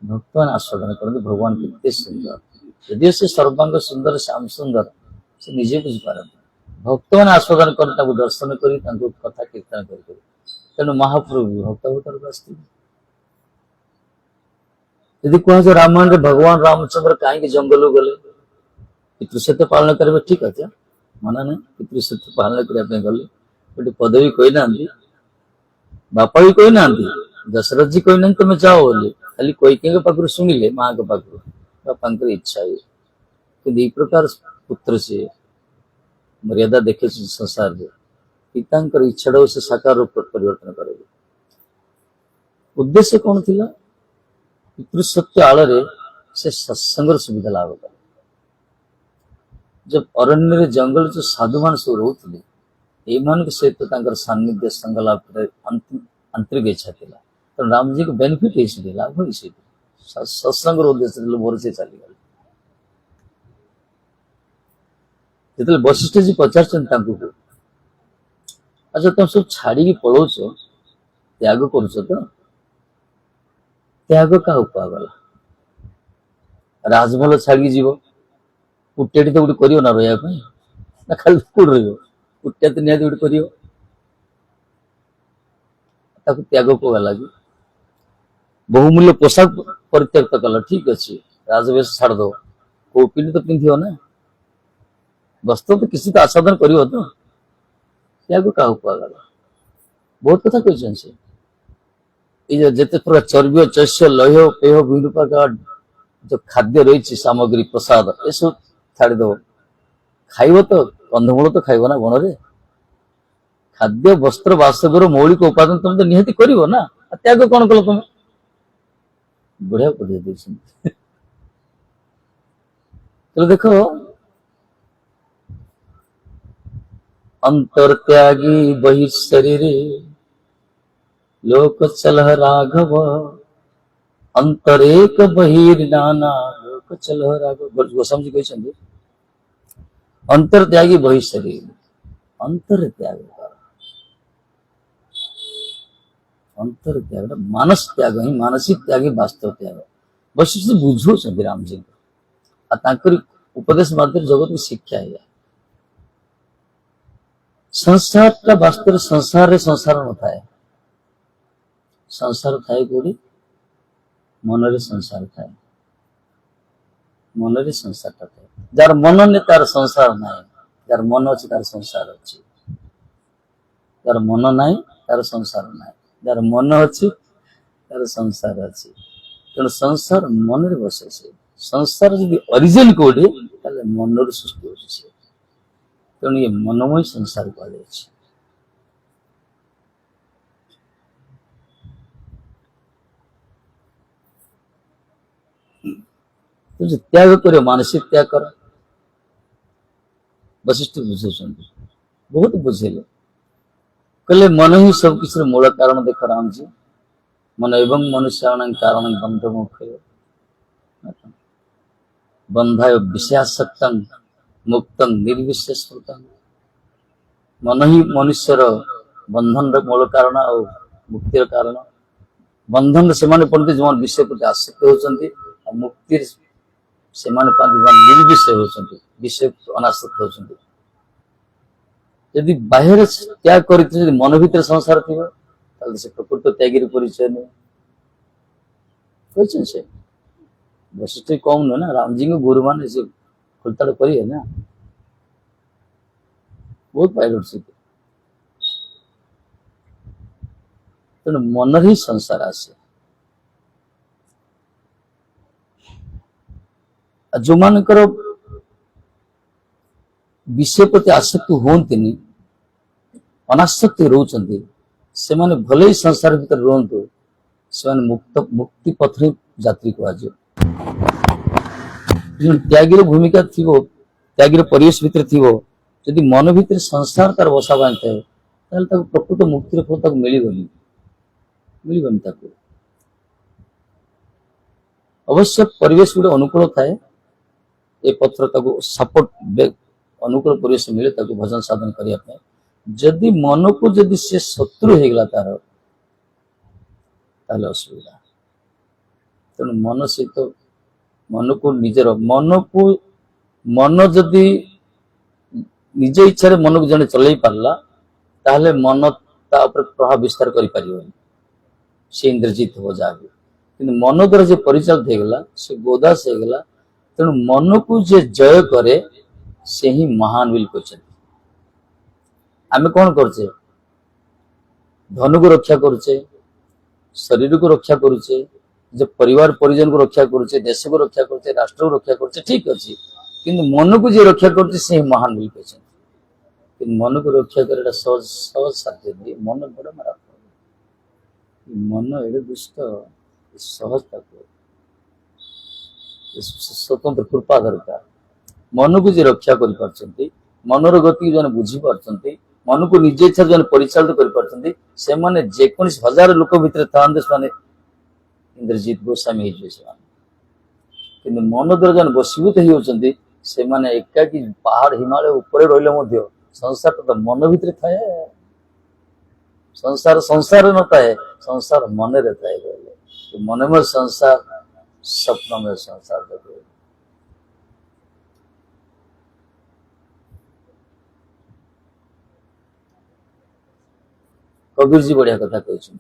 भक्त मैंने आस्वादन करते भगवान केते सुंदर यदि से सर्वांग सुंदर श्याम सुंदर से निजे बुझीपार भक्त मैंने आस्वादन कर दर्शन कर कथा कीर्तन कर तेणु महाप्रभु भक्त भक्त आसती यदि कह रामायण भगवान रामचंद्र कहीं जंगल गले पितृसत्य पालन करेंगे ठीक अच्छे मना नहीं पितृसत्य पालन करने गले गोटे पदवी कही ना बापा भी कही ना दशरथ जी कही ना तुम्हें जाओ बोली खाली कैकेयी पाखु शुणिले माँ के पाखु बापा इच्छा है कि प्रकार पुत्र से मर्यादा देखे संसार में पिता इच्छा से साकार रूप परिवर्तन करेंगे उद्देश्य कौन थी पितृसत्य आड़ से सत्संग सुविधा लाभ कर जब अरण्य जंगल जो साधु मान सब रोते ये सहित सानिध्य संग लाभ कर आंतरिक इच्छा थी तो राम जी को बेनिफिट है लाभ है सत्संग उद्देश्य मोर से चलीगले जो वशिष्ठ जी पचार अच्छा तुम सब छाड़ी पलाऊच त्याग कर त्याग क्या गला राजमहल छाड़ी जीव कुटिया तो गोटे कर रहा खाली कौट रुटिया तो निहत गोटे कर त्याग को गला कि बहुमूल्य पोशाक परित्यक्त कल ठीक अच्छे राजवेश छाड़ दो कौपिली तो पिंध ना वस्त्र तो किसी तो आस्वादन कर तो त्याग क्या गला बहुत कथा कहते ये जिते प्रकार चर्बी चैश्य लौह पेय विभिन्न प्रकार जो खाद्य रही सामग्री प्रसाद ये सब छाड़द खाइब तो कंधमूल तो खाइब ना बन रे खाद्य वस्त्र बासगर मौलिक उपादान तुम तो निहती कर ना त्याग कौन कल तुम बढ़िया पदे तो देखो अंतर त्यागी बहिशरीर लोक चलह राघव अंतरेक बहिर्नाना लोक चलह राघव गोस्वामी जी कहते अंतर त्यागी बहिशरीर अंतर त्याग अंतर त्याग मानस त्याग ही मानसिक त्यागी वास्तव त्याग वशिष्ठ बुझो राम जी को उपदेश माध्यम जगत की शिक्षा है संसार का वास्तव संसार रे संसार न थाए संसार थाए कोड़ी मन रे संसार थाए मन रे संसार थाए जार मन ने तार संसार ना जार मन अच्छे तार संसार अच्छी जार मन ना तार संसार ना जार मन अच्छी तार संसार अच्छी तेणु संसार मन रे बसे से संसार जब ओरिजिन कोड़ी मन रू सृष्टि हो तेणु ये मनोमय संसार कह त्याग कर मानसिक त्याग कर वशिष्ठ बुझे बहुत बुझेले कहले मन ही सब किसी मूल कारण देख राम जी मन एवं मनुष्य कारण बंध मुख्य बंधाय विषयासक्त मुक्त निर्विशेष मन ही मनुष्यर बंधन मूल कारण और मुक्तिर कारण बंधन से पड़ते जो विषय प्रति आसक्त होती मुक्ति से निर्विषय होती विषय अनासक्त होती यदि बाहर त्याग कर मन भीतर संसार थी से प्रकृत त्यागी परिचय नहीं से वशिष्ठ कम नुह ना राम जी को गुरु मान से खुलताड़ करिए ना बहुत पाइलट से तेणु मन ही संसार आसे जो मानकर विषय प्रति आसक्त हमें अनासक्त रोचंती से माने भले ही संसार भीतर रुहतु से मुक्त मुक्ति पथ यात्री कहुए त्यागी भूमिका थी त्यागी परिवेश भितर थी जदि मन भीतर संसार तार बसा बांधे प्रकृत मुक्तिर फल मिलबनी अवश्य परिवेश गोटे अनुकूल थाए ए पत्र सपोर्ट अनुकूल परिवेश मिले भजन साधन करने जदि मन को जदि से शत्रु हो गला तार असुविधा तेणु मन सहित मन को निजर मन जदि निज इच्छा मन को जड़े चलई पार्ला ताहले मन ता ऊपर प्रभाव विस्तार कर पारिबनी से इंद्रजित हो जाबे कि मन द्वारा जे परिचालित होगला से गोदास होगला तेणु मन को जे जय करे से ही महान बिल कहते आमे कौन करछे धन को रक्षा करुचे शरीर को रक्षा करुचे जो परिवार परिजन को रक्षा करुचे देश को रक्षा करुचे राष्ट्र को रक्षा करुचे ठीक अच्छे किंतु मन को जे रक्षा करुचे से ही महान बिल कहते मन को रक्षा कर सहज सहज साध्य दिए मन बड़ मारात्मक मन एडे दुष्ट सहजता स्वतंत्र कृपा दरकार मन को जे रक्षा कर मनर गति जो बुझी पार्टी मन को निज इच्छा जो परिचालित कर जेकोसी हजार लोक भितर था इंद्रजीत गोस्वामी कि मन द्वारा जो बसीभूत होती से एकाकी पहाड़ हिमालय ऊपर रही संसार तो मन भितर थाए संसार संसार न थाए संसार मन रे थाए कहले मन में संसार स्वप्न में संसार देखे कबीर जी बढ़िया कथा कहते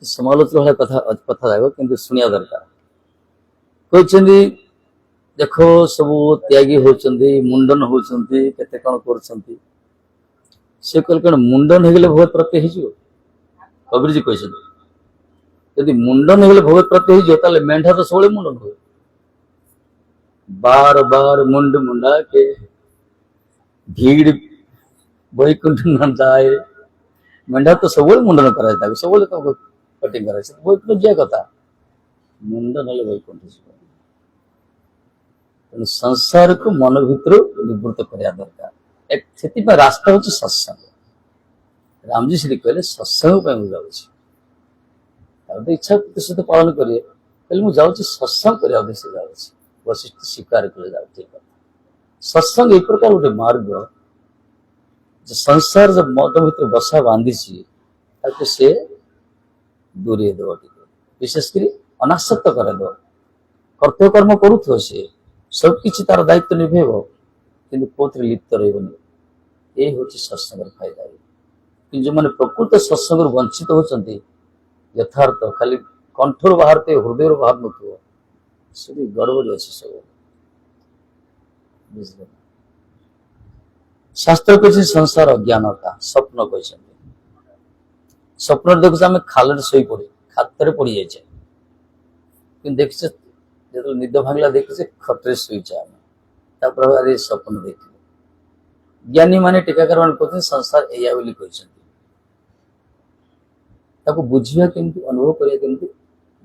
समालोचना वाला कथा कथा जाएगा किंतु सुनिया दरकार कहते देखो सब त्यागी होचंदी मुंडन होचंदी केते कौन करचंदी से कहल कौन मुंडन हेगले भगवत प्राप्ति हो कबीर जी कहते यदि मुंडन हेगले भगवत प्राप्ति हो ताले मेंढा तो सबले मुंडन हो बार बार मुंड मुंडा के भीड़ वैकुंठ न जाए मेंढा तो सबले मुंडन कराय सबले तो कटिंग कराय वैकुंठ जे कथा मुंडन हेले वैकुंठ संसार को मन भीतर निवृत्त करने दरकार एक से रास्ता हूँ सत्संग रामजी श्री कहले सत्संग जाऊँ इच्छा सहित पालन करिए कहले मुझे जाऊँ सत्संग करने उद्देश्य जाऊँ वशिष्ठ स्वीकार कर जाऊ ठीक है सत्संग एक प्रकार गोटे मार्ग जो संसार जब मन भीतर बसा बांधी से दूरी दब विशेषकर अनासक्त कर कर्तव्य कर्म करूथ सी सबकि तार दायित्व निभेब कि कौन लिप्त रही ये हूँ सत्संग फायदा कि जो मैंने प्रकृत सत्संग वंचित होती यथार्थ खाली कंठर बाहर हृदय बाहर नुथ गड़बड़ी अच्छे सब बुझे शास्त्र कहते संसार अज्ञानता स्वप्न कहते स्वप्न देखुचे आम खाल शई पड़े खातर पड़ जाए देखिए जो निद भांगला देखिए खटे शुचे आम स्वप्न देख ज्ञानी माने टीकाकार मान कहते संसार एया बोली बुझा केमती अनुभव करिया केमती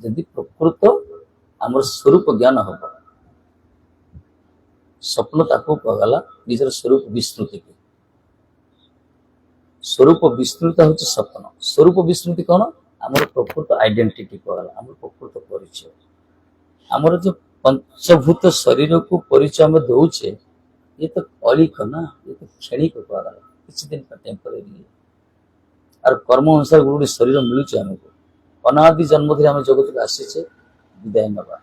जदि प्रकृत आम स्वरूप ज्ञान हम स्वप्न ताकू कहगला निजर स्वरूप विस्मृति की स्वरूप विस्मृति हूँ स्वप्न स्वरूप विस्मृति कौन आम प्रकृत आइडेंटिटी कहगला आम प्रकृत परिचय आमर जो पंचभूत शरीर को परिचय आम दौचे ये तो अलिक ना ये तो क्षणिक कहगला किसी दिन का टेम्परेरी और कर्म अनुसार गोटे शरीर मिलूचे आमको अनादि जन्म धरी आम जगत को आसीचे विदाय नवा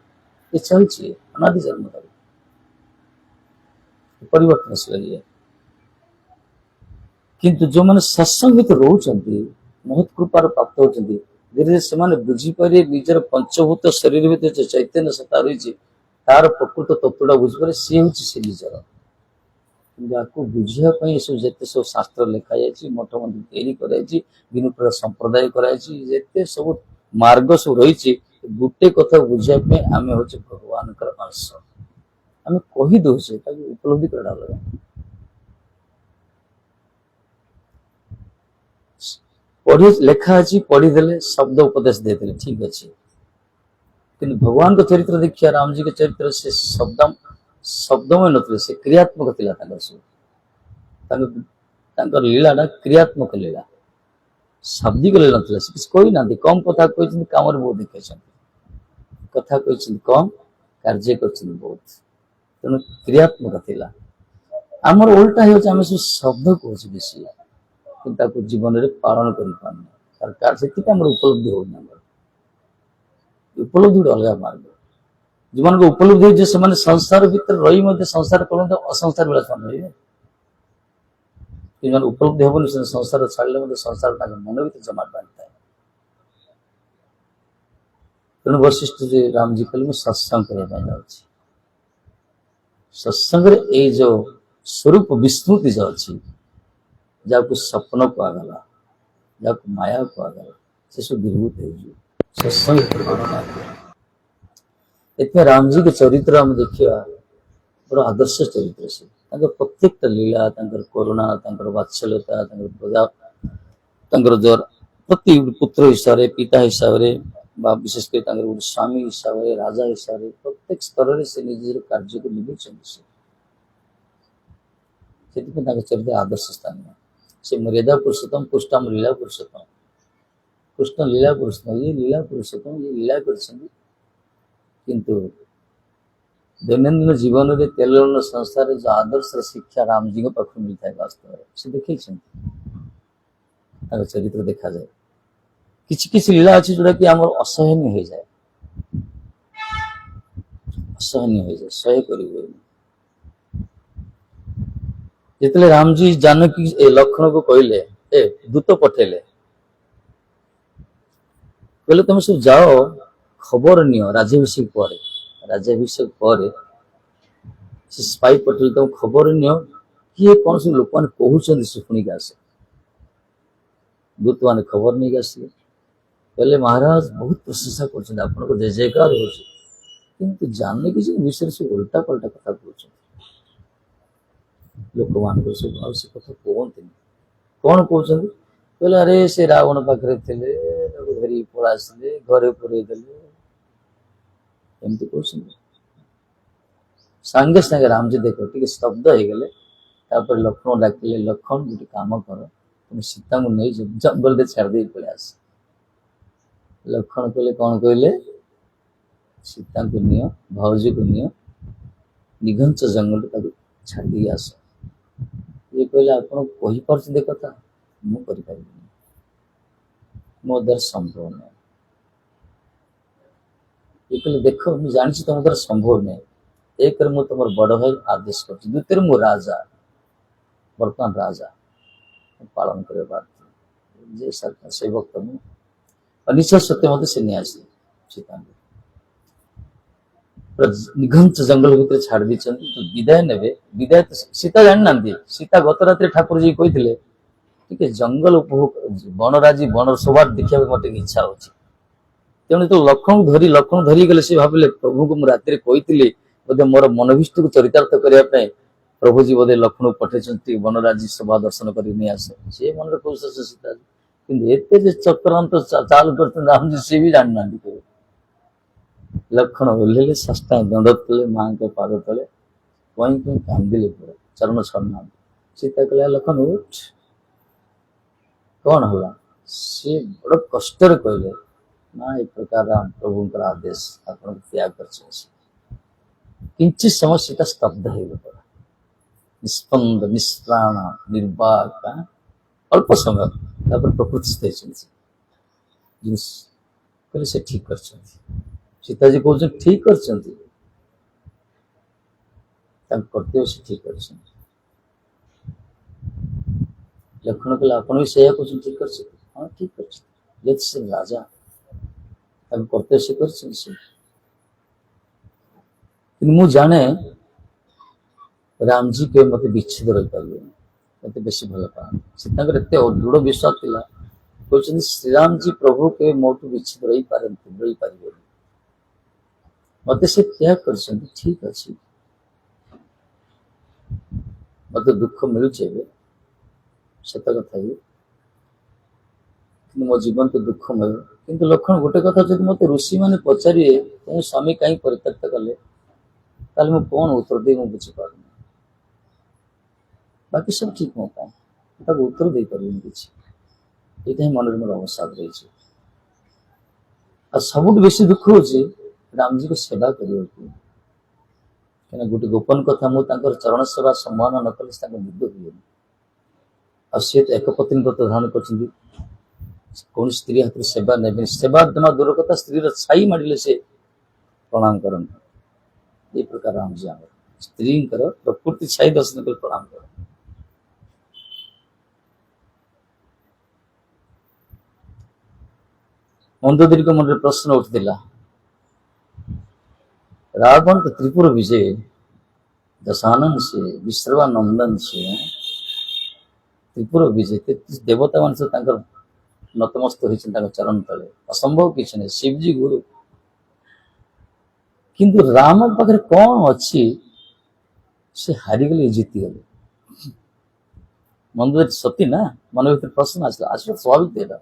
ये चलती अनादि जन्म धरी परिवर्तनशील ये किंतु जो मैंने सत्संग भीतर रोचंती महत कृपार प्राप्त होती धीरे धीरे से बुझीपारे निजर पंचभूत शरीर भीतर जो चैतन्य सत्ता रही तार प्रकृत तत्वटा बुझीपारे सी हूँ सी निजर आपको बुझापी सब जिते सब शास्त्र लिखाई मठ मंदिर तैयारी विभिन्न प्रकार संप्रदाय कराते सब मार्ग सब रही गोटे कथा बुझापी आम हूँ भगवान अंश आम कहीदे उपलब्धि कर लगा पढ़ी लेखा अच्छी पढ़ीदे शब्द उपदेश देते ठीक अच्छे कि भगवान का चरित्र देखिए राम जी के चरित्र से शब्दमय न से क्रियात्मक सब लीला क्रियात्मक लीला शाब्दिक लीला ना कही ना कम कथा कही कम बहुत देखे कथा कही कम कार्य कर बहुत तेणु क्रियात्मक थिला आमर उल्टा हो सब शब्द कहे बेसी जीवन में पालन कर ତାର ସେଥିପାଇଁ ଆମର ଉପଲବ୍ଧି ହଉନି। ଆମର ଉପଲବ୍ଧି ଗୋଟେ ଅଲଗା ମାର୍ଗ। ଯେଉଁମାନଙ୍କ ଉପଲବ୍ଧି ହେଉଛି ସେମାନେ ସଂସାର ଭିତରେ ରହି ମଧ୍ୟ ସଂସାର କରନ୍ତି, ଅସଂସାର ବେଳେ ସେମାନେ ରହିବେ। ଯେଉଁମାନେ ଉପଲବ୍ଧି ହବନି ସେ ସଂସାର ଛାଡ଼ିଲେ ମଧ୍ୟ ସଂସାର ତାଙ୍କ ମନ ଭିତରେ ଜମା ବାନ୍ଧିଥାଏ। ତେଣୁ ବଶିଷ୍ଠ ଯେ ରାମଜୀ କହିଲେ ମୁଁ ସତ୍ସଙ୍ଗ କରିବା ପାଇଁ ଯାଉଛି। ସତ୍ସଙ୍ଗରେ ଏଇ ଯୋଉ ସ୍ୱରୂପ ବିସ୍ମୃତି ଯୋଉ ଅଛି, ଯାହାକୁ ସ୍ୱପ୍ନ କୁହାଗଲା, ଯାହାକୁ ମାୟା କୁହାଗଲା, ସେସବୁ ଦୂରୀଭୂତ ହେଇଯିବ ସତ୍ସଙ୍ଗ। ଏଥିପାଇଁ ରାମଜୀଙ୍କ ଚରିତ୍ର ଆମେ ଦେଖିବା ବଡ଼ ଆଦର୍ଶ ଚରିତ୍ର। ସେ ତାଙ୍କର ପ୍ରତ୍ୟେକଟା ଲୀଳା, ତାଙ୍କର କରୁଣା, ତାଙ୍କର ବାତ୍ସଲ୍ୟତା, ତାଙ୍କର ପ୍ରତି ପୁତ୍ର ହିସାବରେ, ପିତା ହିସାବରେ, ବା ବିଶେଷ କରି ତାଙ୍କର ଗୋଟେ ସ୍ୱାମୀ ହିସାବରେ, ରାଜା ହିସାବରେ ପ୍ରତ୍ୟେକ ସ୍ତରରେ ସେ ନିଜର କାର୍ଯ୍ୟକୁ ନିଭେଇଛନ୍ତି। ସେଥିପାଇଁ ତାଙ୍କ ଚରିତ୍ର ଆଦର୍ଶ ସ୍ଥାନୀୟ। ସେ ମର୍ଯ୍ୟାଦା ପୁରୁଷୋତ୍ତମ, କୃଷ୍ଣ ଆମ ଲୀଳା ପୁରୁଷୋତ୍ତମ। କୃଷ୍ଣ ଲୀଳା ପୁରୁଷୋତ୍ତମ, ଇଏ ଲୀଳା ପୁରୁଷୋତ୍ତମ, ଇଏ ଲୀଳା କରିଛନ୍ତି। କିନ୍ତୁ ଦୈନନ୍ଦିନ ଜୀବନରେ ତେଲନ ସଂସାରରେ ଯୋଉ ଆଦର୍ଶର ଶିକ୍ଷା ରାମଜୀଙ୍କ ପାଖରୁ ମିଳିଥାଏ ବାସ୍ତବରେ ସେ ଦେଖେଇଛନ୍ତି। ତାଙ୍କ ଚରିତ୍ର ଦେଖାଯାଏ। କିଛି କିଛି ଲୀଳା ଅଛି ଯୋଉଟା କି ଆମର ଅସହନୀୟ ହେଇଯାଏ, ସହ୍ୟ କରିହୁଏନି। ଯେତେବେଳେ ରାମଜୀ ଜାନକୀ ଏ ଲକ୍ଷ୍ମଣକୁ କହିଲେ, ଦୂତ ପଠେଇଲେ, କହିଲେ ତମେ ସବୁ ଯାଅ ଖବର ନିଅ ରାଜ୍ୟାଭିଷେକ ପରେ ସେ ସ୍ପାଇ ପଠେଇଲେ, ତମ ଖବର ନିଅ କିଏ କଣ ସବୁ ଲୋକମାନେ କହୁଛନ୍ତି ସେ ଶୁଣିକି ଆସେ। ଦୂତ ମାନେ ଖବର ନେଇକି ଆସିଲେ, କହିଲେ ମହାରାଜ ବହୁତ ପ୍ରଶଂସା କରୁଛନ୍ତି, ଆପଣଙ୍କ ଜୟ ଜୟକାର ହଉଛି, କିନ୍ତୁ ଜାନକୀ ଯେ ବିଷୟରେ ସବୁ ଓଲଟା ପଲଟା କଥା କହୁଛନ୍ତି। ଲୋକମାନଙ୍କର ସବୁ ଆଉ ସେ କଥା କୁହନ୍ତିନି। କଣ କହୁଛନ୍ତି? କହିଲେ ଆରେ ସେ ରାବଣ ପାଖରେ ଥିଲେ, ତାକୁ ଧରି ପଳା ଆସିଲେ, ଘରେ ପୁରେଇ ଦେଲେ, ଏମିତି କହୁଛନ୍ତି। ସାଙ୍ଗେ ସାଙ୍ଗେ ରାମଜୀ ଦେଖ ଟିକେ ସ୍ତବ୍ଧ ହେଇଗଲେ। ତାପରେ ଲକ୍ଷ୍ମଣ ଡାକିଲେ, ଲକ୍ଷ୍ମଣ ଗୋଟେ କାମ କର, তুমি ସୀତାଙ୍କୁ ନେଇ ଜଙ୍ଗଲରେ ଛାଡ଼ି ଦେଇ ପଳେଇ ଆସ। ଲକ୍ଷ୍ମଣ କହିଲେ, କଣ କହିଲେ? ସୀତାଙ୍କୁ ନିଅ, ଭାଉଜୀକୁ ନିଅ, ନିଘଞ୍ଚ ଜଙ୍ଗଲରେ ତାକୁ ଛାଡ଼ି ଦେଇକି ଆସ। ଇଏ କହିଲେ, ଆପଣ କହିପାରୁଛନ୍ତି କଥା? ମୁଁ କରିପାରିବିନି, ମୋ ଦ୍ୱାରା ସମ୍ଭବ ନାହିଁ। ଇଏ କହିଲେ, ଦେଖ ମୁଁ ଜାଣିଛି ତମ ଦ୍ୱାରା ସମ୍ଭବ ନାହିଁ। ଏକରେ ମୁଁ ତମର ବଡ ଭାଇ, ଆଦେଶ କରୁଛି। ଦ୍ୱିତୀୟରେ ମୁଁ ରାଜା, ବର୍ତ୍ତମାନ ରାଜା, ପାଳନ କରିବା ବାଧ୍ୟ। ଯେ ସେଇ ଭକ୍ତ ମୁଁ ନିଶ୍ଚୟ ସତ୍ୟ ମତେ ସେ ନେଇ ଆସିଲେ। ସୀତାଙ୍କୁ ନିଘଞ୍ଚ ଜଙ୍ଗଲ ଭିତରେ ଛାଡ଼ି ଦେଇଛନ୍ତି। ବିଦାୟ ନେବେ, ବିଦାୟ ସୀତା ଜାଣିନାହାନ୍ତି। ସୀତା ଗତ ରାତିରେ ଠାକୁରଜୀ କହିଥିଲେ ଟିକେ ଜଙ୍ଗଲ ଉପଭୋଗ, ବନରାଜି ବନର ସୌଭାଗ ଦେଖିବାକୁ ମୋର ଟିକେ ଇଚ୍ଛା ହଉଛି। ତେଣୁ ଯେତେବେଳେ ଲକ୍ଷ୍ମଣ ଧରି ଗଲେ, ସେ ଭାବିଲେ ପ୍ରଭୁଙ୍କୁ ମୁଁ ରାତିରେ କହିଥିଲି ବୋଧେ ମୋର ମନୋଭୀଷ୍ଟକୁ ଚରିତାର୍ଥ କରିବା ପାଇଁ ପ୍ରଭୁଜୀ ବୋଧେ ଲକ୍ଷ୍ମଣକୁ ପଠେଇଛନ୍ତି ବନରାଜି ସଭା ଦର୍ଶନ କରି ନେଇ ଆସେ। ସେ ମନରେ କହୁଛି ସୀତା, କିନ୍ତୁ ଏତେ ଯେ ଚକ୍ରାନ୍ତ ଚାଲ କରୁଛନ୍ତି ରାମଜୀ ସିଏ ବି ଜାଣିନାହାନ୍ତି। କେବେ ଲକ୍ଷ୍ମଣ ଓହ୍ଲେଇଲେ, ସାଷ୍ଟାଙ୍ଗ ଦଣ୍ଡ କଲେ ମାଙ୍କ ପାଦ ତଳେ, କଇଁ କାନ୍ଦିଲେ, ପୁରା ଚରଣ ଛାଡୁନାହାନ୍ତି। ସୀତା କହିଲା, ଲକ୍ଷ୍ମଣ ଉଠ। କଣ ହେଲା? ସିଏ ବଡ କଷ୍ଟରେ କହିଲେ, ନା ଏ ପ୍ରକାର ପ୍ରଭୁଙ୍କର ଆଦେଶ, ଆପଣଙ୍କୁ ତ୍ୟାଗ କରିଛନ୍ତି। କିଞ୍ଚିତ ସମୟ ସୀତା ସ୍ତବ୍ଧ ହେଇଗଲା, ନିଷ୍ପନ୍ଦ, ନିଷ୍ପ୍ରାଣ, ନିର୍ବାକ, ଅଳ୍ପ ସମୟ। ତାପରେ ପ୍ରକୃତିସ୍ଥ ହେଇଛନ୍ତି। କହିଲେ ସେ ଠିକ କରିଛନ୍ତି। ସୀତାଜୀ କହୁଛନ୍ତି ଠିକ କରିଛନ୍ତି, ତାଙ୍କ କର୍ତ୍ତବ୍ୟ ସେ ଠିକ କରିଛନ୍ତି। ଲକ୍ଷ୍ମଣ କହିଲେ, ଆପଣ ବି ସେଇଆ କହୁଛନ୍ତି ଠିକ କରିଛନ୍ତି? ହଁ ଠିକ କରିଛନ୍ତି, ଯେହେତୁ ସେ ରାଜା, ତାଙ୍କ କର୍ତ୍ତବ୍ୟ ସେ କରିଛନ୍ତି। କିନ୍ତୁ ମୁଁ ଜାଣେ ରାମଜୀ କେବେ ମତେ ବିଚ୍ଛେଦ ରହିପାରିବେନି, ମତେ ବେଶୀ ଭଲ ପାଆନ୍ତି। ସୀତାଙ୍କର ଏତେ ଦୃଢ ବିଶ୍ୱାସ ଥିଲା, କହୁଛନ୍ତି ଶ୍ରୀରାମଜୀ ପ୍ରଭୁ କେବେ ମୋଠୁ ବିଚ୍ଛେଦ ରହିପାରିବେନି। ମତେ ସେ ତ୍ୟାଗ କରିଛନ୍ତି, ଠିକ ଅଛି, ମତେ ଦୁଃଖ ମିଳୁଛି ଏବେ, ସତ କଥା ବି, କିନ୍ତୁ ମୋ ଜୀବନ ତ ଦୁଃଖମୟ। କିନ୍ତୁ ଲକ୍ଷ୍ମଣ ଗୋଟେ କଥା, ଯଦି ମତେ ଋଷି ମାନେ ପଚାରିବେ ତମ ସ୍ୱାମୀ କାହିଁକି ପରିତ୍ୟକ୍ତ କଲେ, ତାହେଲେ ମୁଁ କଣ ଉତ୍ତର ଦେଇ ମୁଁ ବୁଝିପାରୁନି। ବାକି ସବୁ ଠିକ ମୋ ପାଇଁ, ତାକୁ ଉତ୍ତର ଦେଇପାରିବିନି କିଛି। ଏଇଟା ହିଁ ମନରେ ମୋର ଅବସାଦ ରହିଛି। ଆଉ ସବୁଠୁ ବେଶୀ ଦୁଃଖ ହଉଛି ରାମଜୀଙ୍କ ସେବା କରିବାକୁ। କାହିଁକିନା ଗୋଟେ ଗୋପନ କଥା, ମୁଁ ତାଙ୍କର ଚରଣ ସେବା ସମ୍ମାନ ନ କଲେ ସେ ତାଙ୍କ ନିଦ ହୁଏନି। ଆଉ ସିଏ ତ ଏକ ପତ୍ନୀ ବ୍ରତ ଧାରଣ କରିଛନ୍ତି। कौन स्त्री हाथ सेवा ने सेवा जमा दूर कथा स्त्री छाई मारे से प्रणाम करते ये प्रकार राम जी आम स्त्री प्रकृति छाई दर्शन कर प्रणाम कर मंदोदरी को मन प्रश्न उठा रावण के त्रिपुर विजय दशानन से विश्रवानंदन से त्रिपुर विजय 33 देवता मान से नतमस्त होती चरण तले असंभव किसी नहीं शिवजी गुरु किंतु राम पाखे कौन अच्छी से हारीगले जीतीगले मन सती ना मन भर प्रश्न आसला स्वाभाविक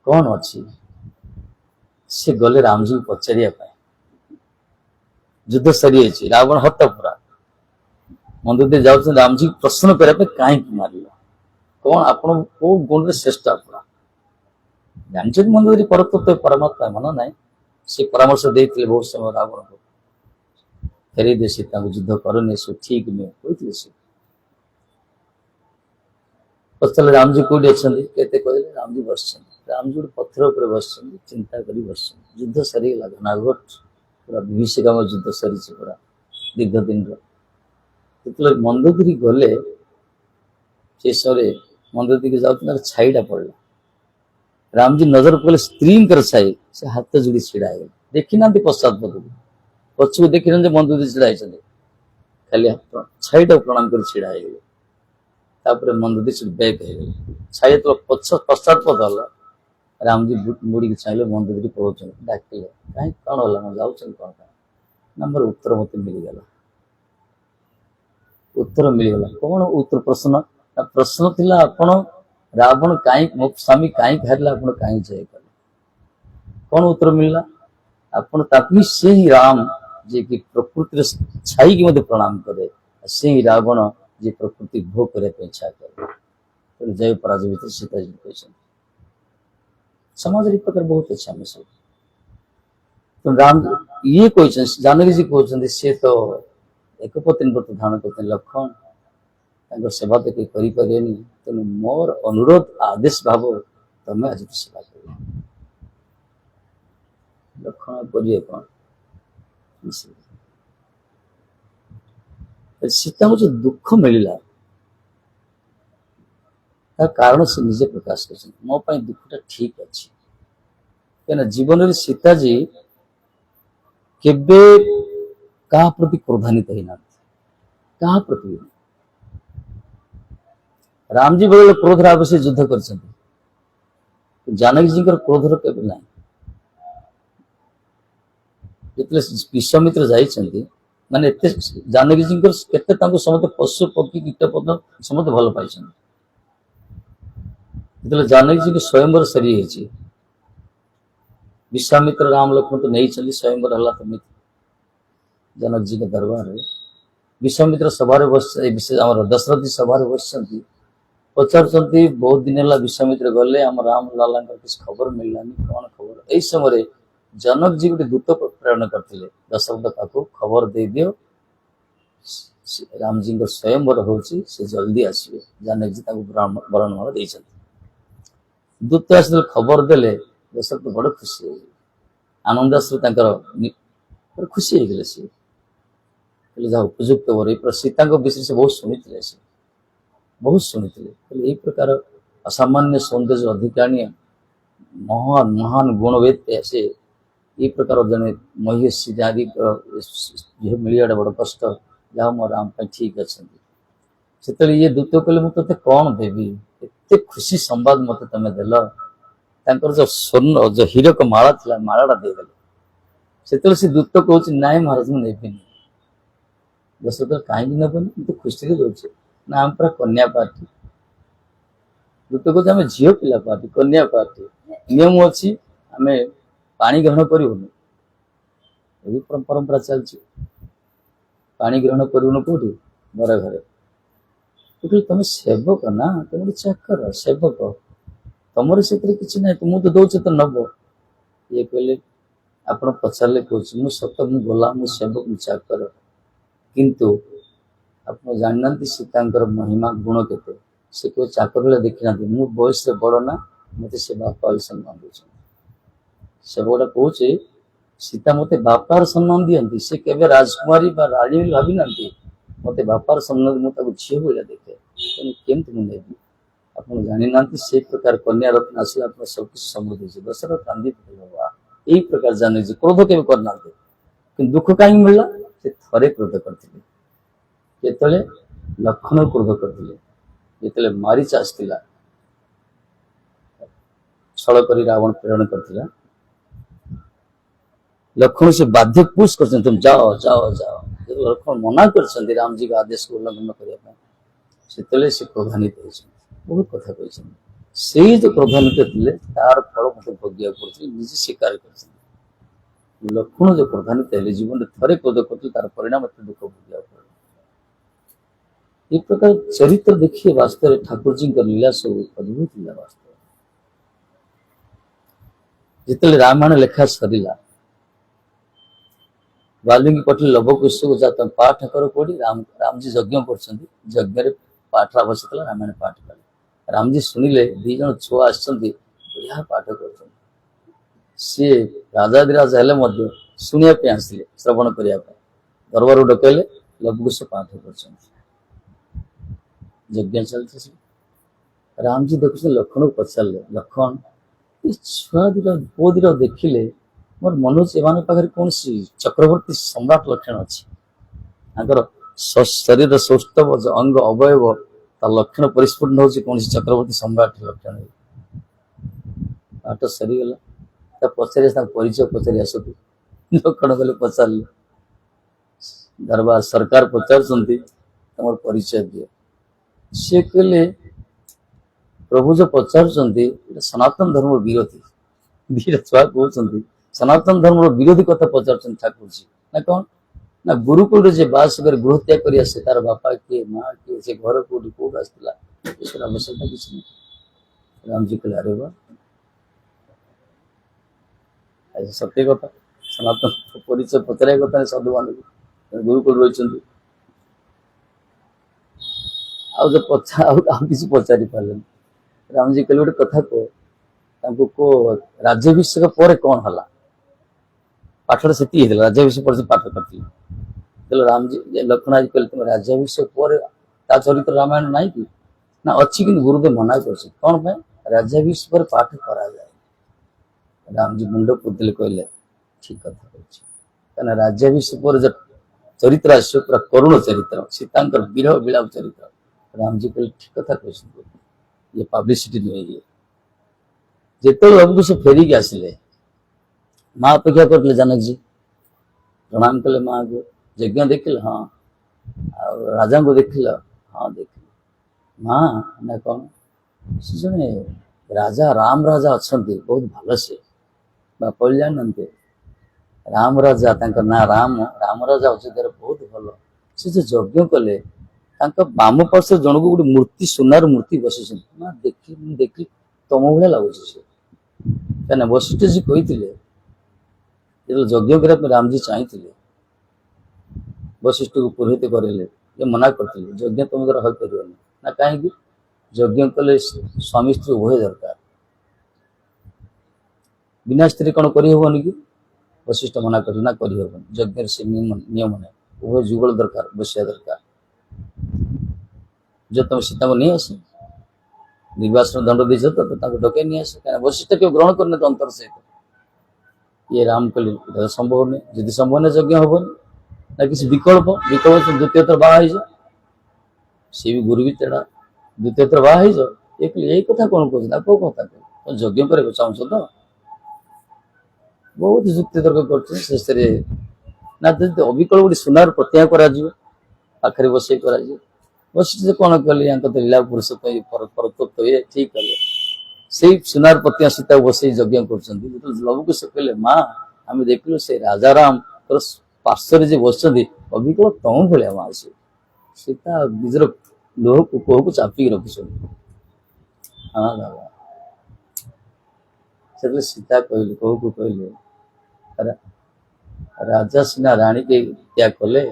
कौन अच्छी से गले रामजी को पचारिया युद्ध सरी रावण हत पूरा मंदिर जाऊँ रामजी प्रश्न करने कहीं मार कौन आप गुण श्रेष्ठ आप जानते मंदिर परतत्व परमात्मा मन ना से परामर्श देते बहुत समय रावण को फेरे दे सीता युद्ध करने से ठीक नहीं कहते से पचल रामजी कौटी अच्छा कहते कहले रामजी बस रामजी गोटे पत्थर पर बस चिंता कर बस युद्ध सरीगला घनाघट पूरा विभीषिका युद्ध सरी पूरा दीर्घ दिन जो मंदोदरी गले से समय मंदोदरी के जाऊँ छाईटा पड़ा रामजी नजर पड़े स्त्री छाई से हाथ जोड़ी छिड़ा है देखी ना पश्चात पद पछक देखी ना मंदोदरी छिड़ा खाली छाईटा प्रणाम कर छिड़ा है मंदोदरी से बैक है छाई तो पश्चात पद है रामजी मुड़ी चाहिए मंदोदरी पढ़ाऊँ डाकिले कहीं कौन है जाऊँ कौन ना मोर उत्तर मत मिलगला उत्तर मिलगला कौन उत्तर प्रश्न प्रश्न थिला आपण रावण कहीं मो स्वामी कहीं हारे आप कहीं जय कले कौन उत्तर मिलला आपण से ही राम जे कि प्रकृति छाई की प्रणाम करे से ही रावण जे प्रकृति भोग करने इच्छा करे जय पराजय भर सीताजी कहते समाज प्रकार बहुत अच्छा में सब तो राम ये कहते जानकी जी कहते सी तो एक पत्नी व्रत धारण करते लक्षण सेवा तो कहीं करें तेणु मोर अनुरोध आदेश भाव तुम्हें आज सेवा कर लक्षण करिए कौन सीता को जो दुख मिलला कारण से निजे प्रकाश कर मो दुखटा ठीक अच्छी क्या जीवन सीताजी केबे क्या प्रति क्रोधान्वित होना क्या प्रति रामजी बदल क्रोध राव से युद्ध कर जानकी जी क्रोध केबे ना जिते विश्वामित्र जाइए माने जानकी जी के समस्त पशु पक्षी कीट पद समस्त भल पाई जो जानकी जी के स्वयंवर सरी विश्वामित्र राम लक्ष्मण तो नहीं चली स्वयंवर हला तो जनक जी के दरबार विश्वामित्र सभा बस दशरथ जी सभा बस पचार बहुत दिन है विश्वामित्र गले आम राम लाला किसी खबर मिललानी कौन खबर यही समय जनक जी गोटे दूत प्रेरण करते दशरथ पाक खबर दे दियो राम जी स्वयंवर हो जल्दी आसवे जानक जी वरणमाला देते दूत आस खबर देले दशरथ बड़ खुशी आनंदाश्र खुशी हो गले सी जहाँ उपयुक्त वर सीता विषय से बहुत शुणी यही प्रकार असामान्य सौंदर्य अधिकाणी महान महान गुणवेद से ये प्रकार जड़े महिषी नारी झील मिलवा बड़ कष्ट जहाँ मो राम ठीक अच्छा से ये दूत कहले मुझे कौन देवी एत खुशी संवाद मत तुम देल जो स्वर्ण जो हीरक माला था मालाटा देदेले से दूत कह ना महाराज मुझे नेबिनी दशरथ कहीं नबनी तो खुशी दौचे ना आम पूरा कन्या पार्टी दूत कहते आम झील पिला पार्टी कन्या पार्टी नियम अच्छी आम पानी ग्रहण करूँ परंपरा चलती पानी ग्रहण करूँ कौटी बर घरे तुम सेवक ना तुम चाकर सेवक तुम से किसी ना तुम तो दौचे तो नब ये कहले आप पचारे कह मुझ सत मु गला मु सेवक मु चाकर किंतु आप जानना सीता महिमा गुण के से कोई चाकर देखी ना मु बयस बड़ ना मत से बापा भी सम्मान दे से गोटे कहे सीता मत बापार सम्मान दिखती से केवे राजकुमारी राणी भावी ना मत बापार सम्मान मुझे झील भाया देखे केमती मुझे आप जानी ना से प्रकार कन्या रत्न आसला आप सबकि समृद्धि दशरथ कांदी बाबा यही प्रकार जाने क्रोध के करना कि दुख कहीं मिलला से थे क्रोध करते जो लक्षण क्रोध करते जो मारीच आसला छल कर रावण प्रेरण करता लक्ष्मण से बाध्य पुश कर तुम जाओ जाओ जाओ लक्ष्मण मना कर रामजी का आदेश को उल्लंघन करने से क्रोधान्वित होती बहुत कथा कही से जो क्रोधान्वित थे तार फल मत भोगिया पड़े निजे स्वीकार कर लक्ष्मण जो क्रोधान्वित है जीवन में थे क्रोध करते तार परिणाम दुख भोगिया पड़े ये प्रकार चरित्र देखिए वास्तव ठाकुर जी का लीला सब अद्भुत लीला वास्तव जिते रामायण लेखा सरला वाल्मीकि पटेल लवकुश को जाता पाठ कर कोड़ी रामजी यज्ञ कर पाठ आवश्यक रामायण पाठ कले रामजी शुणिले दी जन छुआ बढ़िया पाठ कर सी राजाधिराज हेले शुणा आसले श्रवण करने दरबार डकैले लवकुश पाठ कर यज्ञ चलते रामजी देखुचे लक्ष्मण को पचारे लक्ष्मण छुआ दीटा पु दीटा देखिले मोर मन एम पाखे कौन चक्रवर्ती सम्राट लक्षण अच्छी शरीर सौष्ठव अंग अवयव लक्षण परिस्फुटन हो चक्रवर्ती सम्राट लक्षण पाठ सरीगला पचारे परिचय पचारि आस लक्षण गले पचारे दरबार सरकार पचार परिचय दिए सी कहले प्रभु जो पचार सनातन धर्म विरोधी वीर छुआ कहते सनातन धर्म विरोधी कथा पचार ठाकुर जी ना कौन ना गुरुकुल जे बास कर गृह त्याग कर आसे तार बापा किए माँ किए से घर कौटी कौट आसला आवश्यकता किसी नहीं रामजी कहले अरे वाह सत्य कथा सनातन परिचय पचार कथा साधु मान गुरुकुल रही किसी पचारि पारे रामजी कहले गोटे कथा को राज्याभिषेक पर कौन है पाठटा से राज्याभिषेक पर पाठ करते रामजी लक्ष्मण आज कहले तुम राज्याभिषेक पर चरित्र रामायण ना कि ना अच्छी कि गुरुदेव मना कर कौन पे राज्याभिषेक पर पाठ करा जाए रामजी मुंड पुदले कहले ठीक कथा कहना राज्याभिषेक पर जो चरित्र आस पूरा करुण चरित्र सीता विरह विलाप चरित्र रामजी कहले ठीक कथा कह ये पब्लिसिटी नुहे ये जिते बाबू से फेरिक आसिले माँ अपेक्षा करते जनक जी प्रणाम कले माँ को यज्ञ देखिल हाँ राजा को देखिल हाँ देखिल माँ ना कौन से जड़े राजा राम राजा अच्छा बहुत भल से बापा जानते राम राजा ना राम राम राजा अच्छे बहुत भल से जो यज्ञ कले बाम पार्श जन को गोटे मूर्ति सुनार मूर्ति बस देखी तम भाया लगुच क्या वशिष्ठ जी कही यज्ञ करने रामजी चाहिए वशिष्ठ को पुरोहित करेले ये मना करते यज्ञ तुम द्वारा हो पार ना कहीं यज्ञ कले स्वामी स्त्री उभय दरकार बिना स्त्री कौन करहबन कि वशिष्ठ मना कर ना करहबन यज्ञ से नियम ना उभय जुगल दरकार बसिया दरकार जो तुम सीता को नहीं आस निर्वासन दंड दीज तो डके नहीं आस क्या वशिष्ठ क्यों ग्रहण करने तो अंतर सहित ये राम कले संभव नहीं जदि संभव नहीं यज्ञ हेन ना किसी विकल्प विकल्प द्वितीयतर बाहर सी भी गुरु भी तेड़ा द्वितीयतर बाहर यही कथा कौन कह कथा कह यज्ञ कर चाहूस तो बहुत युक्ति तर्क कर अविकल गोटे सुनार प्रत्याह कर बसई कर वशिष्ठ कौन कले तो लीला पुरुष परतत्व ये ठीक कले से सुनार प्रत्याह सीता बसई यज्ञ कर लवकुश कहले माँ आम देखल से राजाराम पार्श्व जे बस अविकल तम भाया माँ से सीता निजर लोह को कोह को चापिक रखी हाँ बाबा से सीता कहले कोह को कहले राजा सीना राणी के त्याग कले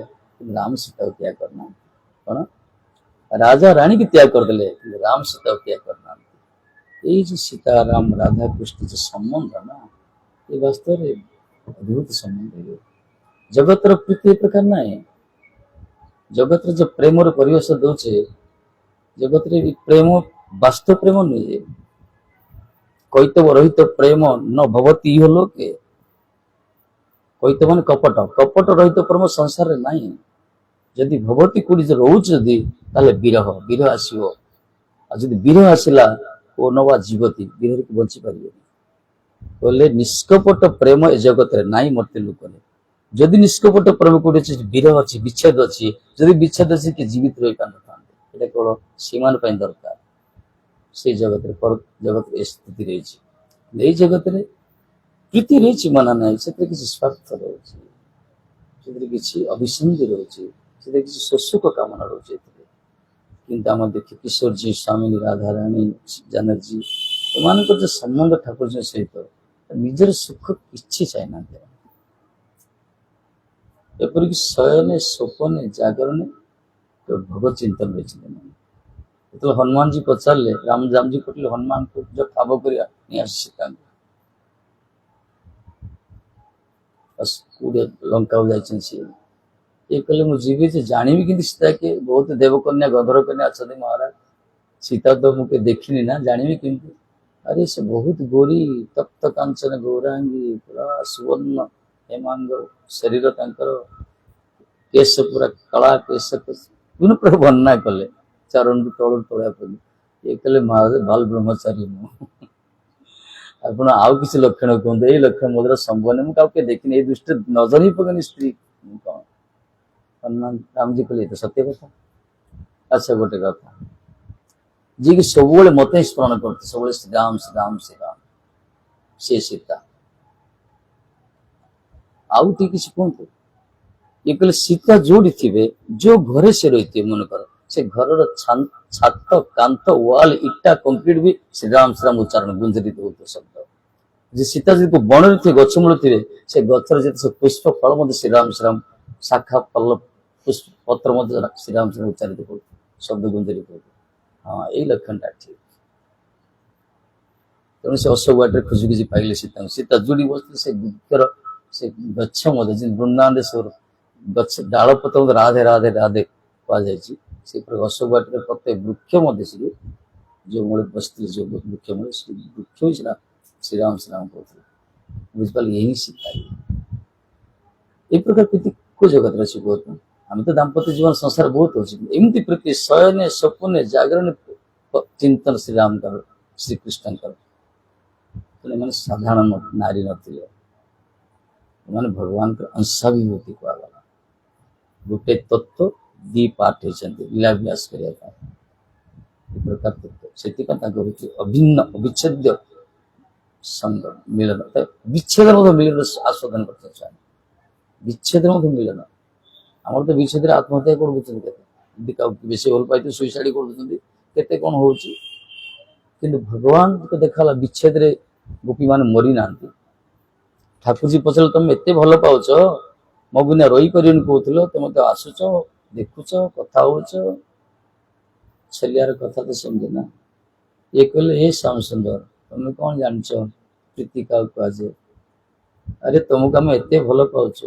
राम सीता को त्याग करना कौन राजा राणी की त्याग करदे राम सीता को त्याग करना ये जो सीताराम राधा कृष्ण जो संबंध ना ये वास्तव में अद्भुत संबंध है। जगतर प्रीति ए प्रकार ना है। जगत जो प्रेम परिवेश दौचे जगत प्रेम वास्तव प्रेम नुहे कैतव रहित प्रेम न भवती इह लोके कैतव मान कपट कपट रहित प्रेम संसार में नहीं जदि भवती कोड़ी रोच जदि विरह विरह आसो जदि विरह आसला ओ नवा जीवती विरह को बंची पारे बोले निष्कपट प्रेम ए जगत नाई मत लोक जदि निष्कपट प्रेम कोड़ी विरह अच्छी विच्छेद अच्छी जदि विच्छेद अच्छी कि जीवित रही पार था केवल सीमान दरकार से जगत जगत स्थिति रही जगत प्रीति रही मना ना से किसी स्वार्थ रही अभिसंधि रही शोषक कामना रही किंतु आम देखिए किशोर जी स्वामी राधा राणी जानकी एम जो संबंध ठाकुर जी सहित निजर सुख कि चाहना एपरिक शयने स्वपने जागरणे भगवत चिंतन रही तो हनुमान जी पचारे राम जी कहते हनुमान को जो ठाब कर सीता लंका जाए ये कहले मुझे जीवी जानी कि सीता के बहुत देवकन्या गंधर्व कन्या अच्छा महाराज सीता तो मुझे देखनी ना जानी कि अरे से बहुत गोरी तप्त कांचन गौरांगी पूरा सुवर्ण हेमांग शरीर केश पूरा कला केश विभिन्न प्रकार वर्णना कले चरण तल तोड़ा पड़े ये कहले महाराज बाल ब्रह्मचारी आप किसी लक्षण कहते ये लक्षण मोदर संभव नहीं मुझे देखनी दृष्टि नजर ही पकनी स्त्री कौन हनुमान राम जी कहले तो सत्य कथा अच्छा गोटे कथा जी कि सब मत ही स्मरण करते सब श्रीराम श्रीराम श्रीराम से सीता आउ टी किसी कहतु ये कहले सीता जोड़ी थे जो घरे से रही थे मन कर से घर छात कांत वाल इटा कंक्रीट भी श्रीराम श्रीराम उच्चारण गुंजरित होते शब्द जी सीता जी को बण थे गछ मूल थे से गचर जो पुष्प फल मत श्रीराम श्रीराम शाखा फल पुष्प पत्र श्रीराम श्रीराम उच्चारित हो शब्द गुंजरित हो हाँ यही लक्षण टा ठीक तेणु से अशोक बाटे खुशी खुशी पाइले सीता सीता जोड़ी बसते से वृक्षर से गछ वृंदावन गछ डाल पत्र राधे राधे राधे कहुई से अशोक बाटे प्रत्येक वृक्ष जो मूल बसते जो वृक्ष मूल वृक्ष ही श्रीराम श्रीराम कहते बुझपाल यही सीता ये प्रकार प्रीति को जगत रही बहुत आम तो दाम्पत्य जीवन संसार बहुत अच्छे एमती प्रीति शयने स्वप्ने जागरण चिंतन श्रीराम कर श्रीकृष्ण कर साधारण नारी नथिले मैंने भगवान का अंशाभिभूति कहगला गोटे तत्व दी पार्ट होती लीलाभ्यास करने प्रकार तत्व से अभिन्न अविच्छेद्य संग मिलन विच्छेद मिलन आस्वादन करते चाहे विच्छेद मिलन आम तो विच्छेद आत्महत्या कर बेस भल पाई सुइसाइड करते कौन हो भगवान को देखा विच्छेद गोपी मान मरी ना ठाकुर जी पचारे तुम एत भल पाच मो बिना रही पार कहल तुम तो आसुच देखुच कथा हो छलियार कथा तो समझे ना ये कहले हे श्याम सुंदर तुम कौन जान प्रीति क्या कहुए अरे तुमको आम एत भल पाच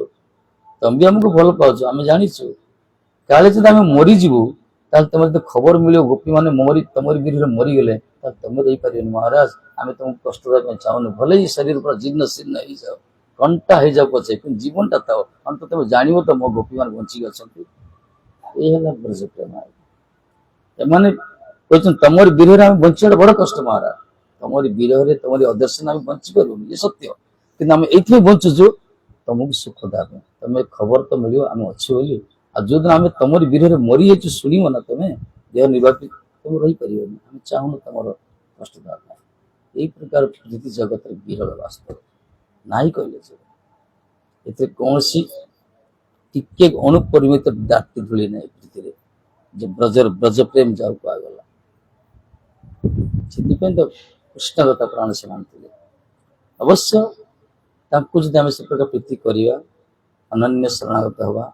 तुम भी आमको भल पाच आम जाचु काले जब आम मरीजु तुम जो खबर मिले गोपी मैंने मरी तुम विरोध मरीगले तुम रही पार महाराज आम तुमको कष्ट देना चाहून भले ही शरीर पूरा जीर्ण शीर्ण हो जाओ कंटा हो जाओ पचे कि जीवन टा था अंत तुम जान तो मो गोपी मान बचिक अच्छा ये ब्रज प्रेम एम कहते तुम विरह आम बचा बड़ कष्ट महाराज तुम विरह तुम अदर्शन आम बची पार ये सत्य कि आम ये बचुचु तुमको सुख दें तुम खबर तो मिल आम अच्छे बोली आ जो दिन आम तुम विरह मरी जाइए शुणव ना तुम्हें देह निर्वापित तुम रही पार आम चाहून तुम कष्ट देवा यही प्रकार प्रीति जगत विरल वास्तव नाई कहले कौन टिके अनुपरिमित दाति धूली ना प्रीति जो ब्रज प्रेम जाऊ कहगला से तो कृष्णगता प्राण से मानते अवश्य जब आम से प्रकार प्रीति करवा अनन्य शरणागत हवा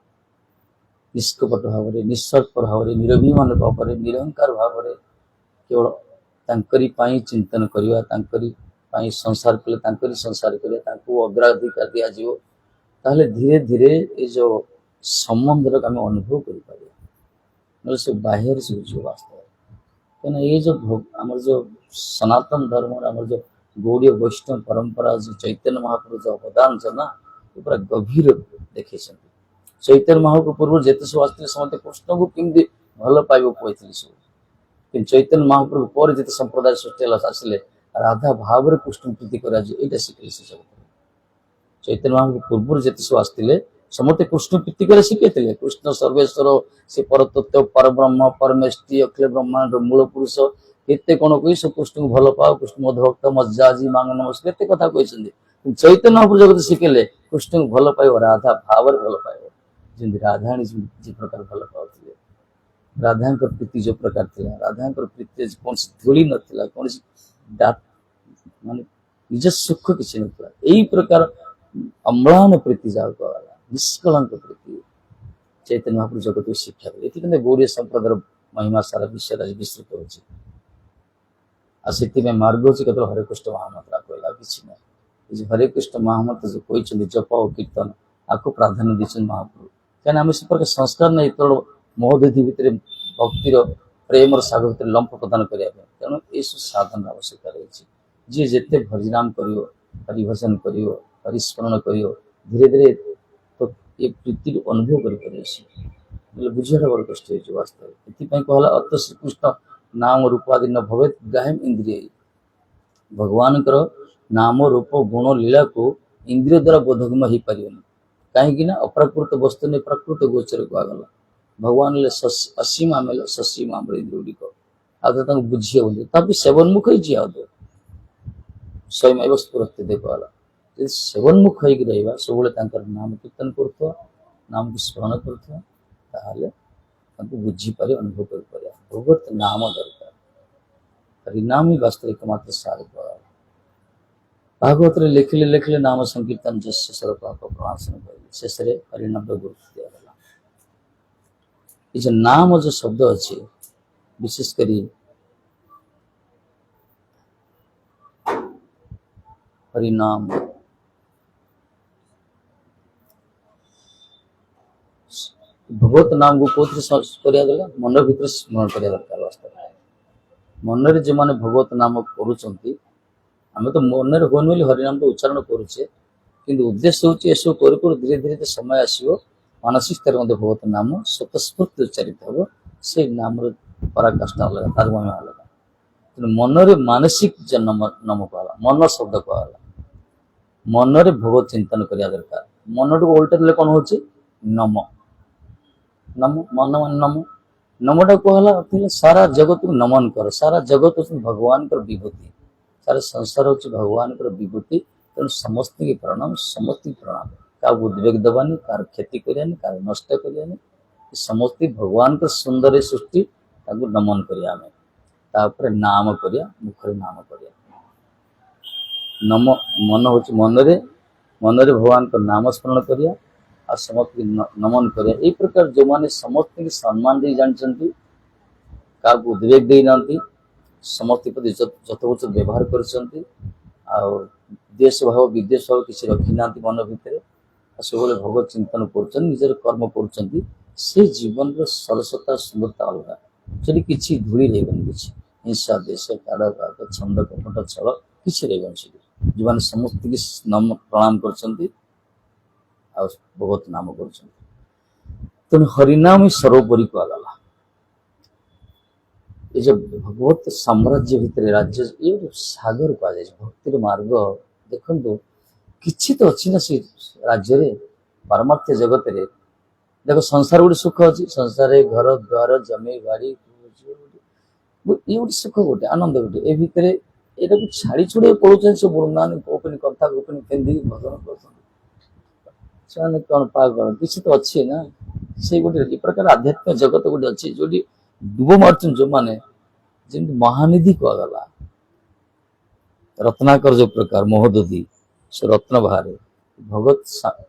निष्कपट भाव निस्वार्थ भाव निरभिमान भाव निरंकार भाव केवल तांकरी पाई चिंतन करिया तांकरी पाई संसार कले तांकरी संसार करिया तांको अग्राधिकार दिया जीव ताहले धीरे धीरे ये जो संबंधर आम अनुभव कर पारे से बाहर से बुझे वास्तव क्या ये जो आम जो सनातन धर्म आम जो गौड़ीय वैष्णव परंपरा जो चैतन्य महाप्रभु जो अवदान जो ना पूरा गभीर देखे चैतन्य महाप्रभु पूर्व जिते सब आसते समस्त कृष्ण को केमती भल पाइब कहते सब कि चैतन्य महाप्रभु पर जिते संप्रदाय सृष्टि आसिले राधा भाव कृष्ण प्रीति करा शिखे से सब चैतन्य महाप्रभु पूर्व जिते सब आसते समस्ते कृष्ण प्रीति कर शिखे कृष्ण सर्वेश्वर से परतत्व परब्रह्म परमेष्टि अखिल ब्रह्मांड मूल पुरुष केते कौन कही सब कृष्ण को भल पाओ कृष्ण मधुभक्त मज्जाजी मांग नमस्कार केते कथा कहते चैतन्य महाप्रभु जगत शिखेले कृष्ण को भल पाइब राधा भाव भल पाइब जमी राधाणी जो प्रकार भल पाते राधा प्रीति जो प्रकार थी राधा प्रीति कौन धूली नाला कौन मान निज सुख किसी नाला यही प्रकार अम्लान प्रीति जहाँ कहला निष्कलंक प्रीति चैतन्य महाप्रभु जगत को शिक्षा ये गौड़ीय संप्रदाय महिमा सारा विश्व आज विस्तृत होती मार्ग हूँ केवल हरे कृष्ण महामंत्र कहला कि ना हरे कृष्ण महामंत्र जो कहते जप और कीर्तन आपको प्राधान्य दीचन महाप्रभु क्या आम से प्रकार संस्कार नहीं तो महोदधि भितर भक्तिर प्रेम सागर भितर लंप प्रदान करने तेणु ये साधन आवश्यकता रही जी जिते हरिनाम कर हरिभजन कर हरिस्मरण कर धीरे धीरे तो ये प्रीति अनुभव कर बुझार बड़ कष्ट हो वास्तव ये कहला अत श्रीकृष्ण नाम रूपादि न भवे ग्राह्यम इंद्रिय भगवान नाम रूप गुण लीला को इंद्रिय द्वारा बोधगम्य हो पार कहीं अप्राकृत वस्तु ने प्राकृत गोचर कहगला भगवान असीम आम ससीम आम इंद्रिय गुड़िक बुझी हे सेवनमुख ही आदो स्वयं स्फुरते कहला सेवनमुख होगी रहा सब नाम कीर्तन कर नाम को स्मरण कर बुझीपारे अनुभव कर भगवत नाम दरकार हरिनाम ही वास्तविक मात्र सार भागवत लिखिले लिखिले नाम संकीर्तन जस्य सर्वपाप प्रणाशन कर शेष हरिनाम गुरुत्व दिगला ये नाम जो शब्द अच्छे विशेषकर हरिनाम भगवत नाम को कौन मन भर स्मरण कर दरकार वास्तव मन जो मैंने भगवत नाम करुँच आम तो मन होन बोली हरिनाम तो उच्चारण करुचे कि उद्देश्य हूँ ये सब कर धीरे धीरे समय आसो मानसिक स्तर भगवत नाम स्वतस्फूर्त उच्चारित हम से नाम पराकाष्ठा अलग तार महिमा अलग तेना मन मानसिक जन्म नम कहला मन शब्द कहला मन भगवत चिंतन करा दरकार मन को उल्टे कौन हो नम नम मन मान नम नमटा कहला सारा जगत को नमन कर सारा जगत हूँ भगवान विभूति सारा संसार हूँ भगवान विभूति तेणु समस्त की प्रणाम समस्त की प्रणाम क्या उद्वेग देवानी कार क्षति करानी कार नष्ट करानी समस्त भगवान का सुंदर सृष्टि नमन कर नाम करिया मुखर नाम करिया नम मन हूँ मनरे मनरे भगवान का नाम स्मरण करिया आ समस्त नमन करिया यही प्रकार जो माने समस्त की सम्मान दे जानते क्या उद्वेग दे ना समस्त प्रति यथोचित व्यवहार कर देश भाव विदेश भाव किसी रखी ना मन भितर सब भगवत चिंतन कर निजर कर्म कर जीवन सरसता सुंदरता अलग जो कि धूली रही किसी हिंसा देश काड़ काग छंद कपट छल किसी रही जो मैंने समस्त की नम प्रणाम कर भगवत नाम कर तेणु हरिनाम ही सर्वोपरि कहगला ये जो भगवत साम्राज्य भितर राज्य ये सागर कह भक्तिर मार्ग देखो किसी तो अच्छी ना से राज्य रे पारमार्थ जगत रे देखो संसार गोटे सुख अच्छी संसार घर द्वार जमी बाड़ी ये गोटे सुख गोटे आनंद गोटे ये भितर यहाँ छाड़ी छुड़े पड़े सब वृंदावन गोपिनी कथा गोपिनी पिंधि भजन कर कौन पागल किसी तो अच्छे ना से गोटे प्रकार आध्यात्मिक जगत गोटे अच्छी जो डुब मार्चन जो मैंने जमी महानिधि कहगला रत्नाकर जो प्रकार महोदधि से रत्न बाहर भगवत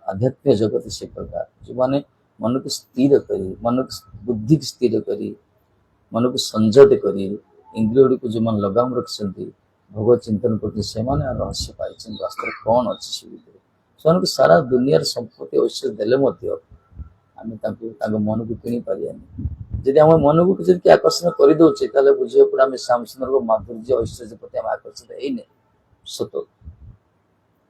आध्यात्मिक जगत से प्रकार जो माने मन को स्थिर करी मन को बुद्धि को स्थिर करी मन को संजत करी इंद्रिय गुड़ी को जो मैंने लगाम रखिंट भोग चिंतन कर रहस्य पाई वास्तव कौन अच्छी से से सारा दुनिया संपत्ति ऐश्वर्य देले आम मन को किणी पारानी जदि आम मन को किसी आकर्षण करदे बुझे पड़े आम श्याम सुंदर माधुर्य ऐश्वर्य प्रति आम आकर्षित होने सत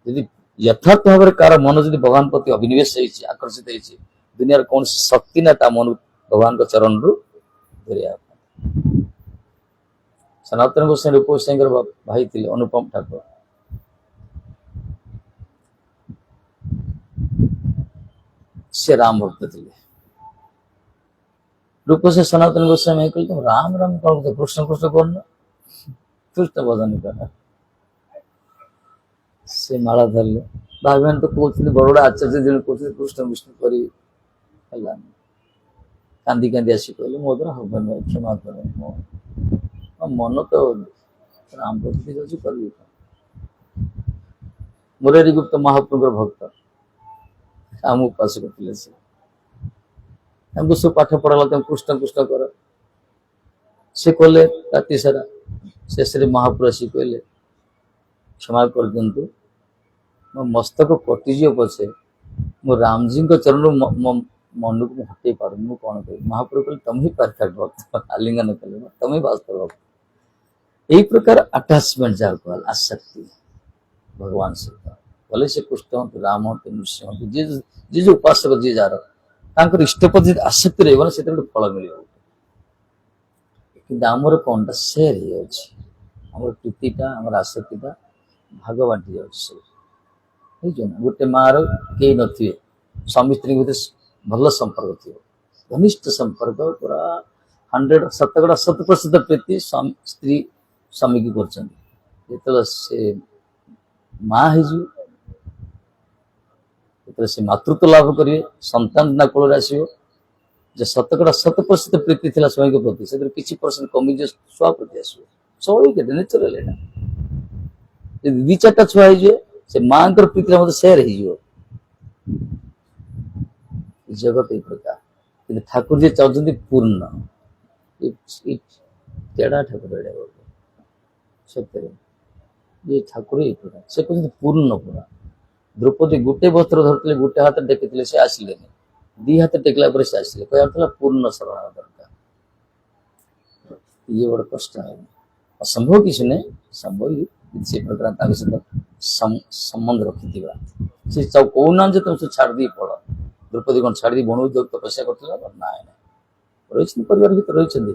यदि यथार्थ भाव कार मन जब भगवान प्रति अभिनिवेश आकर्षित होती दुनिया कौन शक्ति ना मन भगवान को चरण रु धरिया सनातन गोस्वामी रूप गोस्वाई भाई थे अनुपम ठाकुर से राम भक्त थे रूप गोस्वाई सनातन गोस्वामी कहले तुम राम राम कौन कृष्ण कृष्ण कर कृष्ण भजन कर से माला धरले भाई बहन तो कहते बड़ बड़ आचार्य जन कहते कृष्ण विष्णु करी कांदी कांदी आसी कहले मो द्वारा हबन क्षमा कर मन तो राम भक्ति जाऊँ कर मुरारी गुप्त महाप्रभुर भक्त आम उपास करते सब पाठ पढ़ा तुम कृष्ण कृष्ण कर से कले राति सारा शेष महाप्रभु आसी कहले क्षमा कर दिंतु मो मस्तक कटिज पछे मो रामजी चरण मन को हटे पार मु कौन कह महाप्रभु कहले तुम ही परफेक्ट भक्त आलिंगन कले तुम ही वास्तव भक्त यही प्रकार अटैचमेंट जहाँ कहल आसक्ति भगवान सहित भले से कृष्ण हूँ राम हूँ नृसिंह हूँ जी जो उपासक जी जार इष्टपद जी आसक्ति रहा से फल मिल कि आमर कौन सेयर हो प्रीतिटा आम आसक्तिटा भाग बांटी जाए गोटे मार कई थे स्वामी स्त्री भर भल संपर्क थी घनिष्ठ संपर्क पूरा 100 शत% प्रीति स्त्री स्वामी की कर से माँ हो से मातृत्व लाभ करेंगे संतान ना कोल आसो 100% प्रीति थी स्वामी के प्रति से किसी % कमी छुआ प्रति आसो स्वाभाविक नेचुरल है दी 4टा छुआ से माँ प्रीति मत सेयर हो जगत ये प्रकार कि ठाकुर जी चाहते पूर्ण टेढ़ा ठाकुर सत्य ये ठाकुर ये प्रकार से कहते पूर्ण पूरा द्रौपदी गोटे वस्त्र धरते गोटे हाथ टेकी से आसिले दी हाथ टेकला से आसिले कहला पूर्ण शरण दरकार ये बड़ कष्ट है असंभव किसी नहीं संभव से प्रकार सहित संबंध रखी से कहना तुम से छाड़ दी पड़ द्रौपदी कौन छाड़ी बणु तपस्या कर रही परिवार भर रही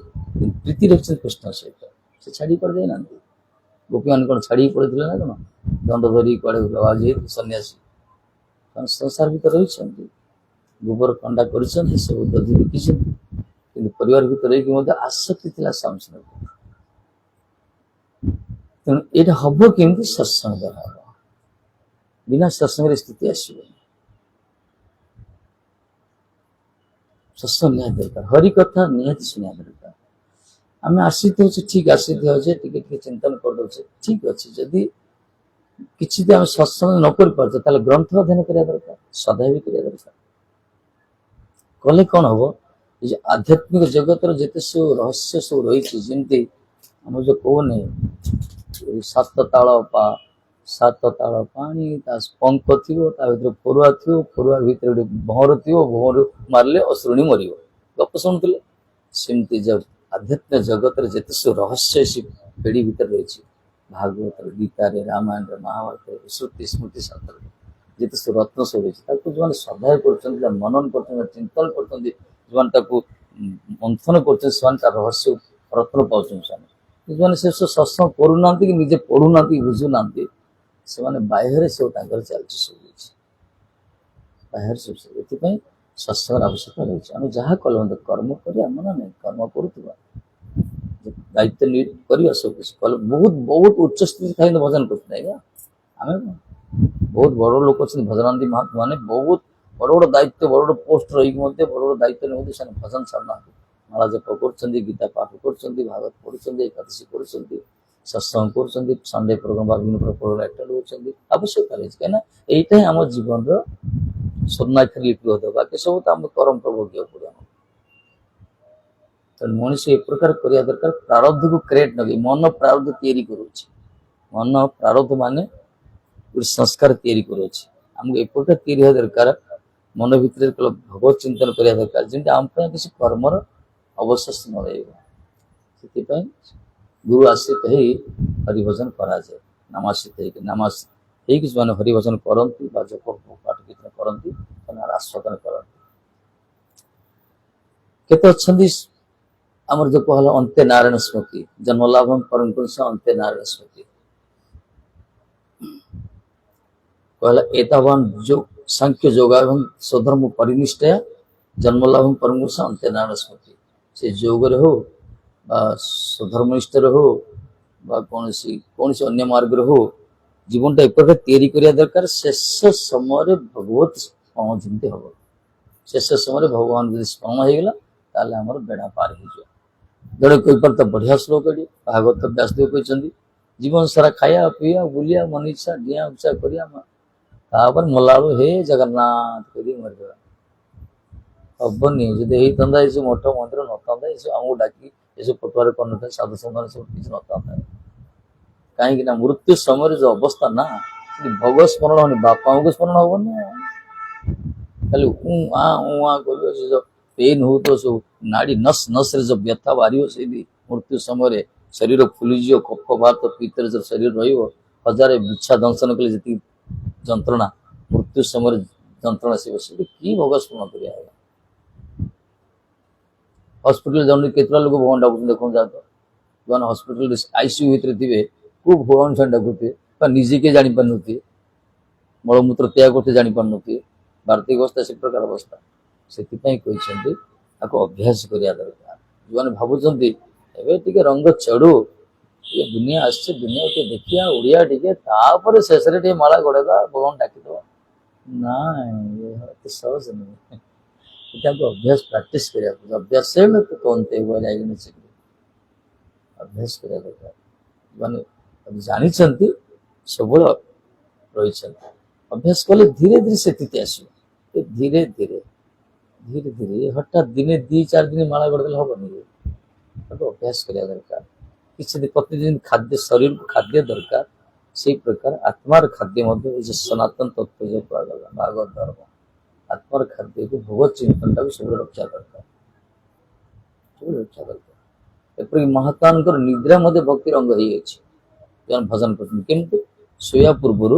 प्रीति रखी कृष्ण सहित से छाड़ी कर जाए ना गोपी मान कौन छाड़ी पड़े ना कौन दंड धरी कड़े सन्यासी संसार भर रही गोबर कंडा कर सब दधि बिकी परिवार भर रही आसक्ति थी सामसन तेणु यहाँ हम कमी सत्संग द्वारा हम बिना सत्संग स्थिति आसो सत्संग निहाती दरकार हरि कथा निहाती शुणा दरकार आम आश्रित हो ठीक आश्रित हो चिंतन कर ठीक अच्छे जदि किसी आम सत्संग न कर ग्रंथ अध्ययन करने दरकार सदा भी करने दरकार कले कौन हम ये आध्यात्मिक जगतर जिते सब रहस्य सब रही जमी आम जो कहने सात ताल पानी पंख थी फोरुआ थी फोरुआ भर गोटे भंवर थी भंवर मारे अश्रुणी मर गप शुणुले सेमती जब आध्यात्मिक जगत जिते सब रहस्य से पेढ़ी भर रही भागवत गीता रामायण महाभारत श्रुति स्मृति शास्त्र जिते सब रत्न सब रही जो श्रद्धा कर मनन कर चिंतन कर मंथन कर रहस्य रत्न पाँच से सत्संग करूना कि निजे पढ़ुना बुझुना से बाह्य सब चलती बाहर सब ये सत्संग आवश्यकता रही आम जहाँ कल कर्म कर नहीं कर्म करुवा दायित्व कर सब किसी कल बहुत बहुत उच्च स्थिति था भजन कर आम बहुत बड़ लोक भजनांती महात्मा मैंने बहुत बड़ बड़ दायित्व बड़ बड़ पोस्ट रही बड़ बड़ दायित्व नहीं भजन छाड़ना माला जप कर गीता पाठ कर भागवत पढ़ुं एकादशी कर सत्संग कर संडे प्रोग्राम विभिन्न प्रोग्राम अटेंड कर आवश्यकता रही कहीं यही आम जीवन स्वर्णाक्षर लिपिबद्ध बाकी सब तो आम कर्म तो भोग पड़े ତେଣୁ ମଣିଷ ଏ ପ୍ରକାର କରିବା ଦରକାର ପ୍ରାରବ୍ଧକୁ କ୍ରିଏଟ୍ ନ କରି ମନ ପ୍ରାରବ୍ଧ ତିଆରି କରୁଛି ମନ ପ୍ରାରବ୍ଧ ମାନେ ଗୋଟେ ସଂସ୍କାର ତିଆରି କରୁଅଛି ଆମକୁ ଏ ପ୍ରକାର ତିଆରି ହେବା ଦରକାର ମନ ଭିତରେ ଭଗବତ ଚିନ୍ତନ କରିବା ଦରକାର ଯେମିତି ଆମ ପାଇଁ କିଛି କର୍ମର ଅବଶେଷ ନ ରହିବ ସେଥିପାଇଁ ଗୁରୁ ଆଶ୍ରିତ ହେଇ ହରିଭଜନ କରାଯାଏ ନାମାଶ୍ରିତ ହେଇକି ସେମାନେ ହରିଭଜନ କରନ୍ତି ବା ଜପ ପାଠ କୀର୍ତ୍ତନ କରନ୍ତି ସେମାନେ ଆସ୍ୱାଦନ କରନ୍ତି କେତେ ଅଛନ୍ତି ଆମର ଯୋଉ କହିଲା ଅନ୍ତେ ନାରାୟଣ ସ୍ମୃତି ଜନ୍ମଲାଭം ପରମ ପୁରୁଷ ଅନ୍ତେ ନାରାୟଣ ସ୍ମୃତି କହିଲା ଏତାବାନ ଯୋଗ ସାଂଖ୍ୟ ଯୋଗାଭଂ ସ୍ୱଧର୍ମ ପରିନିଷ୍ଠା ଜନ୍ମଲାଭం ପରମ ପୁରୁଷ ଅନ୍ତେ ନାରାୟଣ ସ୍ମୃତି ସେ ଯୋଗରେ ହଉ ବା ସ୍ୱଧର୍ମ ନିଷ୍ଠରେ ହଉ ବା କୌଣସି ଅନ୍ୟ ମାର୍ଗରେ ହଉ ଜୀବନଟା ଏପଟେ ତିଆରି କରିବା ଦରକାର ଶେଷ ସମୟରେ ଭଗବତ ସ୍ମରଣ ଯେମିତି ହବ ଶେଷ ସମୟରେ ଭଗବାନ ଯଦି ସ୍ମରଣ ହେଇଗଲା ତାହେଲେ ଆମର ବେড়ା ପାର ହେଇଯିବ ଜଣେ କହିପାରୁତା ବଢିଆ ଶ୍ଲୋକ ଏଠି ଭାଗବତ ବ୍ୟାସଦେବ କହିଛନ୍ତି ଜୀବନ ସାରା ଖାଇବା ପିଇବା ବୁଲିବା ମନ ଇଚ୍ଛା ଡିଆଁ ଉଚ୍ଚା କରିବା ତାପରେ ମଲାବେଳୁ ହେ ଜଗନ୍ନାଥ କରି ମରିଗଲା ହବନି ଯଦି ହେଇଥାନ୍ତା ଏସବୁ ମଠ ମନ୍ଦିର ନଥାନ୍ତା ଏସବୁ ଆମକୁ ଡାକି ଏସବୁ ପଟୁଆରେ କରିନଥାଏ ସାଧୁ ସନ୍ତାନ ସବୁ କିଛି ନଥାନ୍ତା କାହିଁକି ନା ମୃତ୍ୟୁ ସମୟରେ ଯୋଉ ଅବସ୍ଥା ନା ଭଗବତ ସ୍ମରଣ ହଉନି ବାପାଙ୍କୁ ସ୍ମରଣ ହବନି ଖାଲି କରିବ ସେ ଯୋଉ ପେନ୍ ହଉଥିବ ସବୁ ନାଡି ନସରେ ଯୋଉ ବ୍ୟଥା ବାହାରିବ ସେଇଠି ମୃତ୍ୟୁ ସମୟରେ ଶରୀର ଫୁଲିଯିବ କଫ ବାତ ପିତ୍ତର ଯୋଉ ଶରୀର ରହିବ ହଜାରେ ବିଚ୍ଛା ଦଂଶନ କଲେ ଯେତିକି ଯନ୍ତ୍ରଣା ମୃତ୍ୟୁ ସମୟରେ ଯନ୍ତ୍ରଣା ଆସିବ ସେଠି କି ଭଗବତ ସ୍ମରଣ କରିବା ହସ୍ପିଟାଲ ଜଣେ କେତେଟା ଲୋକ ଭଗବାନ ଡାକୁଛନ୍ତି ଦେଖନ୍ତୁ ଯାତ ଯୋଉମାନେ ହସ୍ପିଟାଲ ଆଇସିୟୁ ଭିତରେ ଥିବେ କୋଉ ଭଗବାନ ସାଙ୍ଗେ ଡାକୁଥିବେ ବା ନିଜେ କିଏ ଜାଣିପାରୁନଥିବେ ମଳମୂତ୍ର ତ୍ୟାଗ କରୁଥିବେ ଜାଣିପାରୁନଥିବେ ବାର୍ଦ୍ଧକ୍ୟ ଅବସ୍ଥା ସେ ପ୍ରକାର ଅବସ୍ଥା ସେଥିପାଇଁ କହିଛନ୍ତି ତାକୁ ଅଭ୍ୟାସ କରିବା ଦରକାର ଯୋଉମାନେ ଭାବୁଛନ୍ତି ଏବେ ଟିକେ ରଙ୍ଗ ଚଢୁ ଟିକେ ଦୁନିଆ ଆସିছে ଦୁନିଆ ଟିକେ ଦେଖିବା ଓଡିଆ ଟିକେ ତାପରେ ଶେଷରେ ଟିକେ ମାଳା ଗଡେଇବା ଭଗବାନ ଡାକିଦବା ନାଇଁ ଏତେ ସହଜ ନୁହେଁ ଏଟାକୁ ଅଭ୍ୟାସ ପ୍ରାକ୍ଟିସ କରିବାକୁ ଅଭ୍ୟାସ କହନ୍ତେ ଅଭ୍ୟାସ କରିବା ଦରକାର ମାନେ ଜାଣିଛନ୍ତି ସବୁବେଳେ ରହିଛନ୍ତି ଅଭ୍ୟାସ କଲେ ଧୀରେ ଧୀରେ ସ୍ଥିତି ଆସିବ ଧୀରେ ଧୀରେ ହଠାତ୍ ଦିନେ 2-4 ଦିନ ମାଳା ଗଡେଇଦେଲେ ହବନି ତାକୁ ଅଭ୍ୟାସ କରିବା ଦରକାର କିଛି ପ୍ରତିଦିନ ଖାଦ୍ୟ ଶରୀରକୁ ଖାଦ୍ୟ ଦରକାର ସେଇ ପ୍ରକାର ଆତ୍ମାର ଖାଦ୍ୟ ମଧ୍ୟ ଏ ଯୋଉ ସନାତନ ତତ୍ତ୍ୱ ଯୋଉ କୁହାଗଲା ଭାଗବତ ଧର୍ମ ଆତ୍ମାର ଖାଦ୍ୟକୁ ଭଗବତ ଚିନ୍ତନଟାକୁ ସବୁବେଳେ ରକ୍ଷା ଦରକାର ଏପରିକି ମହାତ୍ମାଙ୍କର ନିଦ୍ରା ମଧ୍ୟ ଭକ୍ତିର ଅଙ୍ଗ ହେଇଅଛି ସେମାନେ ଭଜନ କରୁଛନ୍ତି କିନ୍ତୁ ଶୋଇବା ପୂର୍ବରୁ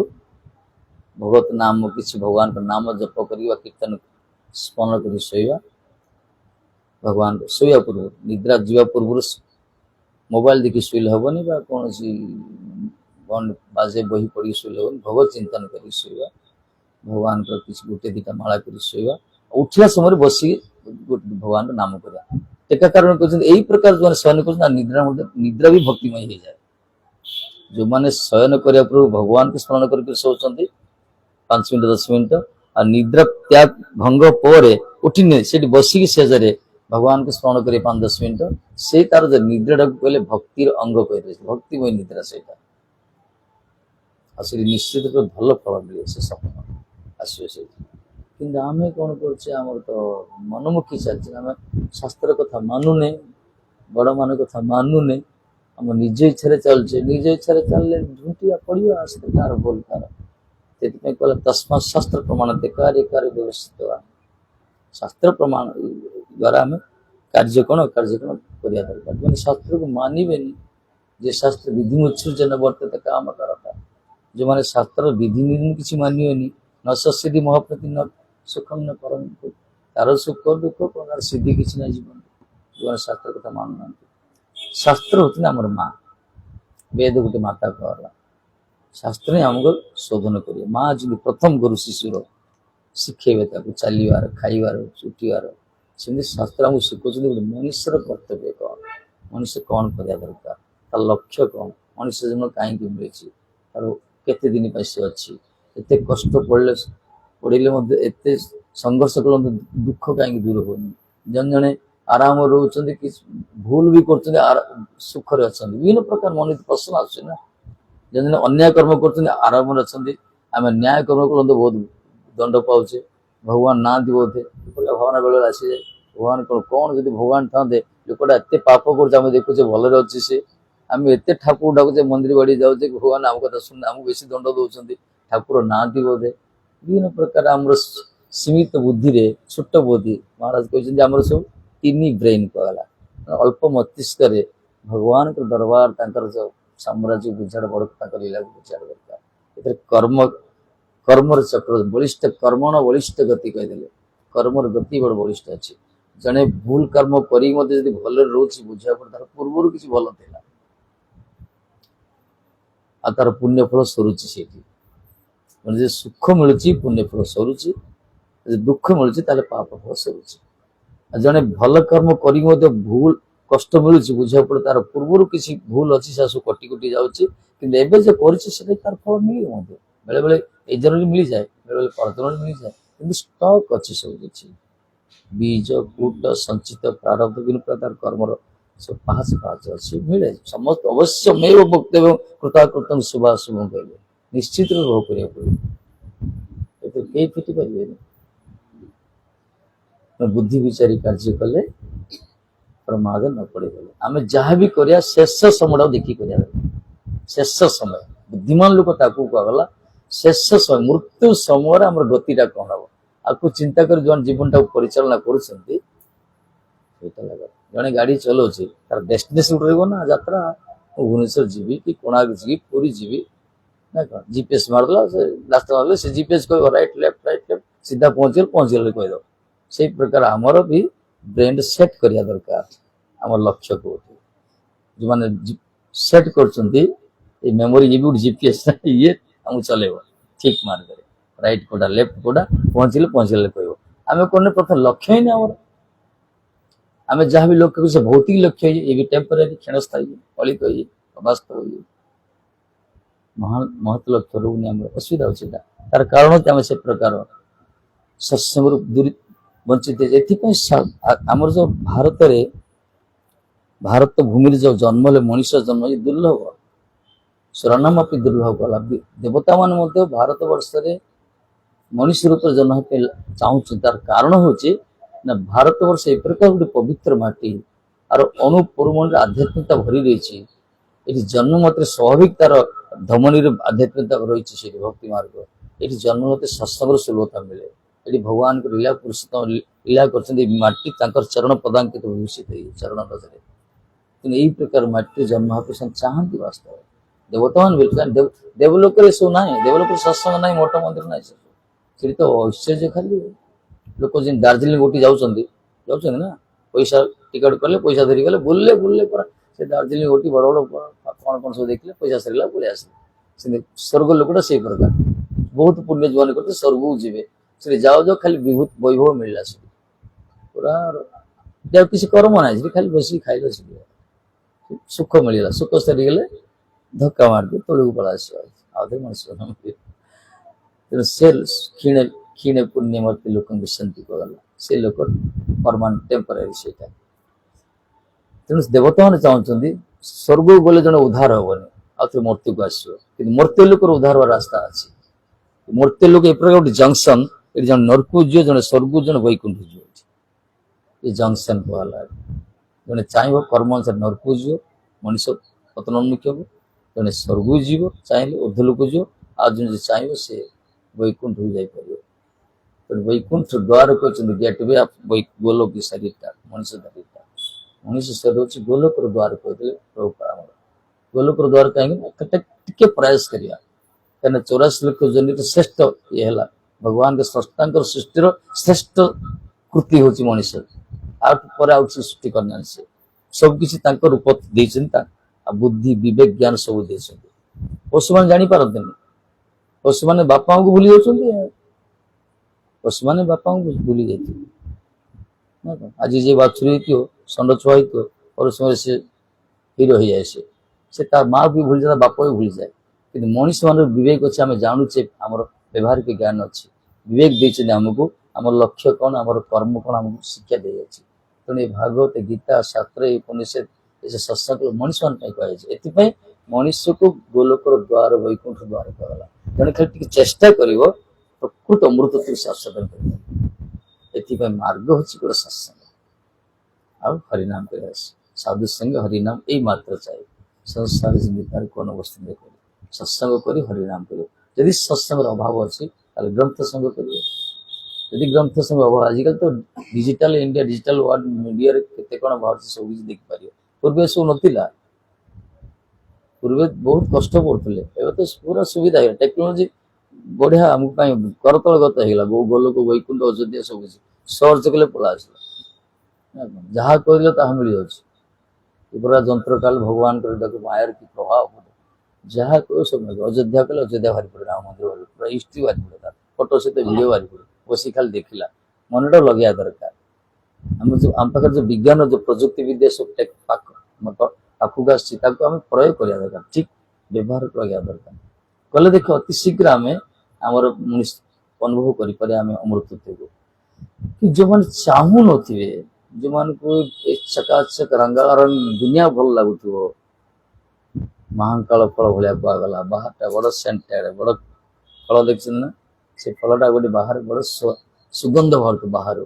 ଭଗବତ ନାମ କିଛି ଭଗବାନଙ୍କ ନାମ ଜପ କରିବା କୀର୍ତ୍ତନ ସ୍ମରଣ କରି ଶୋଇବା ଭଗବାନ ଶୋଇବା ପୂର୍ବରୁ ନିଦ୍ରା ଯିବା ପୂର୍ବରୁ ମୋବାଇଲ ଦେଖି ଶୋଇଲେ ହବନି ବା କୌଣସି ବାଜେ ବହି ପଢିକି ଶୋଇଲେ ହବନି ଭଗବତ ଚିନ୍ତନ କରି ଶୋଇବା ଭଗବାନଙ୍କର କିଛି ଗୋଟେ ଦିଟା ମାଳା କରି ଶୋଇବା ଉଠିଲା ସମୟରେ ବସିକି ଭଗବାନଙ୍କ ନାମ କରିବା ଏକା କାରଣ କହିଛନ୍ତି ଏଇ ପ୍ରକାର ଯୋଉମାନେ ଶୟନ କରୁଛନ୍ତି ନିଦ୍ରା ବି ଭକ୍ତିମୟ ହେଇଯାଏ ଯୋଉମାନେ ଶୟନ କରିବା ପୂର୍ବରୁ ଭଗବାନଙ୍କୁ ସ୍ମରଣ କରିକି ଶୋଉଛନ୍ତି 5 ମିନିଟ 10 ମିନିଟ ଆଉ ନିଦ୍ରା ତ୍ୟାଗ ଭଙ୍ଗ ପରେ ଉଠିନେ ସେଠି ବସିକି ଶେଷରେ ଭଗବାନଙ୍କୁ ସ୍ମରଣ କରି 5-10 ମିନିଟ ସେଇ ତାର ଯୋଉ ନିଦ୍ରାଟାକୁ କହିଲେ ଭକ୍ତିର ଅଙ୍ଗ କହିଲେ ଭକ୍ତିମୟ ନିଦ୍ରା ସେଇଟା ଆଉ ସେଠି ନିଶ୍ଚିତ ଭଲ ଫଳ ମିଳେ ସେ ସ୍ୱପ୍ନ ଆସିବ ସେଇଠି କିନ୍ତୁ ଆମେ କଣ କରୁଛେ ଆମର ତ ମନମୁଖୀ ଚାଲିଛି ଆମେ ଶାସ୍ତ୍ର କଥା ମାନୁନେ ବଡମାନଙ୍କ କଥା ମାନୁନେ ଆମ ନିଜ ଇଚ୍ଛାରେ ଚାଲୁଛେ ନିଜ ଇଚ୍ଛାରେ ଚାଲିଲେ ଝୁଣ୍ଟିବା ପଡିବା ଆସିଲେ ତାର ଭୁଲ ତାର ସେଥିପାଇଁ କହିଲେ ତସ୍ମାତ୍ ଶାସ୍ତ୍ର ପ୍ରମାଣ କାର୍ଯ୍ୟ ବ୍ୟବସ୍ଥିତ ଶାସ୍ତ୍ର ପ୍ରମାଣ ଦ୍ୱାରା ଆମେ କାର୍ଯ୍ୟ କଣ କରିବା ଦରକାର ମାନେ ଶାସ୍ତ୍ରକୁ ମାନିବେନି ଯେ ଶାସ୍ତ୍ର ବିଧି ମୁଚ୍ଛୁର୍ଜନ ବର୍ତ୍ତତେ କାମ କରତା ଯୋଉମାନେ ଶାସ୍ତ୍ରର ବିଧି କିଛି ମାନିବେନି ନ ସିଦ୍ଧି ମହାପ୍ରତି ନ ସୁଖମ ନ କରନ୍ତୁ ତାର ସୁଖ ଦୁଃଖ ତାର ସିଦ୍ଧି କିଛି ନାହିଁ ଜୀବନ ଯୋଉମାନେ ଶାସ୍ତ୍ର କଥା ମାନୁନାହାନ୍ତି ଶାସ୍ତ୍ର ହଉଛନ୍ତି ଆମର ମା ବେଦ ଗୋଟେ ମାତା କହିଲା ଶାସ୍ତ୍ର ହିଁ ଆମକୁ ଶୋଧନ କରିବ ମା ଯଦି ପ୍ରଥମ ଗୁରୁ ଶିଶୁର ଶିଖେଇବେ ତାକୁ ଚାଲିବାର ଖାଇବାର ଉଠିବାର ସେମିତି ଶାସ୍ତ୍ର ଆମକୁ ଶିଖଉଛନ୍ତି ଗୋଟେ ମନୁଷ୍ୟର କର୍ତ୍ତବ୍ୟ କଣ ମନୁଷ୍ୟ କଣ କରିବା ଦରକାର ତାର ଲକ୍ଷ୍ୟ କଣ ମନୁଷ୍ୟ ଜନ୍ମ କାହିଁକି ମିଳିଛି ତାର କେତେ ଦିନ ପାଇଁ ସେ ଅଛି ଏତେ କଷ୍ଟ ପଡ଼ିଲେ ମଧ୍ୟ ଏତେ ସଂଘର୍ଷ କଲେ ଦୁଃଖ କାହିଁକି ଦୂର ହଉନି ଜଣେ ଜଣେ ଆରାମରେ ରହୁଛନ୍ତି କି ଭୁଲ ବି କରୁଛନ୍ତି ସୁଖରେ ଅଛନ୍ତି ବିଭିନ୍ନ ପ୍ରକାର ମନ ପ୍ରଶ୍ନ ଆସୁଛି ନା ଜଣେ ଜଣେ ଅନ୍ୟାୟ କର୍ମ କରୁଛନ୍ତି ଆରାମରେ ଅଛନ୍ତି ଆମେ ନ୍ୟାୟ କର୍ମ କରନ୍ତୁ ବହୁତ ଦଣ୍ଡ ପାଉଛେ ଭଗବାନ ନାହାନ୍ତି ବୋଧେ ଭାବନା ବେଳେ ଆସିଯାଏ ଭଗବାନ କଣ ଯଦି ଭଗବାନ ଥାନ୍ତେ ଲୋକଟା ଏତେ ପାପ କରୁଛେ ଆମେ ଦେଖୁଛେ ଭଲରେ ଅଛି ସେ, ଆମେ ଏତେ ଠାକୁର ଡାକୁଛେ ମନ୍ଦିର ବାଡି ଯାଉଛେ ଭଗବାନ ଆମ କଥା ଶୁଣି ଆମକୁ ବେଶୀ ଦଣ୍ଡ ଦଉଛନ୍ତି, ଠାକୁର ନାହାନ୍ତି ବୋଧେ, ବିଭିନ୍ନ ପ୍ରକାର ଆମର ସୀମିତ ବୁଦ୍ଧିରେ ଛୋଟ ବୁଦ୍ଧି। ମହାରାଜ କହିଛନ୍ତି ଆମର ସବୁ ତିନି ବ୍ରେନ୍ କୁହାଗଲା, ଅଳ୍ପ ମସ୍ତିଷ୍କରେ ଭଗବାନଙ୍କ ଦରବାର ତାଙ୍କର ଯୋଉ ସାମ୍ରାଜ୍ୟ ବୁଝାଡ ବଡ ତାଙ୍କ ଲୀଳାକୁ ବୁଝାଡ ଦରକାର। ଏଥିରେ କର୍ମର ଚକ୍ର ବଳିଷ୍ଠ, କର୍ମଣ ବଳିଷ୍ଠ ଗତି କହିଦେଲେ, କର୍ମର ଗତି ବଡ ବଳିଷ୍ଠ ଅଛି। ଜଣେ ଭୁଲ କର୍ମ କରିକି ମଧ୍ୟ ଯଦି ଭଲରେ ରହୁଛି ବୁଝିବା ପରେ ତାର ପୂର୍ବରୁ କିଛି ଭଲ ଥିଲା ଆଉ ତାର ପୁଣ୍ୟ ଫଳ ସରୁଛି ସେଇଠି। ମାନେ ଯଦି ସୁଖ ମିଳୁଛି ପୁଣ୍ୟ ଫଳ ସରୁଛି, ଯଦି ଦୁଃଖ ମିଳୁଛି ତାହେଲେ ପାପ ଫଳ ସରୁଛି। ଆଉ ଜଣେ ଭଲ କର୍ମ କରିକି ମଧ୍ୟ ଭୁଲ କଷ୍ଟ ମିଳୁଛି ବୁଝିବା ପରେ ତାର ପୂର୍ବରୁ କିଛି ଭୁଲ ଅଛି ସେ ସବୁ କଟି କଟି ଯାଉଛି, କିନ୍ତୁ ଏବେ ଯେ କରିଛି ସେଟା ତାର ଫଳ ମିଳିବ ମଧ୍ୟ। ବେଳେବେଳେ ଏଇ ଜନ୍ମରେ ମିଳିଯାଏ, ବେଳେବେଳେ ପର ଜନ୍ମରେ ମିଳିଯାଏ, କିନ୍ତୁ ଷ୍ଟକ୍ ଅଛି ସବୁ କିଛି। ବୀଜ କୂଟ ସଞ୍ଚିତ ପ୍ରାରବ୍ଧ ବିଭିନ୍ନ ପ୍ରକାର କର୍ମର ସବୁ ପାହାଚ ପାହାଚ ଅଛି, ମିଳେ ସମସ୍ତ ଅବଶ୍ୟ ମେୟ ବକ୍ତବ୍ୟ କୃତାକୃତଂ ଶୁଭାଶୁଭ କହିଲେ ନିଶ୍ଚିତ ଭୋଗ କରିବାକୁ ପଡ଼ିବ, ଏଥିରେ କେହି ଫିଟି ପାରିବେନି। ବୁଦ୍ଧି ବିଚାରୀ କାର୍ଯ୍ୟ କଲେ ପ୍ରମାଦ ନ ପଡିଗଲେ ଆମେ ଯାହା ବି କରିବା ଶେଷ ସମୟଟାକୁ ଦେଖି କରିବା। ଶେଷ ସମୟ ବୁଦ୍ଧିମାନ ଲୋକ ତାକୁ କୁହାଗଲା ଶେଷ ସମୟ, ମୃତ୍ୟୁ ସମୟରେ ଆମର ଗତିଟା କଣ ହବ ଆକୁ ଚିନ୍ତା କରି ଜଣେ ଜୀବନଟାକୁ ପରିଚାଳନା କରୁଛନ୍ତି। ସେଇଟା ଲାଗେ ଜଣେ ଗାଡି ଚଲାଉଛି ତାର ଡେଷ୍ଟିନେସନ ରହିବ ନା, ଯାତ୍ରା ମୁଁ ଭୁବନେଶ୍ୱର ଯିବି କି କୋଣାର୍କ ଯିବି ପୁରୀ ଯିବି ନା କଣ, ଜିପିଏସ୍ ମାରିଦେଲା ସେ ରାସ୍ତା ମାରିଲେ ସେ ଜିପିଏସ୍ କହିବ ରାଇଟ୍ ଲେଫ୍ଟ ସିଧା ପହଞ୍ଚିଗଲେ କହିଦବ। ସେଇ ପ୍ରକାର ଆମର ବି ବ୍ରେନ୍ ସେଟ୍ କରିବା ଦରକାର ଆମର ଲକ୍ଷ୍ୟ କୋଉଠି। ଯୋଉମାନେ ସେଟ୍ କରୁଛନ୍ତି ଏଇ ମେମୋରି ଇଏ ବି ଗୋଟେ ଜିପିଏସ୍, ଇଏ ଆମକୁ ଚଲେଇବ ଠିକ ମାର୍ଗରେ, ରାଇଟ୍ କୋଉଟା ଲେଫ୍ଟ କୋଉଟା ପହଞ୍ଚିଲେ କହିବ। ଆମେ କଣ ପ୍ରଥମେ ଲକ୍ଷ୍ୟ ହିଁ ନାହିଁ ଆମର, ଆମେ ଯାହା ବି ଲକ୍ଷ୍ୟ ସେ ଭୌତିକ ଲକ୍ଷ୍ୟ ଇଏ ବି ଟେମ୍ପରାରୀ କ୍ଷଣସ୍ଥାୟୀ ଅଳିକ ଇଏ ଅବାସ୍ତବ ଇଏ ମହତ ଲକ୍ଷ୍ୟ ରହୁନି, ଆମର ଅସୁବିଧା ଅଛି। ତାର କାରଣ ଆମେ ସେ ପ୍ରକାର ସତ୍ସଙ୍ଗରୁ ଦୂରି ବଞ୍ଚିତ। ଏଥିପାଇଁ ଆମର ଯୋଉ ଭାରତ ଭୂମିରେ ଯୋଉ ଜନ୍ମ ହେଲେ ମଣିଷ ଜନ୍ମ ଏ ଦୁର୍ଲଭ, ସ୍ୱର୍ଣ୍ଣମ ଅପି ଦୁର୍ଲଭ କଲା। ଦେବତା ମାନେ ମଧ୍ୟ ଭାରତ ବର୍ଷରେ ମଣିଷ ରୂପରେ ଜନ୍ମ ହେବା ପାଇଁ ଚାହୁଁଛନ୍ତି। ତାର କାରଣ ହଉଛି ନା ଭାରତ ବର୍ଷ ଏ ପ୍ରକାର ଗୋଟେ ପବିତ୍ର ମାଟି, ଆର ଅନୁପରିମାଣରେ ଆଧ୍ୟାତ୍ମିକତା ଭରି ରହିଛି। ଏଠି ଜନ୍ମ ମାତ୍ରେ ସ୍ୱାଭାବିକ ତାର ଧମନୀରେ ଆଧ୍ୟାତ୍ମିକତା ରହିଛି, ସେଠି ଭକ୍ତି ମାର୍ଗ। ଏଠି ଜନ୍ମ ମାତ୍ରେ ସତ୍ସଙ୍ଗର ସୁଲଭତା ମିଳେ। ଏଠି ଭଗବାନଙ୍କ ଲୀଳା ପୁରୁଷୋତ୍ତମ ଲୀଳା କରିଛନ୍ତି, ମାଟି ତାଙ୍କର ଚରଣ ପଦାଙ୍କିତ ଭୂଷିତ ହେଇ ଚରଣ ରଜରେ। କିନ୍ତୁ ଏଇ ପ୍ରକାର ମାଟିରେ ଜନ୍ମ ହେବାକୁ ସେମାନେ ଚାହାନ୍ତି ବାସ୍ତବ ଦେବତାମାନେ ବି। ଦେବଲୋକରେ ଏସବୁ ନାହିଁ, ଦେବଲୋକରେ ସତ୍ସଙ୍ଗ ନାହିଁ, ମଠ ମନ୍ଦିର ନାହିଁ, ସେଠି ତ ଐଶ୍ୱର୍ଯ୍ୟ ଖାଲି। ଲୋକ ଯେମିତି ଦାର୍ଜିଲିଂ ଗୋଟି ଯାଉଛନ୍ତି ନା, ପଇସା ଟିକେଟ କଲେ ପଇସା ଧରି ଗଲେ ବୁଲିଲେ ପରା ସେ ଦାର୍ଜିଲିଂ ଗୋଟି ବଡ କଣ ସବୁ ଦେଖିଲେ, ପଇସା ସରିଲା ପଳେଇ ଆସିଲେ। ସେମିତି ସ୍ୱର୍ଗ ଲୋକଟା ସେଇ ପ୍ରକାର ବହୁତ ପୁଣ୍ୟ ଜୀବନ କରିତେ ସ୍ୱର୍ଗକୁ ଯିବେ, ସେଠି ଯାଉ ଖାଲି ବିଭୂତ ବୈଭବ ମିଳିଲା, ସେଠି ପୁରା ଆଉ କିଛି କର୍ମ ନାହିଁ, ସେଠି ଖାଲି ବସିକି ଖାଇଲେ ସେଠି ସୁଖ ମିଳିଲା, ସୁଖ ସରିଗଲେ ଧକ୍କା ମାରିକି ତଳକୁ ପଳା ଆସିବ, ଆଉ ଥରେ ମଣିଷ। ତେଣୁ ସେ କ୍ଷୀଣେ ପୁଣ୍ୟମୂର୍ତ୍ତି ଲୋକଙ୍କୁ ଶାନ୍ତି କଗଲା, ସେ ଲୋକ ପରମାନେଣ୍ଟ ଟେମ୍ପରାରୀ ସେଇଟା। ତେଣୁ ଦେବତାମାନେ ଚାହୁଁଛନ୍ତି ସ୍ୱର୍ଗକୁ ଗଲେ ଜଣେ ଉଦ୍ଧାର ହବନି, ଆଉ ଥରେ ମୂର୍ତ୍ତିକୁ ଆସିବ, କିନ୍ତୁ ମୂର୍ତ୍ତି ଲୋକର ଉଦ୍ଧାର ହବାର ରାସ୍ତା ଅଛି। ମୂର୍ତ୍ତି ଲୋକ ଏ ପ୍ରକାର ଗୋଟେ ଜଙ୍କସନ, ଏଠି ଜଣେ ନରକୁ ଯିବ, ଜଣେ ସ୍ୱର୍ଗକୁ, ଜଣେ ବୈକୁଣ୍ଠ ଯିବ, ଏ ଜଙ୍କସନ କୁହାଗଲା। ଜଣେ ଚାହିଁବ କର୍ମ ଅନୁସାରେ ନରକୁ ଯିବ, ମଣିଷ ପତନ ଉନ୍ମୁଖୀ ହବ, ଜଣେ ସ୍ୱର୍ଗକୁ ଯିବ ଚାହିଁଲେ ଉର୍ଦ୍ଧ୍ୱଲୋକ ଯିବ, ଆଉ ଜଣେ ଚାହିଁବ ସେ ବୈକୁଣ୍ଠକୁ ଯାଇପାରିବ। ତେଣୁ ବୈକୁଣ୍ଠ ଦ୍ୱାର କହିଛନ୍ତି ଗେଟ୍ ୱେ ଅଫ୍ ଗୋଲୋକ ଶରୀରଟା, ମଣିଷ ଶରୀରଟା, ମଣିଷ ଶରୀର ହଉଛି ଗୋଲୋକର ଦ୍ୱାର କହିଦେଲେ ପ୍ରଭୁପାଦ ଆମର। ଗୋଲୋକର ଦ୍ୱାର କାହିଁକି ଟିକେ ପ୍ରୟାସ କରିବା, କାହିଁକିନା 84 ଲକ୍ଷ ଜନ୍ମରେ ଶ୍ରେଷ୍ଠ ଇଏ ହେଲା ଭଗବାନଙ୍କ ସ୍ରଷ୍ଟାଙ୍କର ସୃଷ୍ଟିର ଶ୍ରେଷ୍ଠ କୃତି ହଉଛି ମଣିଷ। ଆଉ ପରେ ଆଉ କିଛି ସୃଷ୍ଟି କରିନାହାନ୍ତି, ସେ ସବୁ କିଛି ତାଙ୍କ ରୂପ ଦେଇଛନ୍ତି, ଆଉ ବୁଦ୍ଧି ବିବେକ ଜ୍ଞାନ ସବୁ ଦେଇଛନ୍ତି। ପଶୁମାନେ ଜାଣିପାରନ୍ତିନି, ପଶୁମାନେ ବାପାଙ୍କୁ ଭୁଲି ଯାଉଛନ୍ତି, ପଶୁମାନେ ବାପାଙ୍କୁ ଭୁଲି ଯାଇଥିବେ। ଆଜି ଯିଏ ବାଛୁରୀ ହେଇଥିବ, ଷଣ୍ଢ ଛୁଆ ହେଇଥିବ, ପର ସମୟରେ ସେ ହିରୋ ହେଇଯାଏ, ସେ ତା ମା ବି ଭୁଲିଯାଏ, ତା ବାପା ବି ଭୁଲିଯାଏ। କିନ୍ତୁ ମଣିଷ ମାନଙ୍କର ବିବେକ ଅଛି, ଆମେ ଜାଣୁଛେ, ଆମର ବ୍ୟବହାରିକ ଜ୍ଞାନ ଅଛି, ବିବେକ ଦେଇଛନ୍ତି ଆମକୁ, ଆମର ଲକ୍ଷ୍ୟ କଣ, ଆମର କର୍ମ କଣ, ଆମକୁ ଶିକ୍ଷା ଦେଇଅଛି। ତେଣୁ ଏ ଭାଗବତ ଗୀତା ଶାସ୍ତ୍ର ଏ ଉପନିଷଦ ଏ ସତ୍ସଙ୍ଗ ମଣିଷମାନଙ୍କ ପାଇଁ କୁହାଯାଇଛି। ଏଥିପାଇଁ ମଣିଷକୁ ଗୋଲୋକର ଦ୍ୱାର ବୈକୁଣ୍ଠ ଦ୍ୱାର କୁହାଗଲା। ଜଣେ ଖାଲି ଟିକେ ଚେଷ୍ଟା କରିବ ପ୍ରକୃତ ଅମୃତ ସାଧନ କରିବ। ଏଥିପାଇଁ ମାର୍ଗ ହଉଛି ଗୋଟେ ସତ୍ସଙ୍ଗ। ଆଉ ହରିନାମ କରିବା ସାଧୁ ସଙ୍ଗେ ହରିନାମ ଏଇ ମାତ୍ର ଚାहे ସଂସାର ଜିନ୍ଦିତାର কোন ବସ୍ତୁ ଦେଖ ସତ୍ସଙ୍ଗ କରି ହରିନାମ କରିବ ଯଦି ସତ୍ସଙ୍ଗର ଅଭାବ ଅଛି ତାହେଲେ ଗ୍ରନ୍ଥ ସଙ୍ଗ କରିବ ଯଦି ଗ୍ରନ୍ଥ ସଙ୍ଗ ଅଭାବ ଆଜିକାଲି ତ ଡିଜିଟାଲ ଇଣ୍ଡିଆ ଡିଜିଟାଲ ୱାର୍ଲଡ ମିଡିଆରେ କେତେ କ'ଣ ବାହାରୁଛି ସବୁ କିଛି ଦେଖିପାରିବ ପୂର୍ବେ ସବୁ ନଥିଲା ପୂର୍ବେ ବହୁତ କଷ୍ଟ ପଡୁଥିଲେ ଏବେ ତ ପୁରା ସୁବିଧା ହେଇଗଲା ଟେକ୍ନୋଲୋଜି ବଢିଆ ଆମ ପାଇଁ କରତଳଗତ ହେଇଗଲା ଗୋଲୋକ ବୈକୁଣ୍ଠ ଅଯୋଧ୍ୟା ସବୁ କିଛି ସର୍ଚ୍ଚ କଲେ ପଳା ଆସିଲା ଯାହା କହିଲେ ତାହା ମିଳିଯାଉଛି ପୁରା ଯନ୍ତ୍ର କାଳ ଭଗବାନଙ୍କର ଏଟାକୁ ମାୟାର କି ପ୍ରଭାବ ଯାହା କହିବ ସବୁ ମିଳିବ ଅଯୋଧ୍ୟା କଲେ ଅଯୋଧ୍ୟା ବାହାରି ପଡେ ରାମ ମନ୍ଦିର ବାହାରି ପୁରା ହିଷ୍ଟ୍ରି ବାହାରି ପଡେ ତାର ଫଟୋ ସହିତ ଭିଡିଓ ବାହାରି ପଡେ ବସି ଖାଲି ଦେଖିଲା ମନଟା ଲଗେଇବା ଦରକାର ଆମ ପାଖରେ ଯୋଉ ବିଜ୍ଞାନ ଯୋଉ ପ୍ରଯୁକ୍ତି ବିଦ୍ୟା ସବୁ ପାଖକୁ ଆସିଛି ତାକୁ ଆମେ ପ୍ରୟୋଗ କରିବା ଦରକାର ଠିକ ବ୍ୟବହାର କରିବା ଦରକାର କଲେ ଦେଖ ଅତି ଶୀଘ୍ର ଆମେ ଆମର ଅନୁଭବ କରିପାରିବା ଆମେ ଅମୃତତ୍ୱକୁ कि जो मैंने चाहू नथिबे जो मान को चकाचक रंगारंग दुनिया भल लगुथो महाकाल फल भलिया पागला बाहरटा बड़ सेंटेड बड़ फल देखछन ना से फलटा गोटे बाहर बड़ सुगंध बाहर बाहर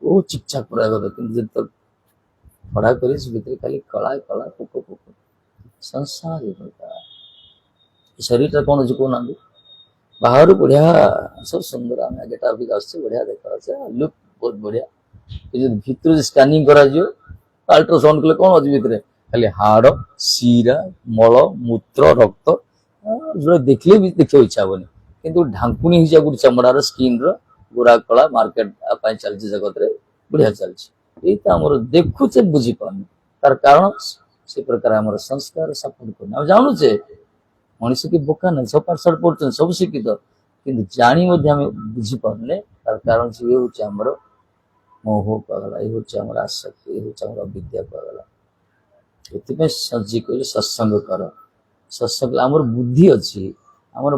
वो चिकचाक पूरा गद किंतु जब तक फड़ा करे से भीतर खाली कला कला पोक पोक संसार शरीर कौन जो को ना बाहर बढ़िया सब सुंदर आम गेटा भी आसছে बढ़िया देखा लुक बहुत बढ़िया भीतर स्कानिंग करा अल्ट्रासाउंड कले कौन अच्छे भितर खाली हाड़ शिरा मल मूत्र रक्त जो देखले भी देखा इच्छा हेनी कि ढांकुणी हिसाब गोटे चमड़ार स्किन गोरा कला मार्केट चलती जगत रे बढ़िया चलती आम देखुचे बुझीपार तार कारण से प्रकार आम संस्कार सपोर्ट करना जानूचे मनीष की बोका ना सपाट सट पड़ते सब शिक्षित किंतु जानी बुझी पारे तार कारण से ये हूँ मोह कहला ये हूँ आसक्ति ये हूँ विद्या कहला ये सज्जी कह सत्संग कर सत्संग आमर बुद्धि अच्छी आमर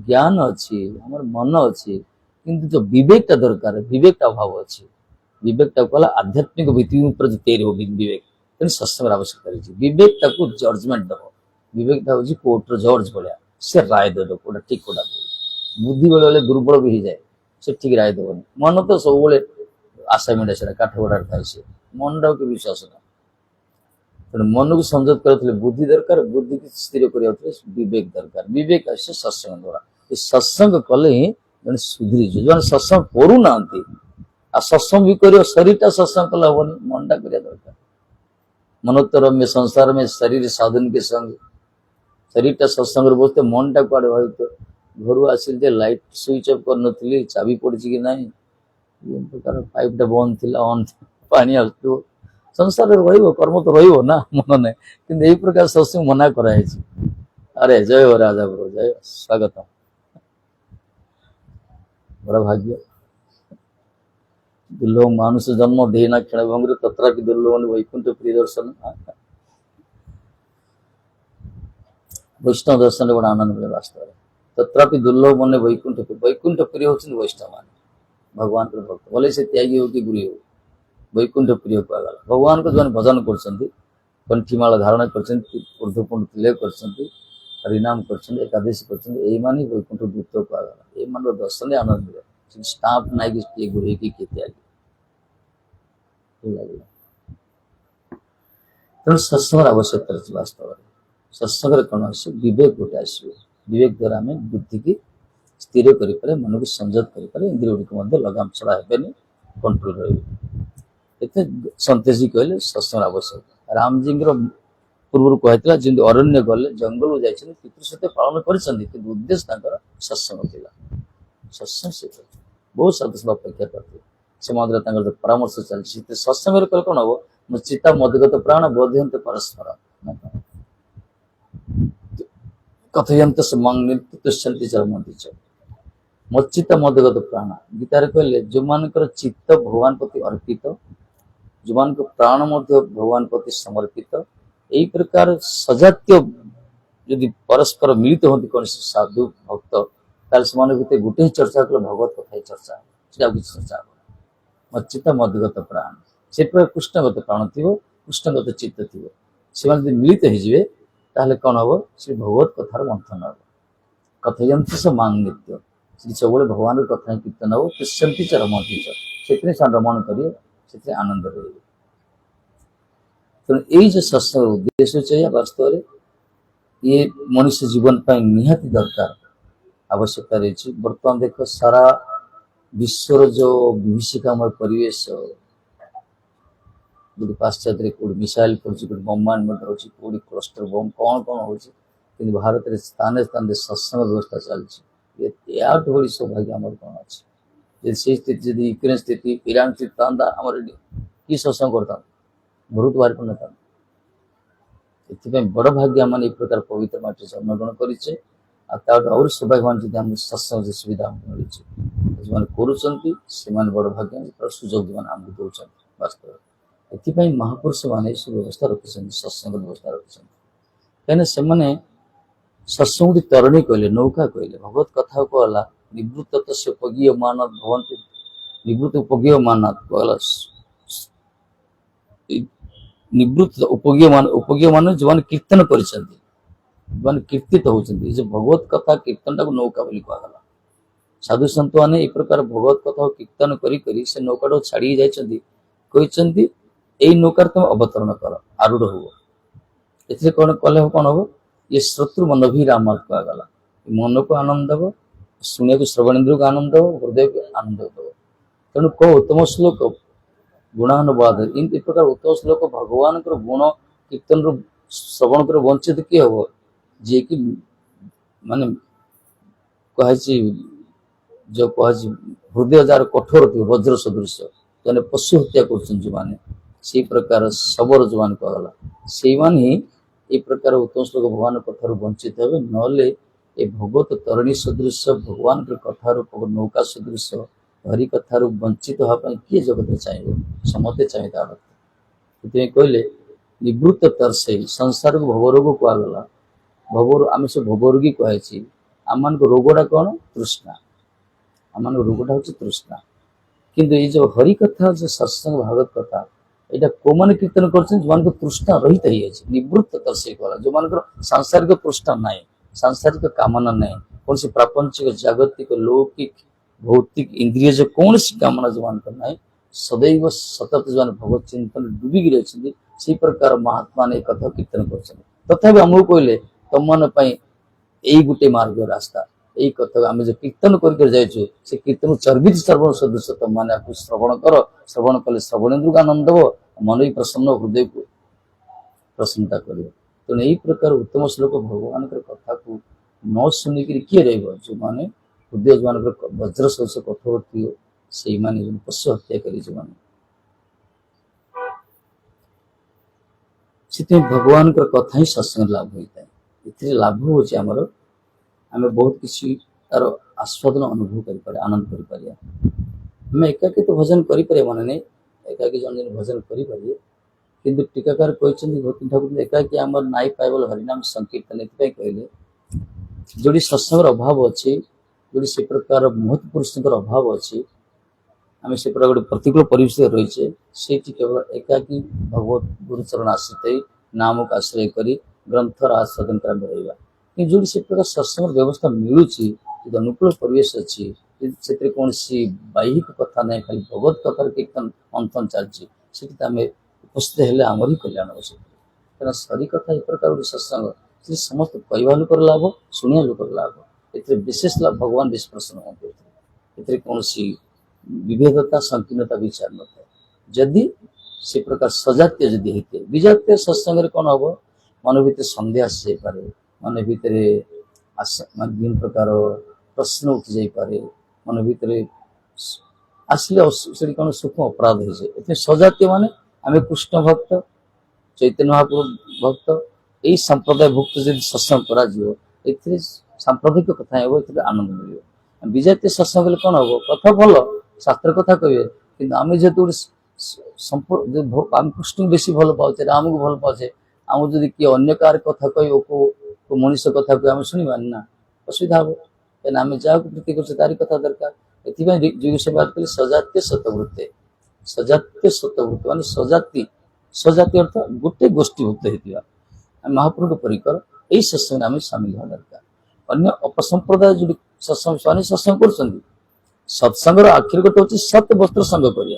ज्ञान अच्छी आमर मन अच्छी किंतु जो विवेकटा दरकार विवेकटा अभाव अच्छी विवेकटा कहला आध्यात्मिक भित्ति जो तैयारी हो विवेक तेणु सत्संग आवश्यकता रही विवेकटा को जजमेंट दब विवेकटा हूँ कोर्टर जज भाया से राय देद कौटा ठीक कौटा बुद्धि बेले बेले दुर्बल भी हो जाए से ठीक राय देवनी मन तो सब आसाइनमेंट से काठगढ़ था से मन टा के विश्वास ना तेणु मन को संजोग कर बुद्धि दरकार बुद्धि की स्थिर कर विवेक दरकार विवेक आसे सत्संग द्वारा ये सत्संग कले ही जन सुधरी जो सत्संग करूना सत्संग भी कर शरीरटा सत्संग कले हेनी मनटा कर दरकार मन तो रम्य संसार में शरीर साधन के संग शरीरटा सत्संग बसते मनटा कुआड़े भाई तो घर आसिल लाइट स्विच ऑफ कर नी चाबी पड़ी कि ना प्रकार पाइपटा बंद थी ऑन पानी आसो संसार कर्म तो ना मन ना कि प्रकार सत्संग मना कराई अरे जय हो राजा ब्रो जय स्वागत बड़ा भाग्य दुर्लभ मानुष जन्म देना क्षण भंग तथा दुर्लभ वैकुंठ प्रिय दर्शन वैष्णव दर्शन बड़ा आनंद मिले वास्तव तथापि दुर्लभ मन वैकुंठ वैकुंठ प्रिय होती वैष्णव मान भगवान को भक्त भले से त्यागी हो कि गुरी हो वैकुंठ प्रिय कहला भगवान को जो भजन कंठीमाला धारण करर्धपुंड तिलय कर हरिनाम कर एकादशी कर वैकुंठ दूत कहला ये मान दर्शन आनंद मिले स्टाफ ना कि गुरी कि त्यागी तेणु सत्संग आवश्यकता रही वास्तव सत्संग कौन आस विवेक गोटे आस विवेक द्वारा आम बुद्धि की स्थिर कर मन को संयत कर इंद्रिय गुड़िक लगाम छड़ा हेनी कंट्रोल रही सन्तेश जी कहले सत्संग आवश्यक राम जी पूर्व कहला जमी अरण्य गले जंगल जाइए पितृ सत्य पालन कर उद्देश्य सत्संग था सत्संग से बहुत साधु सब अपेक्षा करते से परामर्श चलती सत्संग कल कौन हम मो चिता मदगत प्राण बोधयंत परस्पर कथयंत तुष्यंती चरमती च मच्चित मदगत प्राण गीतार कहले जो मान चित्त भगवान प्रति अर्पित जो मान प्राण भगवान प्रति समर्पित यही प्रकार सजातीय यदि परस्पर मिलित होती कौन साधु भक्त भीतर गोटे ही चर्चा कले भगवत कथा चर्चा चर्चा मच्चित मदगत प्राण से कृष्णगत प्राण थी कृष्णगत चित्त थी से मिलित हो ताहले कौन हम श्री भगवत कथार मंथन हम कथयंती से मांग नित्य श्री सब भगवान कथा कीर्तन हम तुष्यंती च रमती से रमण करिए से आनंद रही ତେଣୁ ଏଇ ଯେ ସତ୍ସଙ୍ଗ ଉଦ୍ଦେଶ୍ୟ ଅଛି ବାସ୍ତବରେ ये मनुष्य जीवन पर निहाती दरकार आवश्यकता रही। बर्तमान देख सारा विश्वर जो विभीषिकामय परिवेश जो पाश्चात्य कोई मिसाइल पड़े कोई बम्बार्डमेंट होची कोई क्लस्टर बम कौन कौन होची कि भारत में स्थाने स्थान सत्संग व्यवस्था चलती या बड़ी सौभाग्य आम कौन अच्छे से स्थिति जब यूक्रेन स्थिति ईरान स्थिति था आम कि सत्संग करता घर तो बाहर पड़ था बड़ भाग्य आम ए प्रकार पवित्र माटी जन्मग्रहण करें और सौभाग्यवान जब आम सत्संग सुविधा मिली जो कर बड़ भाग्य सुजोग जो आमको दौरान वास्तव एपाई महापुरुष मैंने सब व्यवस्था रखी सत्संग व्यवस्था रखी कहीं सत्संग तरणी कहले नौका कहले भगवत कथा कहला निवृत्त तस्य उपगीय मानव भवंती निवृत्त उपगीय मानव कहला निवृत्त उपगीय मान जो कीर्तन कर कीर्तित होती जो भगवत कथा कीर्तन टाक नौका बोली कहला साधु सन्त मैंने ये प्रकार भगवत कथा कीर्तन करी से नौका छाड़ी जाती नौकार तुम अवतरण कर आरूढ़ हो ए कौन कले कौन हम ये शत्रु मन भी राम कहगला मन को आनंद दब शुणा को श्रवणेन्द्र को आनंद दब हृदय को आनंद दब तेणु कौ उत्तम श्लोक गुणानुवाद इन प्रकार उत्तम श्लोक भगवान गुण कीर्तन श्रवण कर वंचित किए हम जी कि माने कहे जो कहे हृदय जार कठोर थी वज्र सदृश जो पशु हत्या कर से प्रकार शबर जो मान कहला से मान ही ए प्रकार उत्तम श्लोक भगवान कथार वंचित हे नले ए भगवत तरणी सदृश भगवान के कथार नौका सदृश हरि कथार वंचित होगापी किए जगत चाहिए समस्ते चाहिए कहले निवृत्त तरसे संसार को भवरोग कहगला भव आम सब भवरोगी कहे आम मान रोगटा कौन तृष्णा आम मान रोगटा हूँ तृष्णा किंतु ये जो हरि कथा जो सत्संग भागवत कथा यहाँ कौ मैंने कीर्तन कर तृष्णा रहित ही निवृत्त तरसे कहला जो मान सांसारिक तृष्णा ना सांसारिक कामना ना कौन सी प्रापंचिक जागतिक लौकिक भौतिक इंद्रिय जो कौन सी कामना जो मान ना सदैव सतत जो भगवत चिंतन डूबिकी रही से प्रकार महात्मा ने कथा कीर्तन कर तथा आमको कहले तुम मन यही गोटे मार्ग रास्ता यही कथा आम जो कीर्तन कर से कीर्तन चर्बित श्रवण सदृश तुम मैंने श्रवण कर श्रवण कले श्रवणेन्द्र को आनंद दब मन भी प्रसन्न हृदय को प्रसन्नता कर तेणु यही प्रकार उत्तम श्लोक भगवान कथा को न शुणिक किए रो मैंने हृदय जो वज्र सदृश कठोर थी से पशु हत्याकारी जो मैंने भगवान कथा ही सत्संग लाभ होता है ये लाभ हो आम बहुत किसी तार आस्वादन अनुभव कर आनंद करें एकाकी तो भजन करें माने नहीं एकाकी जन जन भजन करें किंतु टीकाकार कहते भक्ति ठाकुर एकाकी आम नाई पाइबल हरिनाम संकीर्तन ये कहले जोड़ी सत्संग अभाव अच्छी जोड़ी से प्रकार महत् पुरुष अभाव अच्छी आम से प्रकार गोटे प्रतिकूल परिवेश रही से केवल एकाकी भगवत गुरुचरण आश्रित नाम को आश्रय कर ग्रंथर आस्वादन कर रहा जोड़ी से प्रकार सत्संग व्यवस्था मिलूँ अनुकूल परिवेश अच्छी से कौन सी बाह्यिक कथा ना खाली भगवत कथार कीर्तन मंथन चलती आम उपस्थित हेले आमर ही कल्याण हो क्या सरी कथा एक प्रकार गोटे सत्संग से समस्त कहवा लोकर लाभ शुणिया लोकर लाभ ए विशेष लाभ भगवान बेस प्रसन्न होते ए कौन सी विभेदता संकीर्णता विचार न था जदि से प्रकार सजातीय जदि होते विजातीय सत्संग कौन हम मन भर सन्देह आसी जापे मन भर विभिन्न प्रकार प्रश्न उठी जापे मन भर आसले कौन सूक्ष्म अपराध हो जाए सजातीय माने आम कृष्ण भक्त चैतन्य महाप्रभु भक्त यही संप्रदाय भक्त जब सत्संग कर सांप्रदायिक कथा हो आनंद मिले विजातीय सत्संग कौन हम कथा भल शास्त्र कथा कहे कि आम जेहतु गोटे आम कृष्ण बेसी भल पाचे राम को भल पाचे आम जब किए अन्य कार कथा कह मनीष कथा कह आम शुणा ना असुविधा हम कहीं आम जहाँ प्रीति कर तारी कथा दरकार ये से बात करें सजातीय सतवृत्ति मान सजाती सजाती अर्थ गोटे गोष्ठीभुक्त होता महाप्रभु परिकर यही सत्संग आम सामिल होगा दरकार अन्य अपसंप्रदाय जो सत्संग से सत्संग कर सत्संगर आखिर गोटे हूँ सत्य वस्त्र संग कर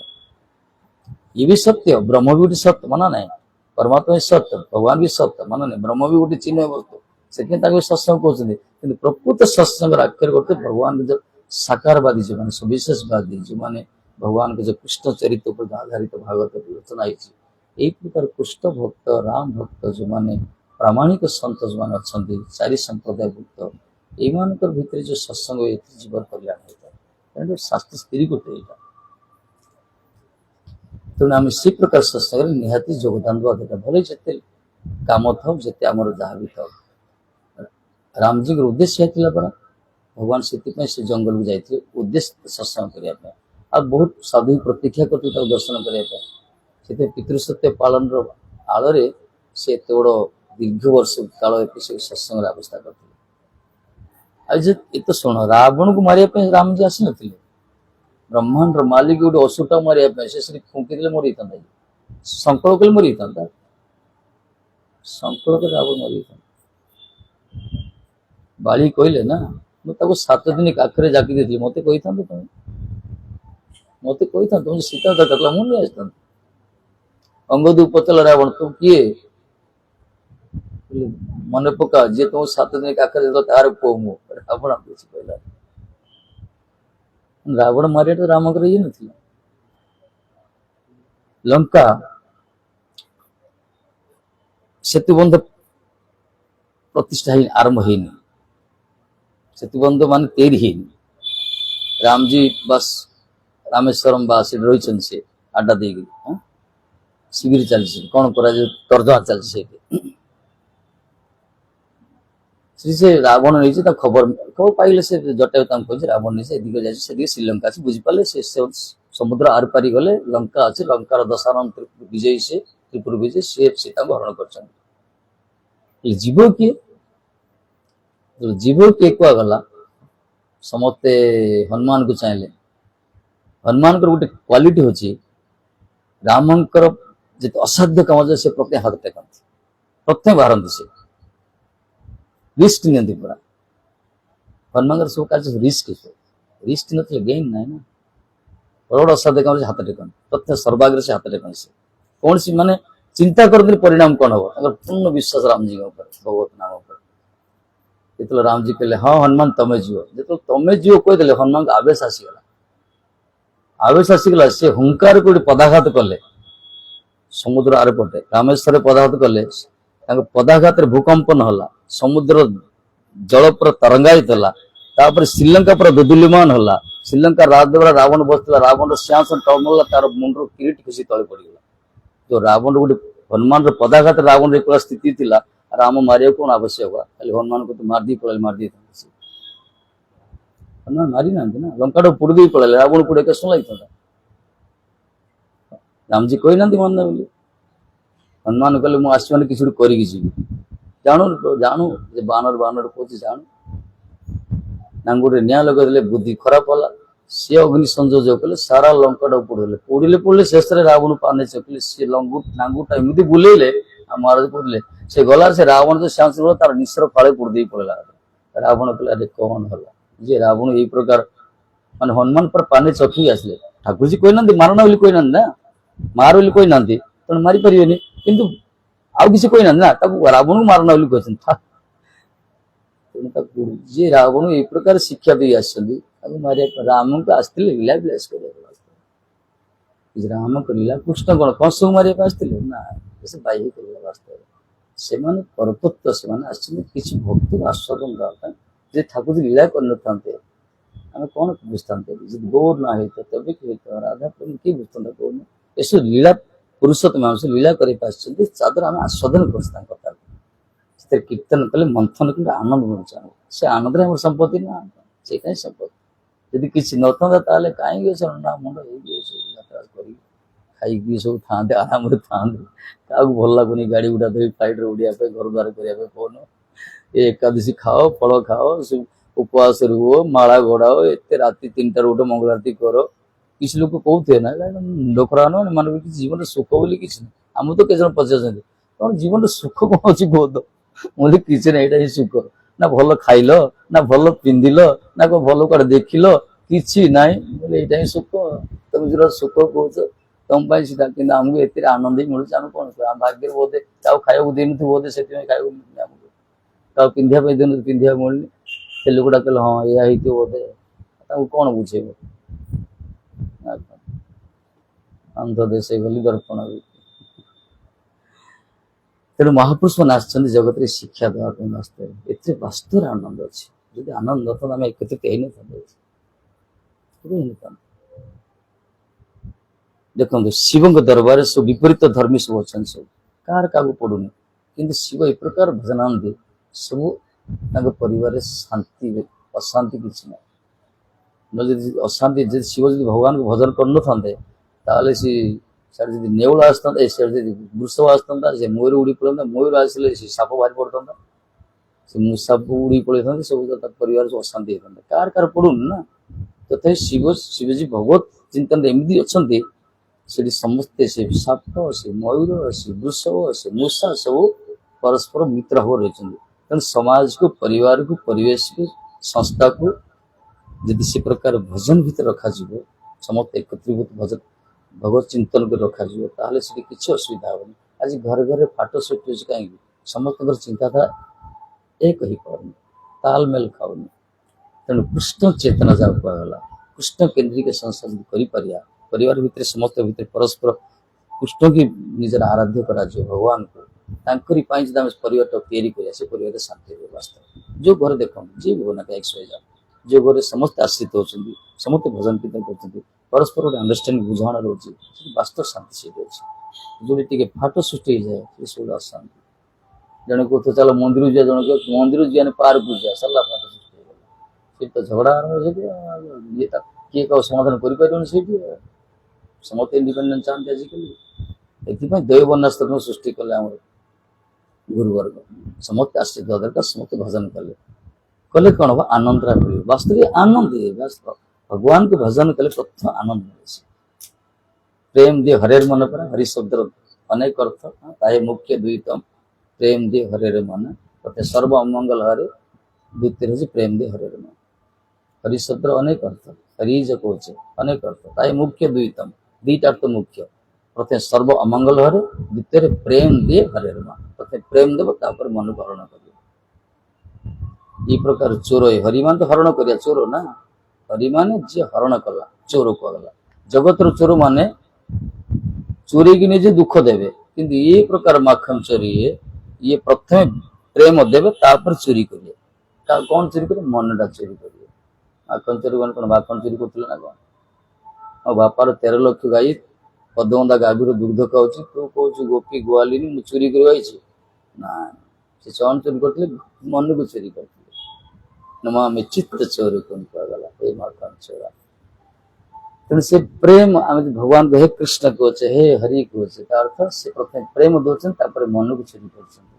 ये भी सत्य ब्रह्म भी गोटे सत्य माना ना परमात्मा भी सत्य भगवान भी सत्य मान ब्रह्म भी गोटे चिन्ह वस्तु से सत्संग कहते कि प्रकृत सत्संग आख्या करते भगवान के जो साकारवादी जो मैंने सविशेषवादी जो मैंने भगवान के जो कृष्ण चरित्र पर आधारित भागवत रचना यही प्रकार कृष्ण भक्त राम भक्त जो मैंने प्रामाणिक सन्त जो मैंने अच्छा चारि संप्रदाय भक्त ये भितर जो सत्संग जीवन कल्याण होता है शास्त्र स्त्री गोटे यहाँ तेणु आम से प्रकार सत्संग निहाती योगदान देवा दरकार भले जिते काम था जिते आम जहाँ भी था रामजी उद्देश्य है परा भगवान से जंगल को जाते उद्देश्य सत्संग करने आ बहुत साधु प्रतीक्षा करते दर्शन करने पितृसत्य पालन आड़ से एत बड़ दीर्घ वर्ष काल सत्संग अवस्था करते आज ये शुण रावण को मारे रामजी आसी नथिले ब्रह्मांड मालिक गोटे असुरटा मारे से फुंकी मरी था संकल्प कले मरी था संकल्प रावण मरी था बाली कहले ना मुझे 7 दिन काखरे जाकी देती मत कही था तुम मत कही था तुम सीता दरकार मुझे नहीं आसता अंगद पचल रावण तुम किए मन पका जी तुम 7 दिन काखरे दे तार पो मु रावण कहला रावण मारे तो राम ये नहीं लंका सेतुबंध प्रतिष्ठा आरंभ है सेतुबंध मान तैयारी है रामजी बस रामेश्वरम बस रही से आड्डा दे शिविर चलती कौन करा तर्जमा चलती से रावण नहीं खबर खबर पाइले से जटायु कही रावण नहीं दिग जाए श्रीलंका से बुझीपारे से समुद्र आर पारी गले लंका अच्छे लंकार दशानन विजयी से त्रिपुर विजय सी सीता हरण कर जीव किए जीव किए कहगला समस्ते हनुमान को चाहिए हनुमान गोटे क्वालिटी होची रामंकर जो असाध्य कम से प्रत्येक हाथ टेकती प्रत्येक बाहरती से रिस्क नहीं पूरा हनुमान सब कार्य रिस्क न गेन ना ना बड़ असाध्य कम हाथ टेकन प्रत्येक सर्वाग्र से हाथ टेकन से कौन सी माने चिंता करते परिणाम कौन हम पूर्ण विश्वास रामजी भगवत नाम जो रामजी कहले हाँ हनुमान तमें जीव जो तमें जीव कहीदे हनुमान को आवेश आसीगला से हुंकार को पदाघात कले समुद्र आर पटे रामेश्वर पदाघात कले पदाघात भूकंपन होला समुद्र जल पर तरंगायित होला श्रीलंका पर दुदुल्यमान होला श्रीलंका राजद्वारा रावण बसला रावण सिंहासन टमला तार मुंड किरीट खुशी तले पड़गला जो रावण गोटे हनुमान पदाघात रावण एक स्थिति थी राम मारे कौन आवश्यक खाली हनुमान को तो मारदी पड़े मारदी हनुमान मारी ना ना लंका पुड़ी पड़े रावण पुड़े कष्ट लगी रामजी कही ना मन बोली हनुमान कहले मुझे आसमान किसी करके जी जानू जानू बानर बानर कहे जानू गोटे निआ लगे बुद्धि खराब होला सी अग्नि संयोजक कले सारा लंका पोड़े पोड़े पोड़े शेष रावण पाने चकले सी नांगुटा एमती बुलेले महाराज पड़े से गलार से रावण जो श्याम सिंह तार निश्चर फाड़े पोड़ पड़ा रावण कहले अरे कौन है जे रावण यही प्रकार मान हनुमान पर पाने चखी आसले ठाकुर जी कही ना मारना बोली कही ना मार बोली कही ना तेणु मारी पारे किंतु आउ किसी कही ना रावण को मारना बोली कहते तेणु जी रावण ये प्रकार शिक्षा दे मारे राम को आसते लीला विलास कर राम को लीला कृष्ण कौन कंस को मारे आसते ना से बाह्य कर वास्तव से परतत्व से किसी भक्त आस्वादन देवाई ठाकुर जी लीला कर आम कौन बुझता गौर ना होता तब राधा प्रेम किए बुझता कौन ऐसे लीला पुरुषोत्तम से लीला कर आम आस्वादन कर कीर्तन कले मंथन कि आनंद मिलूँ से आनंद आम संपत्ति ना से कहीं संपत्ति यदि किसी नथा कहीं ना मुंड कर खाई सब था आराम था क्या भल लगुनि गाड़ी गुड़ा धरी फ्लाइट उड़िया घर द्वार करने कौन ये एकादशी खाओ फल खाओ उपवास रुह माला घोड़ाओ एत राति 3टार उठ मंगल आरती कर किसी लोग कहते ना मुंड खराब ना मान जीवन सुख बोली किसी ना आम तो कई पचार तुम जीवन सुख कौन अच्छी कह मुझे किसी ना यहाँ सुख ना भल खाइल ना भल पिंधिल ना भल कड़े देखिल कि ना बोले यहाँ सुख तुम जो सुख कौच ତମ ପାଇଁ ସେଟା କିନ୍ତୁ ଆମକୁ ଏଥିରେ ଆନନ୍ଦ ହିଁ ମିଳୁଛି। ଆମେ କଣ କରିବା, ଆମ ଭାଗ୍ୟରେ ବୋଧେ ତାକୁ ଖାଇବାକୁ ଦେଇନଥିବୁ, ବୋଧେ ସେଥିପାଇଁ ଖାଇବାକୁ ମିଳୁନି ଆମକୁ। ତାକୁ ପିନ୍ଧିବା ପାଇଁ ଦେଇନଥିବୁ, ପିନ୍ଧିବାକୁ ମିଳୁନି। ସେ ଲୋକଟା କହିଲେ ହଁ ଏଇଆ ହେଇଥିବ ବୋଧେ, ତାକୁ କଣ ବୁଝେଇବ? ଅନ୍ଧ ଦେଶ ବୋଲି ଦର୍ପଣ। ତେଣୁ ମହାପୁରୁଷ ମାନେ ଆସିଛନ୍ତି ଜଗତରେ ଶିକ୍ଷା ଦେବା ପାଇଁ। ବାସ୍ତବରେ ଏଥିରେ ବାସ୍ତବରେ ଆନନ୍ଦ ଅଛି। ଯଦି ଆନନ୍ଦ ନଥାନ୍ତା ଆମେ ଏକତ୍ରିତ ହେଇନଥାନ୍ତେ। ଦେଖନ୍ତୁ ଶିବଙ୍କ ଦରବାରରେ ସବୁ ବିପରୀତ ଧର୍ମୀ ସବୁ ଅଛନ୍ତି, ସବୁ କାହାର କାହାକୁ ପଡୁନି, କିନ୍ତୁ ଶିବ ଏ ପ୍ରକାର ଭଜନାନ୍ତି ସବୁ ତାଙ୍କ ପରିବାରରେ ଶାନ୍ତି ଅଶାନ୍ତି କିଛି ନାହିଁ। ଯଦି ଅଶାନ୍ତି, ଯଦି ଶିବ ଯଦି ଭଗବାନଙ୍କୁ ଭଜନ କରିନଥାନ୍ତେ ତାହେଲେ ସିଆଡେ ଯଦି ନେଉଳ ଆସିଥାନ୍ତା, ସିଆଡେ ଯଦି ବୃଷଭ ଆସିଥାନ୍ତା, ସେ ମୟୂର ଉଡି ପଳେଇଥାନ୍ତା, ମୟୂର ଆସିଲେ ସେ ସାପ ବାହାରି ପଡିଥାନ୍ତା, ସେ ସାପ ଉଡି ପଳେଇଥାନ୍ତେ, ସବୁ ତା ପରିବାର ସବୁ ଅଶାନ୍ତି ହେଇଥାନ୍ତା। କାହାର କାହାର ପଡୁନି ନା। ତଥାପି ଶିବଜୀ ଭଗବତ ଚିନ୍ତନରେ ଏମିତି ଅଛନ୍ତି, ସେଠି ସମସ୍ତେ ସେ ସାପ, ସେ ମୟୂର, ସେ ବୃଷଭ, ସେ ମୂଷା ସବୁ ପରସ୍ପର ମିତ୍ର ଭାବରେ ରହିଛନ୍ତି। ତେଣୁ ସମାଜକୁ, ପରିବାରକୁ, ପରିବେଶକୁ, ସଂସ୍ଥାକୁ ଯଦି ସେ ପ୍ରକାର ଭଜନ ଭିତରେ ରଖାଯିବ, ସମସ୍ତେ ଏକତ୍ରୀଭୂତ ଭଜନ ଭଗବତ ଚିନ୍ତନ କରି ରଖାଯିବ, ତାହେଲେ ସେଠି କିଛି ଅସୁବିଧା ହେବନି। ଆଜି ଘରେ ଘରେ ଫାଟ ସୃଷ୍ଟି ହେଉଛି କାହିଁକି? ସମସ୍ତଙ୍କର ଚିନ୍ତାଧାରା ଏକ ହେଇପାରୁନି, ତାଲମେଲ ଖାଉନି। ତେଣୁ କୃଷ୍ଣ ଚେତନା ଯାହାକୁ କୁହାଗଲା, କୃଷ୍ଣ କେନ୍ଦ୍ରିକ ସଂସ୍ଥା ଯଦି କରିପାରିବା, ପରିବାର ଭିତରେ ସମସ୍ତ ଭିତରେ ପରସ୍ପର କୃଷ୍ଣକୁ ନିଜର ଆରାଧ୍ୟ କରାଯିବ, ଭଗବାନଙ୍କୁ ତାଙ୍କରି ପାଇଁ ଯଦି ଆମେ ପରିବାରଟା ତିଆରି କରିବା, ସେ ପରିବାରରେ ଶାନ୍ତି ରହିବ। ବାସ୍ତବ ଯୋଉ ଘରେ ଦେଖନ୍ତୁ, ଯିଏ ବି ହଉନା କାହିଁକି, ଯୋଉ ଘରେ ସମସ୍ତେ ଆଶ୍ରିତ ହଉଛନ୍ତି, ସମସ୍ତେ ଭଜନ କୀର୍ତ୍ତନ କରୁଛନ୍ତି, ପରସ୍ପର ଗୋଟେ ଅଣ୍ଡରଷ୍ଟାଣ୍ଡିଂ ବୁଝାମଣା ରହୁଛି, ବାସ୍ତବ ଶାନ୍ତି ସେଇଠି ଅଛି। ଯୋଉଠି ଟିକେ ଫାଟ ସୃଷ୍ଟି ହେଇଯାଏ, ସେ ସବୁ ଅଶାନ୍ତି। ଜଣେ କହୁଥିବ ଚାଲ ମନ୍ଦିର ଯିବା, ଜଣେ ମନ୍ଦିର ଯିବାନି ପାର୍କକୁ ଯିବା, ସରିଲା ଫାଟ ସୃଷ୍ଟି ହେଇଗଲା। ସେଠି ତ ଝଗଡା ଆରମ୍ଭ ସେଠି, କିଏ କାହାକୁ ସମାଧାନ କରିପାରିବନି ସେଇଠି। ସମସ୍ତେ ଇଣ୍ଡିପେଣ୍ଡେଣ୍ଟ ଚାହାନ୍ତି ଆଜିକାଲି। ଏଥିପାଇଁ ଦୈବବର୍ଣ୍ଣାଶ୍ରମ ସୃଷ୍ଟି କଲେ ଆମର ଗୁରୁବର୍ଗ, ସମସ୍ତେ ଆଶ୍ରିତ ହେବା ଦରକାର, ସମସ୍ତେ ଭଜନ କଲେ କଣ ହବ? ଆନନ୍ଦଟା ମିଳିବ। ବାସ୍ତବରେ ଆନନ୍ଦ, ଭଗବାନଙ୍କୁ ଭଜନ କଲେ ପ୍ରଥମ ଆନନ୍ଦ ମିଳିଛି। ପ୍ରେମ ଦିଏ ହରେର ମନ, ପରା ହରି ଶବ୍ଦର ଅନେକ ଅର୍ଥ, ତାହା ମୁଖ୍ୟ ଦୁଇତମ। ପ୍ରେମ ଦିଏ ହରେର ମନ, ସର୍ବ ଅମଙ୍ଗଳ ହରେ, ଦ୍ୱିତୀୟ ହେଉଛି ପ୍ରେମ ଦିଏ ହରେର ମନ। ହରି ଶବ୍ଦର ଅନେକ ଅର୍ଥ, ହରି ଯେ କହୁଛେ ଅନେକ ଅର୍ଥ, ତାହା ମୁଖ୍ୟ ଦୁଇତମ, ଦିଟା ଅର୍ଥ ମୁଖ୍ୟ। ପ୍ରଥମେ ସର୍ବ ଅମଙ୍ଗଳ ହରେ, ଦ୍ୱିତୀୟରେ ପ୍ରେମ ଦିଏ ହରେର ମନ। ପ୍ରଥମେ ପ୍ରେମ ଦେବ, ତାପରେ ମନକୁ ହରଣ କରିବ। এই ପ୍ରକାର ଚୋର, ହରି ମାନେ ତ ହରଣ କରିବା, ଚୋର ନା। ହରି ମାନେ ଯିଏ ହରଣ କଲା, ଚୋର କୁହାଗଲା। ଜଗତର ଚୋର ମାନେ ଚୋରେଇକି ନିଜେ ଦୁଃଖ ଦେବେ, କିନ୍ତୁ ଏ ପ୍ରକାର ମାଖନ ଚୋରି, ଇଏ ପ୍ରଥମେ ପ୍ରେମ ଦେବେ, ତାପରେ ଚୋରି କରିବେ। କଣ ଚୋରି କରିବେ? ମନଟା ଚୋରି କରିବେ। ମାଖନ ଚୋରି ମାନେ କଣ? ମାଖନ ଚୋରି କରୁଥିଲେ ନା କଣ? ଆଉ ବାପାର 13 ଲକ୍ଷ ଗାଈ, ପଦବନ୍ଧା ଗାଭୀର ଦୁଗ୍ଧ ଖାଉଛି, ତୁ କହୁଛୁ ଗୋପୀ ଗୁଆଲିନି ମୁଁ ଚୋରି କରି ଆଇଛି? ନା, ସେ ଚୟନ ଚୋରି କରିଥିଲେ, ମନକୁ ଚୋରି କରିଥିଲେ। ନମାମି ଚିତ୍ତ ଚୋର କୁହାଗଲା, ଏ ମାଖନ ଚୋର। ତେଣୁ ସେ ପ୍ରେମ, ଆମେ ଭଗବାନଙ୍କୁ ହେ କୃଷ୍ଣ କହୁଛେ, ହେ ହରି କହୁଛେ, ତା ଅର୍ଥ ସେ ପ୍ରଥମେ ପ୍ରେମ ଦଉଛନ୍ତି, ତାପରେ ମନକୁ ଚୋରି କରୁଛନ୍ତି।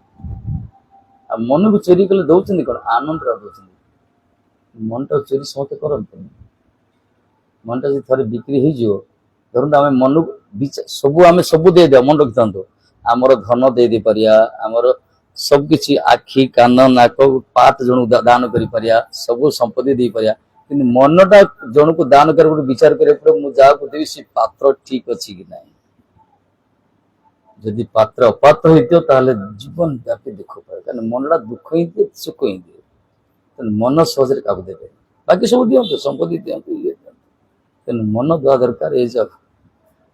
ଆଉ ମନକୁ ଚୋରି କଲେ ଦଉଛନ୍ତି କଣ? ଆନନ୍ଦଟା ଦଉଛନ୍ତି। ମନଟା ଚୋରି ସମସ୍ତେ କରନ୍ତିନି। ମନଟା ଯଦି ଥରେ ବିକ୍ରି ହେଇଯିବ, ଧରନ୍ତୁ ଆମେ ମନକୁ ଆମେ ସବୁ ଦେଇଦେବା, ମନେ ରଖିଥାନ୍ତୁ, ଆମର ଧନ ଦେଇଦେଇ ପାରିବା, ଆମର ସବୁକିଛି ଆଖି, କାନ, ନାକ, ପାତ ଜଣକୁ ଦାନ କରିପାରିବା, ସବୁ ସମ୍ପତ୍ତି ଦେଇପାରିବା, କିନ୍ତୁ ମନଟା ଜଣକୁ ଦାନ କରିବା ଗୋଟେ ବିଚାର କରିବାକୁ ପଡିବ, ମୁଁ ଯାହାକୁ ଦେବି ସେ ପାତ୍ର ଠିକ ଅଛି କି ନାହିଁ। ଯଦି ପାତ୍ର ଅପାତ୍ର ହେଇଥିବ ତାହେଲେ ଜୀବନ ବ୍ୟାପୀ ଦୁଃଖ ପାଏ, କାରଣ ମନଟା ଦୁଃଖ ହିଁ ଦିଏ, ସୁଖ ହିଁ ଦିଏ। ତେଣୁ ମନ ସହଜରେ କାହାକୁ ଦେବେ, ବାକି ସବୁ ଦିଅନ୍ତୁ, ସମ୍ପତ୍ତି ଦିଅନ୍ତୁ, ଇଏ ଦିଅନ୍ତୁ, ତେଣୁ ମନ ଦେବା ଦରକାର। ଏ ଯାକ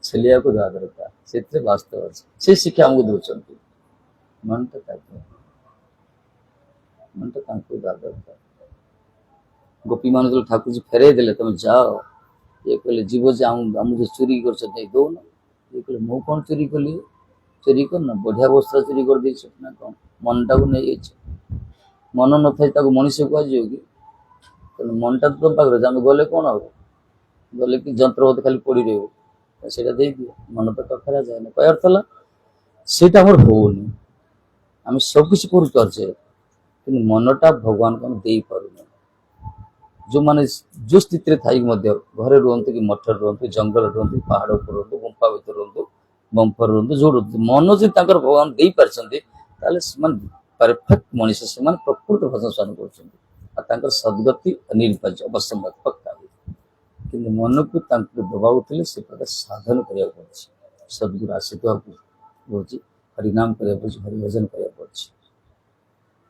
ଛେଲିବାକୁ ଦେବା ଦରକାର, ସେଥିରେ ବାସ୍ତବ ଅଛି। ସେ ଶିକ୍ଷା ଆମକୁ ଦଉଛନ୍ତି। ମନଟା ତାଙ୍କୁ ଦେବା ଦରକାର। ଗୋପୀ ମାନେ ଯେତେବେଳେ ଠାକୁରଜୀ ଫେରେଇ ଦେଲେ, ତମେ ଯାଅ, ଇଏ କହିଲେ ଯିବ ଯେ ଆମକୁ ଚୋରି କରୁଛ ନେଇ ଦଉନ। ଇଏ କହିଲେ ମୁଁ କଣ ଚୋରି କଲି? ଚୋରି କରିନ, ବଢିଆ ବସ୍ତ୍ର ଚୋରି କରିଦେଇଛ ନା କଣ? ମନଟାକୁ ନେଇଯାଇଛି। ମନ ନଥାଏ ତାକୁ ମଣିଷ କୁହାଯିବ କି? ତେଣୁ ମନଟା ତ ତମ ପାଖରେ ଅଛି, ଆମେ ଗଲେ କଣ ହବ? ଗଲେ କି ଯନ୍ତ୍ରପାତି ଖାଲି ପଡି ରହିବ, ସେଇଟା ଦେଇଦିଅ। ମନ ତ ପାଖରେ ଯାଏନି। କହିବା ଅର୍ଥ ହେଲା ସେଇଟା ଆମର ହଉନି। ଆମେ ସବୁ କିଛି କରୁଛେ, କିନ୍ତୁ ମନଟା ଭଗବାନଙ୍କୁ ଆମେ ଦେଇପାରୁନୁ। ଯୋଉମାନେ ଯୋଉ ସ୍ଥିତିରେ ଥାଇକି ମଧ୍ୟ ଘରେ ରୁହନ୍ତୁ, କି ମଠରେ ରୁହନ୍ତୁ, ଜଙ୍ଗଲରେ ରୁହନ୍ତୁ, ପାହାଡ ଉପରେ ରୁହନ୍ତୁ, ଗୁମ୍ଫା ଭିତରେ ରୁହନ୍ତୁ, ବମ୍ଫରେ ରୁହନ୍ତୁ, ଯୋଉ ମନ ଯଦି ତାଙ୍କର ଭଗବାନ ଦେଇପାରିଛନ୍ତି, ତାହେଲେ ସେମାନେ ପରଫେକ୍ଟ ମଣିଷ, ସେମାନେ ପ୍ରକୃତ ଭଜନ ସ୍ଥାନ କରୁଛନ୍ତି, ଆଉ ତାଙ୍କର ସଦ୍ଗତି ନିର୍ବାଜ୍ୟ ଅବଶ୍ୟ ପକ୍କା। କିନ୍ତୁ ମନକୁ ତାଙ୍କୁ ଦବାକୁ ଥିଲେ ସେ ପ୍ରକାର ସାଧନ କରିବାକୁ ପଡୁଛି। ସଦ୍ଗୁରୁ ଆଶୀର୍ବାଦ ଦେବାକୁ ପଡୁଛି, ହରିନାମ କରିବାକୁ ପଡୁଛି, ହରିଭଜନ କରିବାକୁ ପଡୁଛି।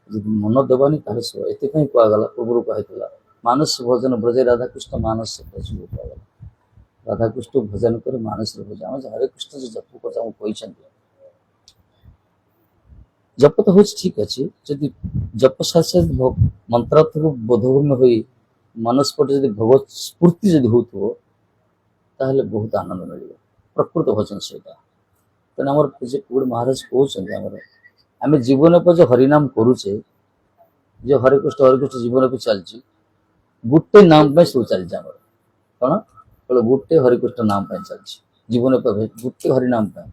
ଯଦି ମନ ଦେବାନି ତାହେଲେ ସବୁ ଏଥିପାଇଁ କୁହାଗଲା, ପୂର୍ବରୁ କୁହାଯାଇଥିଲା ମାନସ ଭଜନ ବ୍ରଜେ ରାଧାକୃଷ୍ଣ ମାନସ ଭଜନ କୁହାଗଲା। ରାଧାକୃଷ୍ଣ ଭଜନ କରି ମାନସରେ ଭଜନ। ଆମେ ହରେ କୃଷ୍ଣ ଯେ ଜପ କଥା ଆମକୁ କହିଛନ୍ତି। ଜପ ତ ହଉଛି ଠିକ ଅଛି, ଯଦି ଜପ ସହିତ ମନ୍ତ୍ରାର୍ଥକୁ ବୋଧଗମ୍ୟ ହୋଇ ମାନସପଟେ ଯଦି ଭଗବତ ସ୍ଫୂର୍ତ୍ତି ଯଦି ହଉଥିବ ତାହେଲେ ବହୁତ ଆନନ୍ଦ ମିଳିବ, ପ୍ରକୃତ ଭଜନ ସେଇଟା। ତେଣୁ ଆମର ଗୋଟେ ମହାରାଜ କହୁଛନ୍ତି ଆମେ ଜୀବନ ପରେ ଯୋଉ ହରିନାମ କରୁଛେ, ଯୋଉ ହରେକୃଷ୍ଣ ଜୀବନ ବି ଚାଲିଛି, ଗୋଟେ ନାମ ପାଇଁ ସବୁ ଚାଲିଛି ଆମର। କଣ ଗୋଟେ ହରିକୃଷ୍ଣ ନାମ ପାଇଁ ଚାଲିଛି ଜୀବନ ପାଇଁ, ଗୋଟେ ହରିନାମ ପାଇଁ।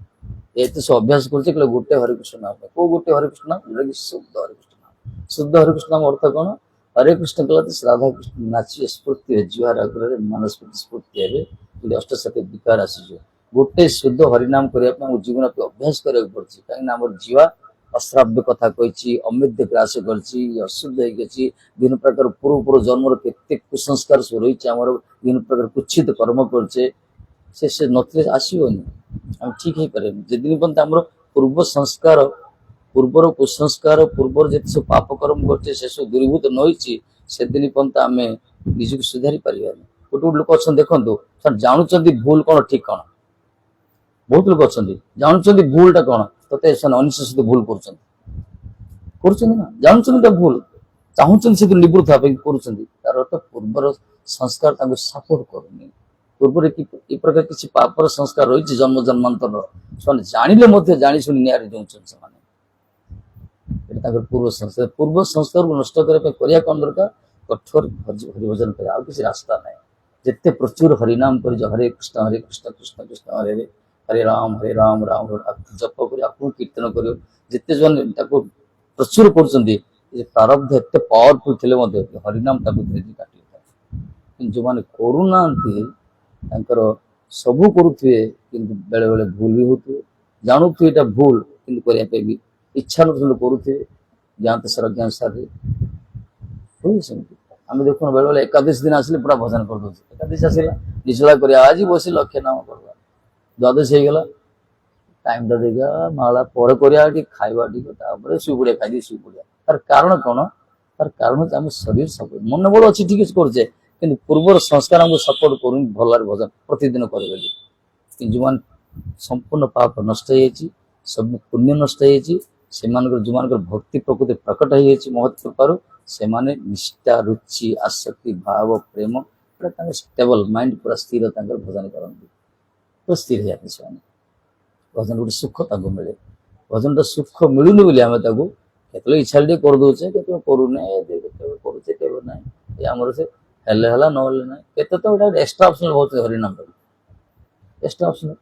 ଏତେ ସବୁ ଅଭ୍ୟାସ କରୁଛେ କହିଲେ ଗୋଟେ ହରିକୃଷ୍ଣ ନାମ ପାଇଁ। କୋଉ ଗୋଟେ ହରିକୃଷ୍ଣ ନାମ? ଶୁଦ୍ଧ ହରିକୃଷ୍ଣ ନାମ। ଶୁଦ୍ଧ ହରିକୃଷ୍ଣ ନାମ ଅର୍ଥ କଣ? ହରେ କୃଷ୍ଣ କହିଲା ରାଧାକୃଷ୍ଣ ନାଚି ସ୍ଫୂର୍ତ୍ତି ହୁଏ, ଜୁହାର ଆଗ୍ରହରେ ମାନସ୍ଫୂର୍ତ୍ତି ସ୍ଫୂର୍ତ୍ତି ହେବେ, ଯଦି ଅଷ୍ଟସଖୀ ବିକାର ଆସିଯିବ। ଗୋଟେ ଶୁଦ୍ଧ ହରିନାମ କରିବା ପାଇଁ ଆମ ଜୀବନ ଅଭ୍ୟାସ କରିବାକୁ ପଡୁଛି। କାହିଁକିନା ଆମର ଯିବା ଅଶ୍ରାବ୍ୟ କଥା କହିଛି, ଅମେଧ୍ୟ ଗ୍ରାସ କରିଛି, ଅଶୁଦ୍ଧ ହେଇଯାଇଛି, ବିଭିନ୍ନ ପ୍ରକାର ପୂର୍ବ ଜନ୍ମର କେତେ କୁସଂସ୍କାର ସବୁ ରହିଛି, ଆମର ବିଭିନ୍ନ ପ୍ରକାର କୁଚ୍ଛିତ କର୍ମ କରୁଛେ, ସେ ନଥିଲେ ଆସିବନି, ଆମେ ଠିକ ହେଇପାରିବନି। ଯେଦିନ ପର୍ଯ୍ୟନ୍ତ ଆମର ପୂର୍ବ ସଂସ୍କାର, ପୂର୍ବର କୁସଂସ୍କାର, ପୂର୍ବର ଯେତେ ସବୁ ପାପ କର୍ମ କରୁଛେ ସେ ସବୁ ଦୂରୀଭୂତ ନ ହେଇଛି, ସେଦିନ ପର୍ଯ୍ୟନ୍ତ ଆମେ ନିଜକୁ ସୁଧାରି ପାରିବାନି। ଗୋଟେ ଗୋଟେ ଲୋକ ଅଛନ୍ତି ଦେଖନ୍ତୁ, ଜାଣୁଛନ୍ତି ଭୁଲ କଣ ଠିକ କଣ। ବହୁତ ଲୋକ ଅଛନ୍ତି ଜାଣୁଛନ୍ତି ଭୁଲଟା କଣ, ତତେ ସେମାନେ ଅନିଶ ସହିତ ଭୁଲ କରୁଛନ୍ତି ନା, ଜାଣୁଛନ୍ତି ତା ଭୁଲ, ଚାହୁଁଛନ୍ତି ସେଥିରୁ ନିବୃତ୍ତ ହେବା ପାଇଁ କରୁଛନ୍ତି। ତାର ଅର୍ଥ ପୂର୍ବର ସଂସ୍କାର ତାଙ୍କୁ ସପୋର୍ଟ କରୁନି। ପୂର୍ବରୁ ଏ ପ୍ରକାର କିଛି ପାପର ସଂସ୍କାର ରହିଛି ଜନ୍ମ ଜନ୍ମାନ୍ତର, ସେମାନେ ଜାଣିଲେ ମଧ୍ୟ ଜାଣି ଶୁଣି ନିଆରେ ଦଉଛନ୍ତି ସେମାନେ। এটা ତାଙ୍କର ପୂର୍ବ ସଂସ୍କାର। ପୂର୍ବ ସଂସ୍କାରକୁ ନଷ୍ଟ କରିବା ପାଇଁ କରିବା କଣ ଦରକାର? କଠୋର ହରିଭଜନ କରିବା, ଆଉ କିଛି ରାସ୍ତା ନାହିଁ। ଯେତେ ପ୍ରଚୁର ହରିନାମ କରି ହରେ କୃଷ୍ଣ କୃଷ୍ଣ କୃଷ୍ଣ ହରେ ହରେ, ହରେ ରାମ ରାମ ଜପ କରି ଆପଣଙ୍କୁ କୀର୍ତ୍ତନ କରିବ। ଯେତେ ଜଣ ତାକୁ ପ୍ରଚୁର କରୁଛନ୍ତି, ପ୍ରାରବ୍ଧ ଏତେ ପାୱାରଫୁଲ ଥିଲେ ମଧ୍ୟ ହରିନାମ ତାକୁ ଧୀରେ ଧୀରେ କାଟିଥାଏ। କିନ୍ତୁ ଯୋଉମାନେ କରୁନାହାନ୍ତି ତାଙ୍କର ସବୁ କରୁଥିବେ, କିନ୍ତୁ ବେଳେ ବେଳେ ଭୁଲ ବି ହଉଥିବେ, ଜାଣୁଥିବେ ଏଇଟା ଭୁଲ କିନ୍ତୁ କରିବା ପାଇଁ ବି ଇଚ୍ଛା ନଥିଲେ କରୁଥିବେ, ଜ୍ଞାତ ସାର ଜ୍ଞାନ ସାରରେ ସେମିତି। ଆମେ ଦେଖୁନ ବେଳେ ବେଳେ ଏକାଦଶୀ ଦିନ ଆସିଲେ ପୁରା ଭଜନ କରିଦଉଛୁ। ଏକାଦଶୀ ଆସିଲା ନିଶ୍ଚଳା କରିବା, ଆଜି ବସି ଲକ୍ଷ୍ୟ ନାମ କରିବା, ଦ୍ୱାଦଶ ହେଇଗଲା ଟାଇମଟା ଦେଇକା ମାଳା ପରେ କରିବା, ଟିକେ ଖାଇବା, ଟିକେ ତାପରେ ଶୁଇ ପଡିଆ, ଖାଇଦେଇ ଶୁଇ ପଡିଆ। ତାର କାରଣ କଣ? ତାର କାରଣ ହଉଛି ଆମ ଶରୀର ସପୋର୍ଟ, ମନ ବଳ ଅଛି ଠିକ ଅଛି କରୁଛେ, କିନ୍ତୁ ପୂର୍ବର ସଂସ୍କାର ଆମକୁ ସପୋର୍ଟ କରୁନି ଭଲରେ ଭଜନ ପ୍ରତିଦିନ କରିବେ। କିନ୍ତୁ ଯୋଉମାନେ ସମ୍ପୂର୍ଣ୍ଣ ପାପ ନଷ୍ଟ ହେଇଯାଇଛି, ସବୁ ପୁଣ୍ୟ ନଷ୍ଟ ହେଇଯାଇଛି, ସେମାନଙ୍କର ଯୋଉମାନଙ୍କର ଭକ୍ତି ପ୍ରକୃତି ପ୍ରକଟ ହେଇଯାଇଛି ମହତ୍ କୃପାରୁ, ସେମାନେ ନିଷ୍ଠା, ରୁଚି, ଆସକ୍ତି, ଭାବ, ପ୍ରେମ ପୁରା ତାଙ୍କର ଷ୍ଟେବଲ ମାଇଣ୍ଡ, ପୁରା ସ୍ଥିର ତାଙ୍କର ଭଜନ କରନ୍ତି, ପୁରା ସ୍ଥିର ହେଇଯାନ୍ତି ସେମାନେ। ଭଜନ ଗୋଟେ ସୁଖ ତାଙ୍କୁ ମିଳେ। ଭଜନଟା ସୁଖ ମିଳୁନି ବୋଲି ଆମେ ତାକୁ କେତେବେଳେ ଇଚ୍ଛା ଟିକେ କରିଦଉଛେ, କେତେବେଳେ କରୁନେ, କେତେବେଳେ କରୁଛେ କେବେ ନାହିଁ। ଏ ଆମର ସେ ହେଲେ ହେଲା ନହେଲେ ନାହିଁ। କେତେ ତ ଗୋଟେ ଏକ୍ସଟ୍ରା ଅପସନାଲ ହଉଛି ହରିନାମ, ଏକ୍ସଟ୍ରା ଅପସନାଲ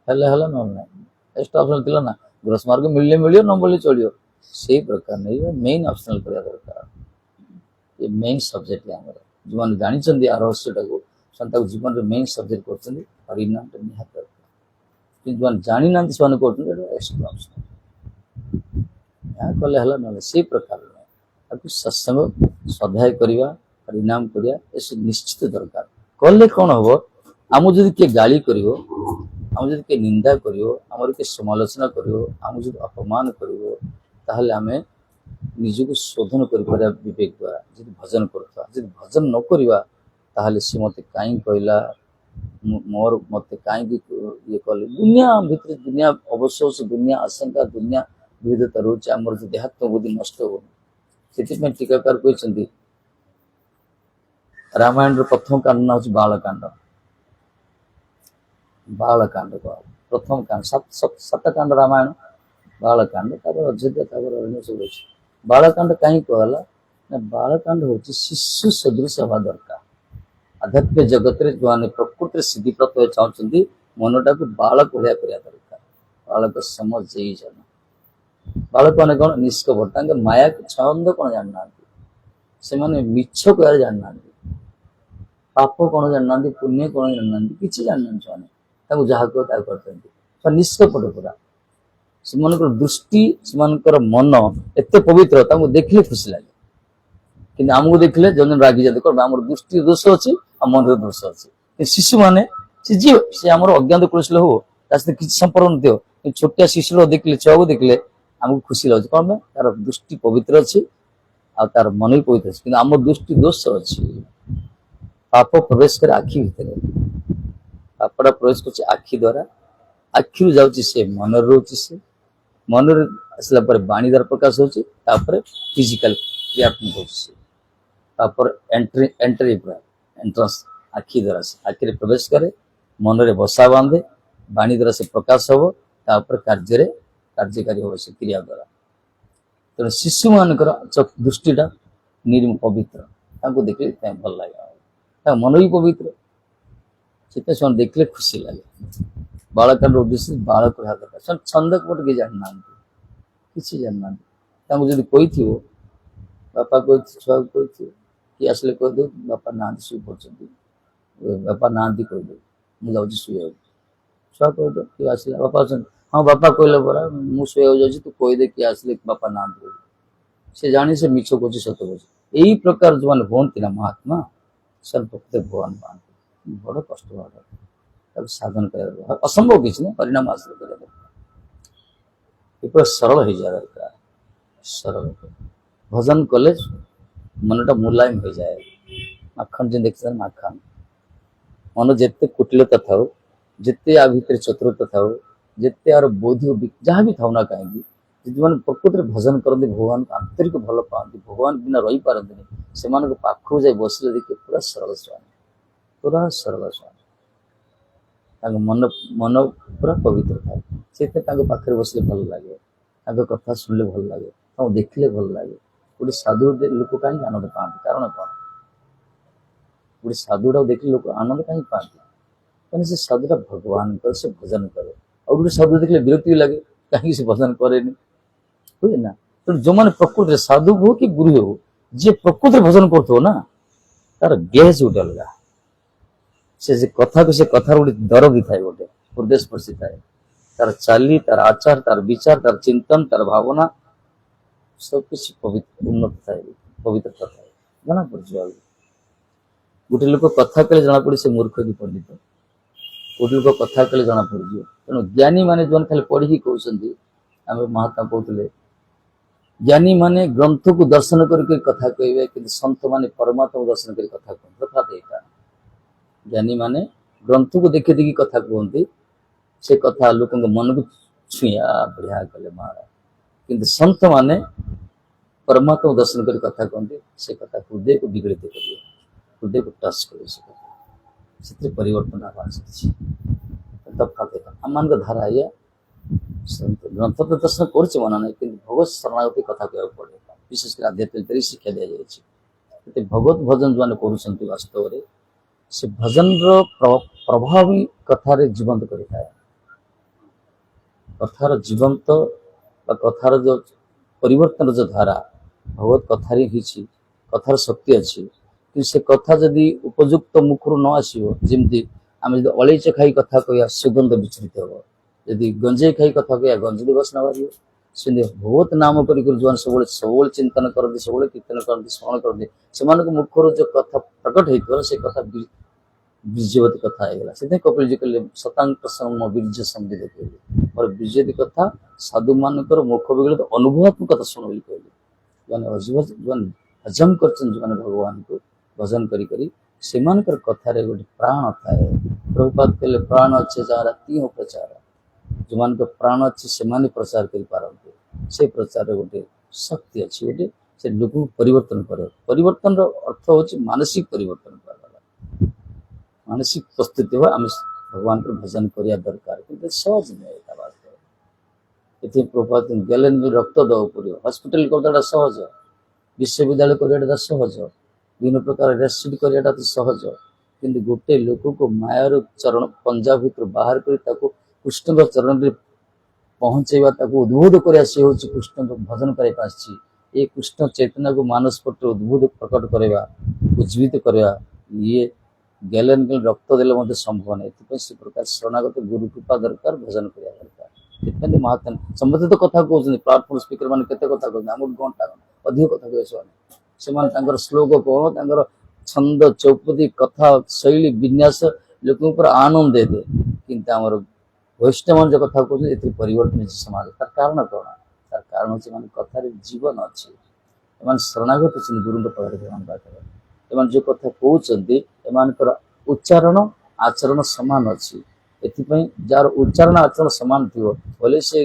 ହେଲେ ହେଲା ନହେଲେ ନାହିଁ। ଏକ୍ସଟ୍ରା ଅପସନାଲ ଥିଲା ନା, ଗ୍ରୋସ ମାର୍କ ମିଳିଲେ ମିଳିବ, ନ ମିଳିଲେ ଚଳିବ, ସେଇ ପ୍ରକାର ନେଇ ମେନ୍ ଅପସନାଲ କରିବା ଦରକାର। ଏ ମେନ୍ ସବଜେକ୍ଟ ଆମର ଯୋଉମାନେ ଜାଣିଛନ୍ତି આ ରହସ୍ୟଟାକୁ, ସେମାନେ ତାକୁ ଜୀବନରେ ମେନ୍ ସବଜେକ୍ଟ କରୁଛନ୍ତି। ହରିନାମଟା ନିହାତି ଦରକାର। କିନ୍ତୁ ଯୋଉମାନେ ଜାଣିନାହାନ୍ତି ସେମାନେ କରୁଛନ୍ତି ଏଇଟା ଏକ୍ସଟ୍ରା ଅପସନାଲ, ଏହା କଲେ ହେଲା ନହେଲେ ସେଇ ପ୍ରକାର ନୁହେଁ। ତାକୁ ସତ୍ସଙ୍ଗ ସ୍ୱାଧ୍ୟାୟ କରିବା, ହରିନାମ କରିବା, ଏସବୁ ନିଶ୍ଚିତ ଦରକାର। କଲେ କଣ ହବ? ଆମକୁ ଯଦି କିଏ ଗାଳି କରିବ, ଆମକୁ ଯଦି କିଏ ନିନ୍ଦା କରିବ, ଆମର କିଏ ସମାଲୋଚନା କରିବ, ଆମକୁ ଯଦି ଅପମାନ କରିବ, ତାହେଲେ ଆମେ ନିଜକୁ ଶୋଧନ କରିପାରିବା ବିବେକ ଦ୍ୱାରା। ଯଦି ଭଜନ କରୁଥିବା, ଯଦି ଭଜନ ନ କରିବା, ତାହେଲେ ସେ ମତେ କାହିଁକି କହିଲା, ମତେ କାହିଁକି ଇଏ କଲେ, ଦୁନିଆ ଭିତରେ ଦୁନିଆ ଅବଶୋଷ, ଦୁନିଆ ଆଶଙ୍କା, ଦୁନିଆ ବିବିଧତା ରହୁଛି। ଆମର ଯଦି ଦେହାତ୍ମ ବୁଦ୍ଧି ନଷ୍ଟ ହଉନି, ସେଥିପାଇଁ ଟୀକାକାର କହିଛନ୍ତି ରାମାୟଣର ପ୍ରଥମ କାଣ୍ଡ ନାଁ ହଉଛି ବାଳକାଣ୍ଡ। ବାଳକାଣ୍ଡ ପ୍ରଥମ କାଣ୍ଡ, ସାତ କାଣ୍ଡ ରାମାୟଣ, ବାଳକାଣ୍ଡ, ତାପରେ ଅଯୋଧ୍ୟା, ତାପରେ ଅନ୍ୟ ସବୁ ଅଛି। ବାଳକାଣ୍ଡ କାହିଁକି କୁହାଗଲା ନା, ବାଳକାଣ୍ଡ ହଉଛି ଶିଶୁ ସଦୃଶ ହେବା ଦରକାର। ଆଧ୍ୟାତ୍ମିକ ଜଗତରେ ଯୋଉମାନେ ପ୍ରକୃତିରେ ସିଦ୍ଧିପ୍ରାପ୍ତ ହେବାକୁ ଚାହୁଁଛନ୍ତି, ମନଟାକୁ ବାଳକ ଭଳିଆ କରିବା ଦରକାର। ବାଳକ ସମଜେଇଜନ, ବାଳକ ମାନେ କଣ? ନିଷ୍କପଟ, ତାଙ୍କ ମାୟା ଛନ୍ଦ କଣ ଜାଣିନାହାନ୍ତି, ସେମାନେ ମିଛ କହିବାର ଜାଣିନାହାନ୍ତି, ପାପ କଣ ଜାଣିନାହାନ୍ତି, ପୁଣ୍ୟ କଣ ଜାଣିନାହାନ୍ତି, କିଛି ଜାଣିନାହାନ୍ତି। ସେମାନେ ତାଙ୍କୁ ଯାହା କୁହ ତାହା କରିଥାନ୍ତି, ନିଷ୍କପଟ ପୁରା। ସେମାନଙ୍କର ଦୃଷ୍ଟି, ସେମାନଙ୍କର ମନ ଏତେ ପବିତ୍ର, ତାଙ୍କୁ ଦେଖିଲେ ଖୁସି ଲାଗେ। କିନ୍ତୁ ଆମକୁ ଦେଖିଲେ ଜଣେ ରାଗି ଯାଆନ୍ତି, କଣ ଆମର ଦୃଷ୍ଟି ଦୋଷ ଅଛି, ଆଉ ମନରେ ଦୋଷ ଅଛି। ଶିଶୁ ମାନେ ସେ ଯିଏ ସେ ଆମର ଅଜ୍ଞାତ କୌଶଳ ହଉ ତା ସହିତ କିଛି ସମ୍ପର୍କ ନଥିବ, କିନ୍ତୁ ଛୋଟିଆ ଶିଶୁର ଦେଖିଲେ ଛୁଆକୁ ଦେଖିଲେ ଆମକୁ ଖୁସି ଲାଗୁଛି। କଣ ପାଇଁ? ତାର ଦୃଷ୍ଟି ପବିତ୍ର ଅଛି ଆଉ ତାର ମନ ବି ପବିତ୍ର ଅଛି, କିନ୍ତୁ ଆମ ଦୃଷ୍ଟି ଦୋଷ ଅଛି। ପାପ ପ୍ରବେଶ କରେ ଆଖି ଭିତରେ, ପାପଟା ପ୍ରବେଶ କରୁଛି ଆଖି ଦ୍ଵାରା, ଆଖିରୁ ଯାଉଛି ସେ ମନରେ ରହୁଛି, ସେ ମନରେ ଆସିଲା ପରେ ବାଣୀ ଦ୍ୱାରା ପ୍ରକାଶ ହଉଛି, ତାପରେ ଫିଜିକାଲ କ୍ରିୟାତ୍ମକ ହଉଛି, ତାପରେ ଏଣ୍ଟ୍ରି ପୁରା ଏଣ୍ଟ୍ରାନ୍ସ ଆଖି ଦ୍ୱାରା ସେ ଆଖିରେ ପ୍ରବେଶ କରେ, ମନରେ ବସା ବାନ୍ଧେ, ବାଣୀ ଦ୍ୱାରା ସେ ପ୍ରକାଶ ହବ, ତାପରେ କାର୍ଯ୍ୟକାରୀ ହବ ସେ କ୍ରିୟା ଦ୍ୱାରା। ତେଣୁ ଶିଶୁ ମାନଙ୍କର ଦୃଷ୍ଟିଟା ପବିତ୍ର, ତାଙ୍କୁ ଦେଖିଲେ ଭଲ ଲାଗେ, ତାଙ୍କ ମନ ବି ପବିତ୍ର, ସେଥିପାଇଁ ସେମାନେ ଦେଖିଲେ ଖୁସି ଲାଗେ। ବାଳକର ଉଦ୍ଦେଶ୍ୟ ବାଳକ ହେବା ଦରକାର। ସେମାନେ ଛନ୍ଦ କପଟ କେହି ଜାଣିନାହାନ୍ତି, କିଛି ଜାଣିନାହାନ୍ତି। ତାଙ୍କୁ ଯଦି କହିଥିବ, ବାପା କହିଥିବ, ଛୁଆକୁ କହିଥିବ, କିଏ ଆସିଲେ କହିଦେଉ ବାପା ନାହାନ୍ତି ଶୋଇ ପଡୁଛନ୍ତି, ବାପା ନାହାନ୍ତି କହିଦେଉ ମୁଁ ଯାଉଛି ଶୋଇବାକୁ। ଛୁଆ କହିଦେଉ କିଏ ଆସିଲା, ବାପା ଅଛନ୍ତି, ହଁ ବାପା କହିଲେ ପରା ମୁଁ ଶୋଇବାକୁ ଯାଉଛି, ତୁ କହିଦେ କିଏ ଆସିଲେ ବାପା ନାହାନ୍ତି କହିଦେଉ। ସେ ଜାଣି ସେ ମିଛ କହୁଛି ସତ କହୁଛି। ଏଇ ପ୍ରକାର ଯୋଉମାନେ ହୁଅନ୍ତି ନା ମହାତ୍ମା, ସେମାନେ ପ୍ରକୃତରେ ଭଗବାନ ପାଆନ୍ତି। ବଡ କଷ୍ଟ ହବ ତାକୁ ସାଧନ କରିବା ଦରକାର, ଅସମ୍ଭବ କିଛି ନାହିଁ, ପରିଣାମ ହାସଲ କରିବା ଦରକାର। ଏ ପୁରା ସରଳ ହେଇଯିବା ଦରକାର, ସରଳ ଭଜନ କଲେ ମନଟା ମୁଲାୟମ ହେଇଯାଏ। ମାଖନ ଯେମିତି ଦେଖିଛନ୍ତି, ମାଖନ ମନ ଯେତେ କୁଟିଳତା ଥାଉ, ଯେତେ ଆ ଭିତରେ ଚତୁରତା ଥାଉ, ଯେତେ ଆର ବୌଦ୍ଧ ଯାହା ବି ଥାଉ ନା କାହିଁକି, ଯେଉଁମାନେ ପ୍ରକୃତିରେ ଭଜନ କରନ୍ତି, ଭଗବାନଙ୍କୁ ଆନ୍ତରିକ ଭଲ ପାଆନ୍ତି, ଭଗବାନ ବିନା ରହିପାରନ୍ତିନି, ସେମାନଙ୍କ ପାଖକୁ ଯାଇ ବସିଲେ ଦେଖି ପୁରା ସରଳ ସ୍ୱାମୀ, ପୁରା ସରଳ ସ୍ୱାମୀ, ତାଙ୍କ ମନ ପୁରା ପବିତ୍ର ଥାଏ। ସେଥିପାଇଁ ତାଙ୍କ ପାଖରେ ବସିଲେ ଭଲ ଲାଗେ, ତାଙ୍କ କଥା ଶୁଣିଲେ ଭଲ ଲାଗେ, ତାଙ୍କୁ ଦେଖିଲେ ଭଲ ଲାଗେ। ଗୋଟେ ସାଧୁ ଲୋକ କାହିଁକି ଆନନ୍ଦ ପାଆନ୍ତି? କାରଣ କଣ? ଗୋଟେ ସାଧୁଟାକୁ ଦେଖିଲେ ଲୋକ ଆନନ୍ଦ କାହିଁକି ପାଆନ୍ତି? କାରଣ ସେ ସାଧୁଟା ଭଗବାନଙ୍କର ସେ ଭଜନ କରେ। ଆଉ ଗୋଟେ ସାଧୁ ଦେଖିଲେ ବିରକ୍ତି ଲାଗେ, କାହିଁକି ସେ ଭଜନ କରେନି, ବୁଝେ ନା। ତେଣୁ ଯୋଉମାନେ ପ୍ରକୃତିରେ ସାଧୁ ହଉ କି ଗୁରୁ ହଉ, ଯିଏ ପ୍ରକୃତିରେ ଭଜନ କରୁଥିବ ନା, ତାର ଗେଜ ଗୋଟେ ଅଲଗା, ସେ କଥାକୁ ସେ କଥାର ଗୋଟେ ଦରଦ ଥାଏ, ଗୋଟେ ହୃଦୟ ସ୍ପର୍ଶୀ ଥାଏ, ତାର ଚାଲି, ତାର ଆଚାର, ତାର ବିଚାର, ତାର ଚିନ୍ତନ, ତାର ଭାବନା ସବୁକିଛି ଉନ୍ନତ ଥାଏ, ପବିତ୍ରତା ଥାଏ, ଜଣା ପଡିଯିବ। ଗୋଟେ ଲୋକ କଥା କହିଲେ ଜଣା ପଡେ ସେ ମୂର୍ଖ କି ପଣ୍ଡିତ, ଗୋଟେ ଲୋକ କଥା କହିଲେ ଜଣା ପଡିଯିବ। ତେଣୁ ଜ୍ଞାନୀ ମାନେ ଯୋଉମାନେ ଖାଲି ପଢିକି କହୁଛନ୍ତି, ଆମେ ମହାତ୍ମା କହୁଥିଲେ, ଜ୍ଞାନୀ ମାନେ ଗ୍ରନ୍ଥକୁ ଦର୍ଶନ କରିକି କଥା କହିବେ, କିନ୍ତୁ ସନ୍ଥ ମାନେ ପରମାତ୍ମାକୁ ଦର୍ଶନ କରି କଥା କୁହନ୍ତି। ତଫାତ ଏଇଟା, ଜ୍ଞାନୀ ମାନେ ଗ୍ରନ୍ଥକୁ ଦେଖି ଦେଖି କଥା କୁହନ୍ତି, ସେ କଥା ଲୋକଙ୍କ ମନକୁ ଛୁଇଁଆ ବଢିଆ କଲେ ମହାରାଜ, କିନ୍ତୁ ସନ୍ଥ ମାନେ ପରମାତ୍ମାକୁ ଦର୍ଶନ କରି କଥା କୁହନ୍ତି, ସେ କଥା ହୃଦୟକୁ ବିଗଳିତ କରିବେ, ହୃଦୟକୁ ଟଚ୍ କରିବେ, ସେ କଥା ସେଥିରେ ପରିବର୍ତ୍ତନ ଆସିଛି। ତଫାତ ଆମମାନଙ୍କ ଧାରା ଏଇଆ, ଗ୍ରନ୍ଥ ତ ଦର୍ଶନ କରୁଛି ମନା ନାହିଁ, କିନ୍ତୁ ଭଗବତ ଶରଣାଗତି କଥା କହିବାକୁ ପଡେ, ବିଶେଷ କରି ଆଧ୍ୟାତ୍ମିକ ଶିକ୍ଷା ଦିଆଯାଇଛି। ଭଗବତ ଭଜନ ଯୋଉମାନେ କରୁଛନ୍ତି, ବାସ୍ତବରେ ସେ ଭଜନର ପ୍ରଭାବ ହିଁ କଥାରେ ଜୀବନ୍ତ କରିଥାଏ। କଥାର ଜୀବନ୍ତ ବା କଥାର ଯୋଉ ପରିବର୍ତ୍ତନ ଯୋଉ ଧାରା ଭଗବତ କଥାରେ ହେଇଛି, କଥାର ଶକ୍ତି ଅଛି। କିନ୍ତୁ ସେ କଥା ଯଦି ଉପଯୁକ୍ତ ମୁଖରୁ ନ ଆସିବ, ଯେମିତି ଆମେ ଯଦି ଅଳେଇଚ ଖାଇ କଥା କହିବା, ସୁଗନ୍ଧ ବିଚଳିତ ହବ, ଯଦି ଗଞ୍ଜେଇ ଖାଇ କଥା କହିବା, ଗଞ୍ଜେଇ ବାସ୍ନା ବାହାରିବ। ସେମିତି ଭଗବତ ନାମ କରିକି ଯୋଉମାନେ ସବୁବେଳେ ଚିନ୍ତନ କରନ୍ତି, ସବୁବେଳେ କୀର୍ତ୍ତନ କରନ୍ତି, ସ୍ମରଣ କରନ୍ତି, ସେମାନଙ୍କ ମୁଖରୁ ଯୋଉ କଥା ପ୍ରକଟ ହେଇଥିବ, ସେ କଥା ବୀର୍ଯ୍ୟବତୀ କଥା ହେଇଗଲା। ସେଥିପାଇଁ କପିଳଜୀ କହିଲେ ଶତାଙ୍କ ସମ ବୀର୍ଯ୍ୟ ସମ୍ବିତ କହିଲେ, ମୋର ବୀର୍ଯ୍ୟବତୀ କଥା ସାଧୁ ମାନଙ୍କର ମୁଖ ବିଗଳିତ ଅନୁଭବାତ୍ମକ କଥା ଶୁଣ ବୋଲି କହିଲେ। ଯୋଉମାନେ ହଜମ କରିଛନ୍ତି, ଯୋଉମାନେ ଭଗବାନଙ୍କୁ ଭଜନ କରି କରି, ସେମାନଙ୍କର କଥାରେ ଗୋଟେ ପ୍ରାଣ ଥାଏ। ପ୍ରଭୁପାଦ କହିଲେ ପ୍ରାଣ ଅଛି ଯାହାର ତିହ ପ୍ରଚାର, ଯୋଉମାନଙ୍କ ପ୍ରାଣ ଅଛି ସେମାନେ ପ୍ରଚାର କରିପାରନ୍ତି, ସେ ପ୍ରଚାରରେ ଗୋଟେ ଶକ୍ତି ଅଛି, ଗୋଟେ ସେ ଲୋକଙ୍କୁ ପରିବର୍ତ୍ତନ କରେ। ପରିବର୍ତ୍ତନର ଅର୍ଥ ହଉଛି ମାନସିକ ପରିବର୍ତ୍ତନ କରାଗଲା, ମାନସିକ ପ୍ରସ୍ତୁତି ହବା, ଆମେ ଭଗବାନଙ୍କର ଭଜନ କରିବା ଦରକାର, କିନ୍ତୁ ସହଜ ନୁହେଁ ଏଇଟା ବାସ୍ତବ। ଏଥିପାଇଁ ପ୍ରଭୁପାଦ ଗେଲେନ ବି ରକ୍ତ ଦେବାକୁ ପଡିବ, ହସ୍ପିଟାଲ କରିବାଟା ସହଜ, ବିଶ୍ୱବିଦ୍ୟାଳୟ କରିବାଟା ସହଜ, ବିଭିନ୍ନ ପ୍ରକାର ରେସିଡ୍ କରିବାଟା ତ ସହଜ, କିନ୍ତୁ ଗୋଟେ ଲୋକକୁ ମାୟାର ଚରଣ ପଞ୍ଜା ଭିତରୁ ବାହାର କରି ତାକୁ କୃଷ୍ଣଙ୍କ ଚରଣରେ ପହଞ୍ଚେଇବା, ତାକୁ ଉଦ୍ବୁଦ୍ଧ କରିବା, ସେ ହଉଛି କୃଷ୍ଣଙ୍କ ଭଜନ କରିବାକୁ ଆସିଛି। ଏ କୃଷ୍ଣ ଚେତନାକୁ ମାନସ ପଟରେ ଉଦ୍ବୁଦ୍ଧ ପ୍ରକଟ କରିବା, ଉଜ୍ଜୀବିତ କରିବା, ଇଏ ଗେଲେନ ରକ୍ତ ଦେଲେ ମଧ୍ୟ ସମ୍ଭବ ନାହିଁ। ଏଥିପାଇଁ ସେ ପ୍ରକାର ଶରଣାଗତ ଗୁରୁ କୃପା ଦରକାର, ଭଜନ କରିବା ଦରକାର। ସେଥିପାଇଁ ମହାତ୍ମା ସମସ୍ତେ ତ କଥା କହୁଛନ୍ତି, ପ୍ଲାଟଫର୍ମ ସ୍ପିକର ମାନେ କେତେ କଥା କହୁଛନ୍ତି, ଆମକୁ ଘଣ୍ଟା ଅଧିକ କଥା କହିବେ ସେମାନେ ତାଙ୍କର ଶ୍ଲୋକ କଣ, ତାଙ୍କର ଛନ୍ଦ ଚୌପଦୀ କଥା ଶୈଳୀ ବିନ୍ୟାସ ଲୋକଙ୍କ ଉପରେ ଆନନ୍ଦ ଦେଇଦିଏ, କିନ୍ତୁ ଆମର ବୈଷ୍ଣବ ଯୋଉ କଥା କହୁଛନ୍ତି ଏଥିରେ ପରିବର୍ତ୍ତନ ହେଇଛି ସମାଜ। ତାର କାରଣ କଣ? ତାର କାରଣ ହଉଛି ଏମାନେ କଥାରେ ଜୀବନ ଅଛି, ଏମାନେ ଶରଣାଗତ ଅଛନ୍ତି ଗୁରୁଙ୍କ ପାଖରେ, ଭଗବାନ ପାଖରେ। ଏମାନେ ଯୋଉ କଥା କହୁଛନ୍ତି ଏମାନଙ୍କର ଉଚ୍ଚାରଣ ଆଚରଣ ସମାନ ଅଛି। ଏଥିପାଇଁ ଯାହାର ଉଚ୍ଚାରଣ ଆଚରଣ ସମାନ ଥିବ ବୋଲେ ସେ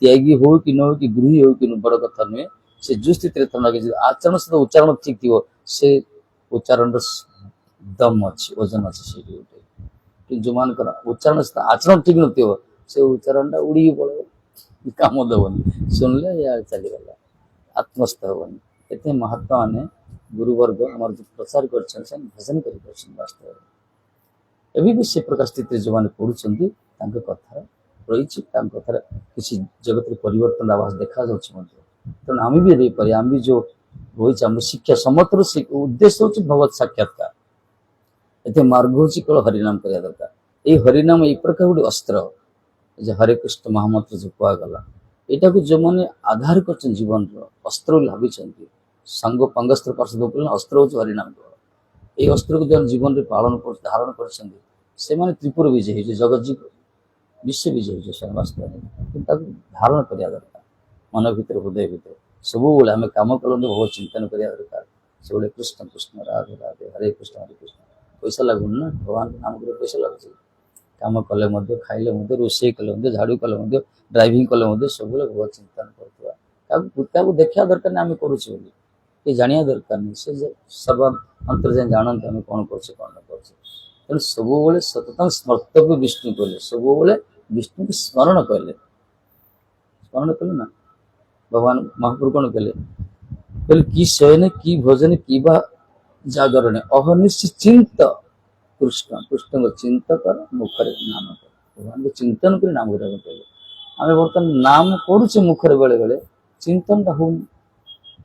ତ୍ୟାଗୀ ହଉ କି ନ ହଉ କି ଗୃହୀ ହଉ କି ବଡ କଥା ନୁହେଁ, ସେ ଯୋଉ ସ୍ଥିତିରେ ଥଣ୍ଡା କିଛି ଆଚରଣ ସହିତ ଉଚ୍ଚାରଣ ଠିକ ଥିବ, ସେ ଉଚ୍ଚାରଣର ଦମ ଅଛି, ଓଜନ ଅଛି ସେଇଠି ଗୋଟେ। କିନ୍ତୁ ଯୋଉମାନଙ୍କର ଉଚ୍ଚାରଣ ସହିତ ଆଚରଣ ଠିକ ନଥିବ, ସେ ଉଚ୍ଚାରଣଟା ଉଡ଼ିକି ପଳେଇବ, କାମ ଦେବନି, ଶୁଣିଲେ ୟା ଚାଲିଗଲା, ଆତ୍ମସ୍ଥ ହବନି। ଏଥିପାଇଁ ମହାତ୍ମା ମାନେ ଗୁରୁବର୍ଗ ଆମର ଯୋଉ ପ୍ରଚାର କରିଛନ୍ତି ସେମାନେ ଭଜନ କରିପାରୁଛନ୍ତି ବାସ୍ତବରେ। ଏବେ ବି ସେ ପ୍ରକାର ସ୍ଥିତିରେ ଯୋଉମାନେ ପଢୁଛନ୍ତି ତାଙ୍କ କଥା ରହିଛି, ତାଙ୍କ କଥାରେ କିଛି ଜଗତରେ ପରିବର୍ତ୍ତନ ଆବାସ ଦେଖାଯାଉଛି ମଧ୍ୟ। ତେଣୁ ଆମେ ବି ଦେଇପାରିବା, ଆମେ ବି ଯୋଉ ରହିଛି ଆମର ଶିକ୍ଷା ସମସ୍ତର ଉଦ୍ଦେଶ୍ୟ ହଉଛି ଭଗବତ ସାକ୍ଷାତକାର। ଏତେ ମାର୍ଗ ହଉଛି କେବଳ ହରିନାମ କରିବା ଦରକାର। ଏଇ ହରିନାମ ଏଇ ପ୍ରକାର ଗୋଟେ ଅସ୍ତ୍ର, ଯେ ହରେ କୃଷ୍ଣ ମହାମନ୍ତ୍ର ଯୋଉ କୁହାଗଲା, ଏଇଟାକୁ ଯୋଉମାନେ ଆଧାର କରିଛନ୍ତି ଜୀବନର ଅସ୍ତ୍ର ବୋଲି ଭାବିଛନ୍ତି, ସାଙ୍ଗ ପଙ୍ଗସ୍ତ୍ର ପାର୍ଶ୍ୱ ଅସ୍ତ୍ର ହଉଛି ହରିନାମ। ଏଇ ଅସ୍ତ୍ରକୁ ଯୋଉ ଜୀବନରେ ପାଳନ ଧାରଣ କରିଛନ୍ତି ସେମାନେ ତ୍ରିପୁର ବିଜୟ ହେଇছে, ଜଗତଜୀବ ବିଶ୍ୱ ବିଜୟ ହେଇছে ସେମାନେ ବାସ୍ତବରେ। କିନ୍ତୁ ତାକୁ ଧାରଣ କରିବା ଦରକାର ମନ ଭିତରେ, ହୃଦୟ ଭିତରେ। ସବୁବେଳେ ଆମେ କାମ କଲେ ବହୁତ ଚିନ୍ତନ କରିବା ଦରକାର। ସବୁବେଳେ କୃଷ୍ଣ କୃଷ୍ଣ ରାଧେ ରାଧେ ହରେ କୃଷ୍ଣ। ପଇସା ଲାଗୁନି ନା, ଭଗବାନଙ୍କ ନାମ କରି ପଇସା ଲାଗୁଛି? କାମ କଲେ ମଧ୍ୟ, ଖାଇଲେ ମଧ୍ୟ, ରୋଷେଇ କଲେ ମଧ୍ୟ, ଝାଡୁ କଲେ ମଧ୍ୟ, ଡ୍ରାଇଭିଂ କଲେ ମଧ୍ୟ ସବୁବେଳେ ବହୁତ ଚିନ୍ତନ କରୁଥିବା। ତାକୁ ଦେଖିବା ଦରକାର ନାହିଁ ଆମେ କରୁଛୁ ବୋଲି, ଏ ଜାଣିବା ଦରକାର ନାହିଁ। ସେ ସର୍ବ ଅନ୍ତର ଯାଇ ଜାଣନ୍ତି ଆମେ କଣ କରୁଛେ କଣ ନ କରୁଛେ। ତେଣୁ ସବୁବେଳେ ସତତଂ ସ୍ମର୍ତ୍ତବ୍ୟ ବିଷ୍ଣୁ କହିଲେ, ସବୁବେଳେ ବିଷ୍ଣୁଙ୍କୁ ସ୍ମରଣ କଲେ ନା। ଭଗବାନ ମହାପ୍ରଭୁ କଣ କଲେ? କହିଲେ କି ଶୟନେ କି ଭୋଜନେ କି ବା ଜାଗରଣେ ଅହନିଶ୍ଚିନ୍ତ କୃଷ୍ଣ। କୃଷ୍ଣଙ୍କ ଚିନ୍ତ କର, ମୁଖରେ ନାମ କର। ଭଗବାନଙ୍କୁ ଚିନ୍ତନ କରି ନାମ କରିବାକୁ କହିଲେ। ଆମେ ବର୍ତ୍ତମାନ ନାମ କରୁଛେ ମୁଖରେ, ବେଳେ ବେଳେ ଚିନ୍ତନଟା ହଉନି,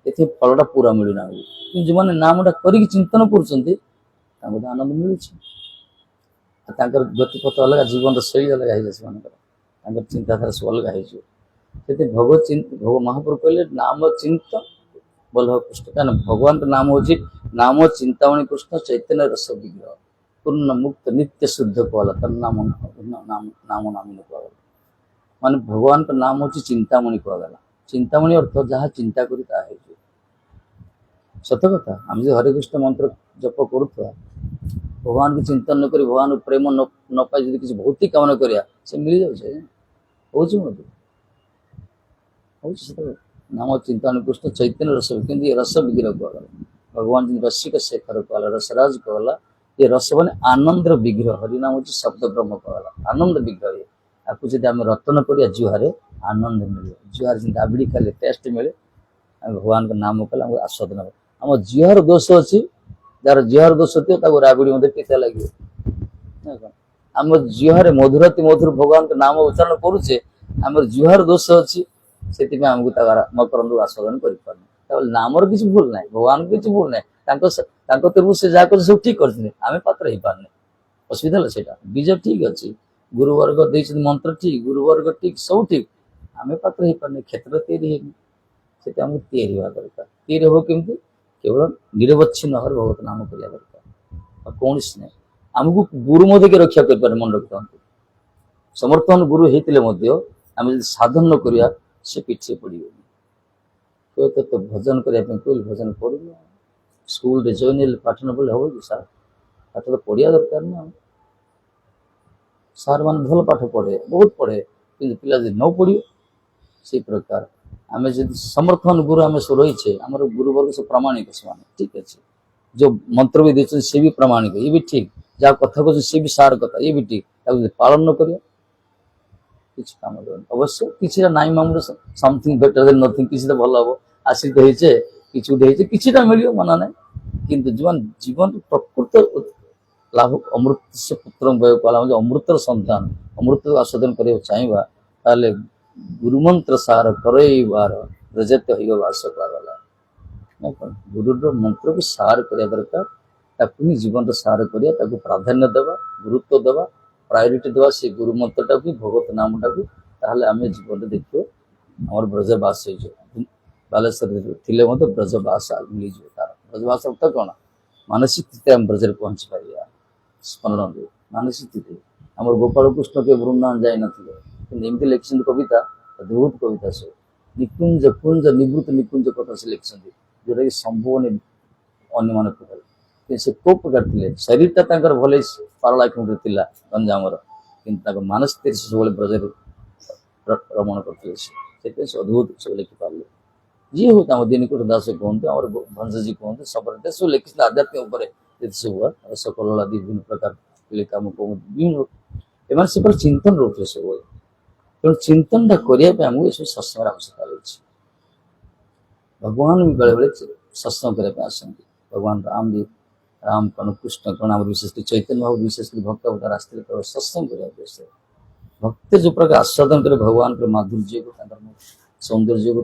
ଏଥିରେ ଫଳଟା ପୁରା ମିଳୁନାହିଁ। କିନ୍ତୁ ଯୋଉମାନେ ନାମଟା କରିକି ଚିନ୍ତନ କରୁଛନ୍ତି ତାଙ୍କୁ ତ ଆନନ୍ଦ ମିଳୁଛି। ତାଙ୍କର ଗତିପଥ ଅଲଗା, ଜୀବନର ଶୈଳୀ ଅଲଗା ହେଇଯାଏ ସେମାନଙ୍କର, ତାଙ୍କର ଚିନ୍ତାଧାରା ସବୁ ଅଲଗା ହେଇଯିବ। ସେଥିପାଇଁ ମହାପ୍ରଭୁ କହିଲେ ନାମ ଚିନ୍ତ ବଲ୍ଲଭ କୃଷ୍ଣ। କାରଣ ଭଗବାନଙ୍କ ନାମ ହଉଛି ନାମ ଚିନ୍ତାମଣି କୃଷ୍ଣ ଚୈତନ୍ୟ ରସ ବିଗ୍ରହ, ପୂର୍ଣ୍ଣ ମୁକ୍ତ ନିତ୍ୟ ଶୁଦ୍ଧ କୁହାଗଲା। ତାର ନାମ ନାମିନ କୁହାଗଲା। ମାନେ ଭଗବାନଙ୍କ ନାମ ହଉଛି ଚିନ୍ତାମଣି କୁହାଗଲା। ଚିନ୍ତାମଣି ଅର୍ଥ ଯାହା ଚିନ୍ତା କରି ତାହା ହେଇଯିବ। ସତ କଥା, ଆମେ ଯଦି ହରେ କୃଷ୍ଣ ମନ୍ତ୍ର ଜପ କରୁଥିବା, ଭଗବାନଙ୍କୁ ଚିନ୍ତନ ନ କରି, ଭଗବାନଙ୍କୁ ପ୍ରେମ ନ ପାଇ ଯଦି କିଛି ଭୌତିକ କାମନା କରିବା, ସେ ମିଳିଯାଉଛି। ହଉଛି ମଧ୍ୟ ହଉଛି ସତ। ନାମ ଚିନ୍ତାମଣି କୃଷ୍ଣ ଚୈତନ୍ୟ ରସ, କିନ୍ତୁ ଏ ରସ ବିଗ୍ରହ କୁହାଗଲା। ଭଗବାନ ଯେମିତି ରସିକ ଶେଖର କୁହାଗଲା, ରସରାଜ କୁହାଗଲା। ଏ ରସ ମାନେ ଆନନ୍ଦର ବିଗ୍ରହ। ହରିନାମ ହଉଛି ଶବ୍ଦ ବ୍ରହ୍ମ କୁହାଗଲା, ଆନନ୍ଦ ବିଗ୍ରହ। ଆକୁ ଯଦି ଆମେ ରଟନ କରିବା ଜୁହାରେ, ଆନନ୍ଦ ମିଳିବ। ଜୁହାରେ ଯେମିତି ରାବିଡି ଖାଇଲେ ଟେଷ୍ଟ ମିଳେ, ଆମେ ଭଗବାନଙ୍କ ନାମ କଲେ ଆମକୁ ଆସ୍ୱାଦନ ହେବ। ଆମ ଜିହ୍ବାର ଦୋଷ ଅଛି, ଯାହାର ଜିହ୍ବାର ଦୋଷ ଥିବ ତାକୁ ରାବିଡି ମଧ୍ୟ ପିତା ଲାଗିବ। ଆମ ଜିହ୍ବାରେ ମଧୁରତି ମଧୁର ଭଗବାନଙ୍କ ନାମ ଉଚ୍ଚାରଣ କରୁଛେ, ଆମର ଜିହ୍ବାର ଦୋଷ ଅଛି, ସେଥିପାଇଁ ଆମକୁ ତାର ମକରନ୍ଦକୁ ଆସ୍ୱାଦନ କରିପାରୁନି। ତାହେଲେ ନାମର କିଛି ଭୁଲ ନାହିଁ, ଭଗବାନଙ୍କ କିଛି ଭୁଲ ନାହିଁ। ତାଙ୍କ ତରଫରୁ ସେ ଯାହା କରୁছে ସବୁ ଠିକ କରିଛନ୍ତି, ଆମେ ପାତ୍ର ହେଇପାରୁନି। ଅସୁବିଧା ହେଲା ସେଇଟା। ବୀଜ ଠିକ ଅଛି, ଗୁରୁବର୍ଗ ଦେଇଛନ୍ତି ମନ୍ତ୍ର ଠିକ, ଗୁରୁବର୍ଗ ଠିକ, ସବୁ ଠିକ, ଆମେ ପାତ୍ର ହେଇପାରୁନି, କ୍ଷେତ୍ର ତିଆରି ହେଇନି। ସେଠି ଆମକୁ ତିଆରି ହବା ଦରକାର। ତିଆରି ହବ କେମିତି? କେବଳ ନିରବଚ୍ଛିନ୍ନ ଭାବରେ ଭଗବତ ନାମ କରିବା ଦରକାର, ଆଉ କୌଣସି ନାହିଁ। ଆମକୁ ଗୁରୁ ମଧ୍ୟ କିଏ ରକ୍ଷା କରିପାରେ, ମନେ ରଖିଥାନ୍ତୁ। ସମର୍ଥନ ଗୁରୁ ହେଇଥିଲେ ମଧ୍ୟ ଆମେ ଯଦି ସାଧନ ନ କରିବା, ସେ ପିଠିରେ ପଡିବନି। ତ ଭଜନ କରିବା ପାଇଁ କହିଲେ ଭଜନ କରୁନି। ସ୍କୁଲରେ ଜଏନ୍ ହେଲେ ପାଠ ନ ପଢିଲେ ହବ କି? ସାର୍ ପାଠ ତ ପଢିବା ଦରକାର ନା। ସାର୍ ମାନେ ଭଲ ପାଠ ପଢେ, ବହୁତ ପଢେ, କିନ୍ତୁ ପିଲା ଯଦି ନ ପଢିବ, ସେଇ ପ୍ରକାର ଆମେ ଯଦି ସମର୍ଥନ ଗୁରୁ ଆମେ ସବୁ ରହିଛେ, ଆମର ଗୁରୁବର୍ଗ ସବୁ ପ୍ରାମାଣିକ, ସେମାନେ ଠିକ ଅଛି। ଯୋଉ ମନ୍ତ୍ର ବି ଦେଇଛନ୍ତି ସେ ବି ପ୍ରାମାଣିକ, ଇଏ ବି ଠିକ। ଯାହା କଥା କହୁଛନ୍ତି ସେ ବି ସାର କଥା, ଇଏ ବି ଠିକ। ତାକୁ ଯଦି ପାଳନ ନ କରିବା କିଛି କାମ ଦେବନି। ଅବଶ୍ୟ କିଛିଟା ନାଇଁ ମାମୁଁ ସମଥିଙ୍ଗ ବେଟର ଦେନ୍ ନଥିଙ୍ଗ, କିଛି ତ ଭଲ ହବ। ଆଶ୍ରିତ ହେଇଛେ, କିଛି ଗୋଟେ ହେଇଛେ, କିଛିଟା ମିଳିବ, ମନା ନାହିଁ। କିନ୍ତୁ ଜୀବନ ପ୍ରକୃତ ଲାଭ ଅମୃତ ପୁତ୍ର ବୟ କଲା, ଅମୃତର ସନ୍ତାନ, ଅମୃତକୁ ଆସ୍ୱାଦନ କରିବାକୁ ଚାହିଁବା, ତାହେଲେ ଗୁରୁମନ୍ତ୍ର ସାର କରେଇବାର ରଜତ ହେଇବ ବାସ କୁହାଗଲା। ଗୁରୁର ମନ୍ତ୍ରକୁ ସାର କରିବା ଦରକାର, ତାକୁ ହିଁ ଜୀବନର ସାର କରିବା, ତାକୁ ପ୍ରାଧାନ୍ୟ ଦେବା, ଗୁରୁତ୍ୱ ଦେବା, ପ୍ରାୟୋରିଟି ଦେବା ସେ ଗୁରୁ ମନ୍ତ୍ରଟାକୁ, ଭଗବତ ନାମଟାକୁ। ତାହେଲେ ଆମେ ଜୀବନରେ ଦେଖିବ ଆମର ବ୍ରଜବାସ ହେଇଯିବ। ବାଲେଶ୍ୱରରେ ଥିଲେ ମଧ୍ୟ ବ୍ରଜବାସ ମିଳିଯିବ। ତାର ବ୍ରଜବାସ ଅର୍ଥ କଣ? मानसिक स्थिति आम ब्रजरे पहुंची पारिया स्मरण मानसिक स्थिति आम गोपाल कृष्ण के वृंदावन जाई नमती लिखिं कविता अद्भुत कविता सब निकुंज कुंज निवृत्त निकुंज कथा से लिखिं जोटा कि संभव नहीं अन्य मान प्रकार से को प्रकार थे शरीरटा भले पारलाखंड था गंजाम कि मानसिक से सब ब्रजर रमण करते से अद्भुत सब लिखिपारे जी हूँ दिनकुट दास कहते भंजजी कहते सब सब लिखी आध्यात्मिक सब हुआ सकल आदि विभिन्न प्रकार कम विभिन्न एम से चिंतन रोते सब तेणु चिंतन करने आमको ये सब सत्संग आवश्यकता रही भगवान भी बेले बेले सत्संग करने आसती भगवान राम भी राम कण कृष्ण कण आम विशेषकर चैतन्य भाव विशेषकर भक्त अवतार आसते सत्संग करने भक्त जो प्रकार आस्वादन करे भगवान के माधुर्य को सौंदर्य को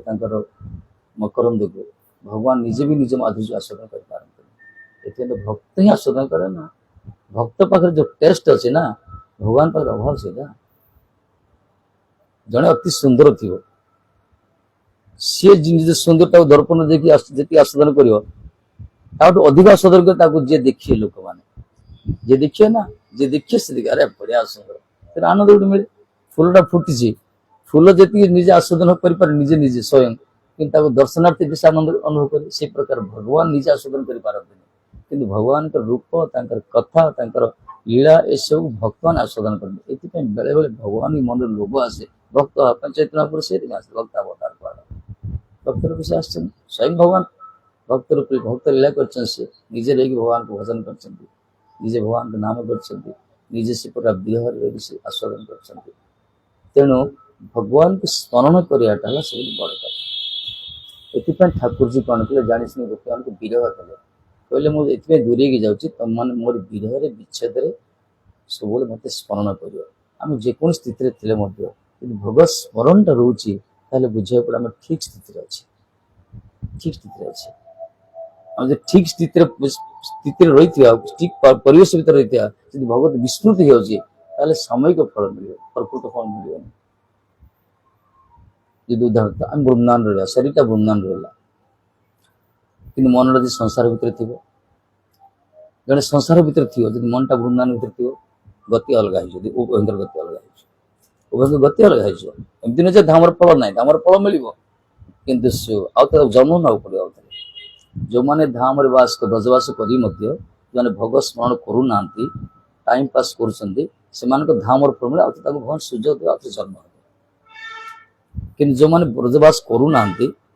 मकरंद को भगवान निजे भी निज माधुर्य आस्वादन कर पारते भक्त ही आस्वादन करे ना भक्त पाखे जो टेस्ट अच्छे ना भगवान पाखे अभाव से जड़े अति सुंदर थी सी निज सुंदरता दर्पण देखिए जी आस्वादन कर अधिक आस्वादन कर जी देखिए लोक मैंने जी देखिए ना जी देखिए से देखिए अरे बढ़िया सुंदर फिर आनंद गोटे मिले फूलटा फुटी फूल जी निजे आस्वादन कर निजे निजे स्वयं कि दर्शनार्थी बेस आनंद अनुभव करे से प्रकार भगवान निजे आस्वादन कर पारती कि भगवान रूप कथा लीला ये सब भक्त मान आस्वादन करते बेले बेले भगवान मन लोभ आसे भक्त चैतन्य पुरुष भक्त अवतार भक्त रूप से आसन स्वयं भगवान भक्त रूप भक्त लीला कर निजे रही भगवान को भजन कर भगवान को नाम कर निजे से पूरा विहर से आस्वादन कर तेणु भगवान को स्मरण कराटा सब बड़ कथा ये ठाकुर जी कौन कले जानी भगवान को विरह कले कहले मुझे दूरे जाऊँगी तुम मैंने मोर विरह विच्छेद सब मत स्मरण कर आम जेको स्थित भोग स्मरणटा रोचे बुझे पड़े आम ठीक स्थित अच्छे ठीक स्थित अच्छे आम ठीक स्थित रही ठीक परिवेश भर रही भगवत विस्मृति हो सामयिक फल मिले प्रकृत फल मिले उदाहरण आम वृंदावन रहा शरीरटा वृंदावन रहा कि मन जी संसार भितर थी जड़े संसार भितर थी जो मनटा वृंदावन भितर थी गति अलग उभयंकर गति अलग उभयंकर गति अलग एमती नुहे धामर फल ना धामर फल मिल कि जन्म ना पड़े जो मैंने धाम बास ब्रजवास करी जो भोग स्मरण करूना टाइम पास कर धामर फल मिले भगवान सुजोग दे जन्म कि जो मैंने ब्रजवास करूना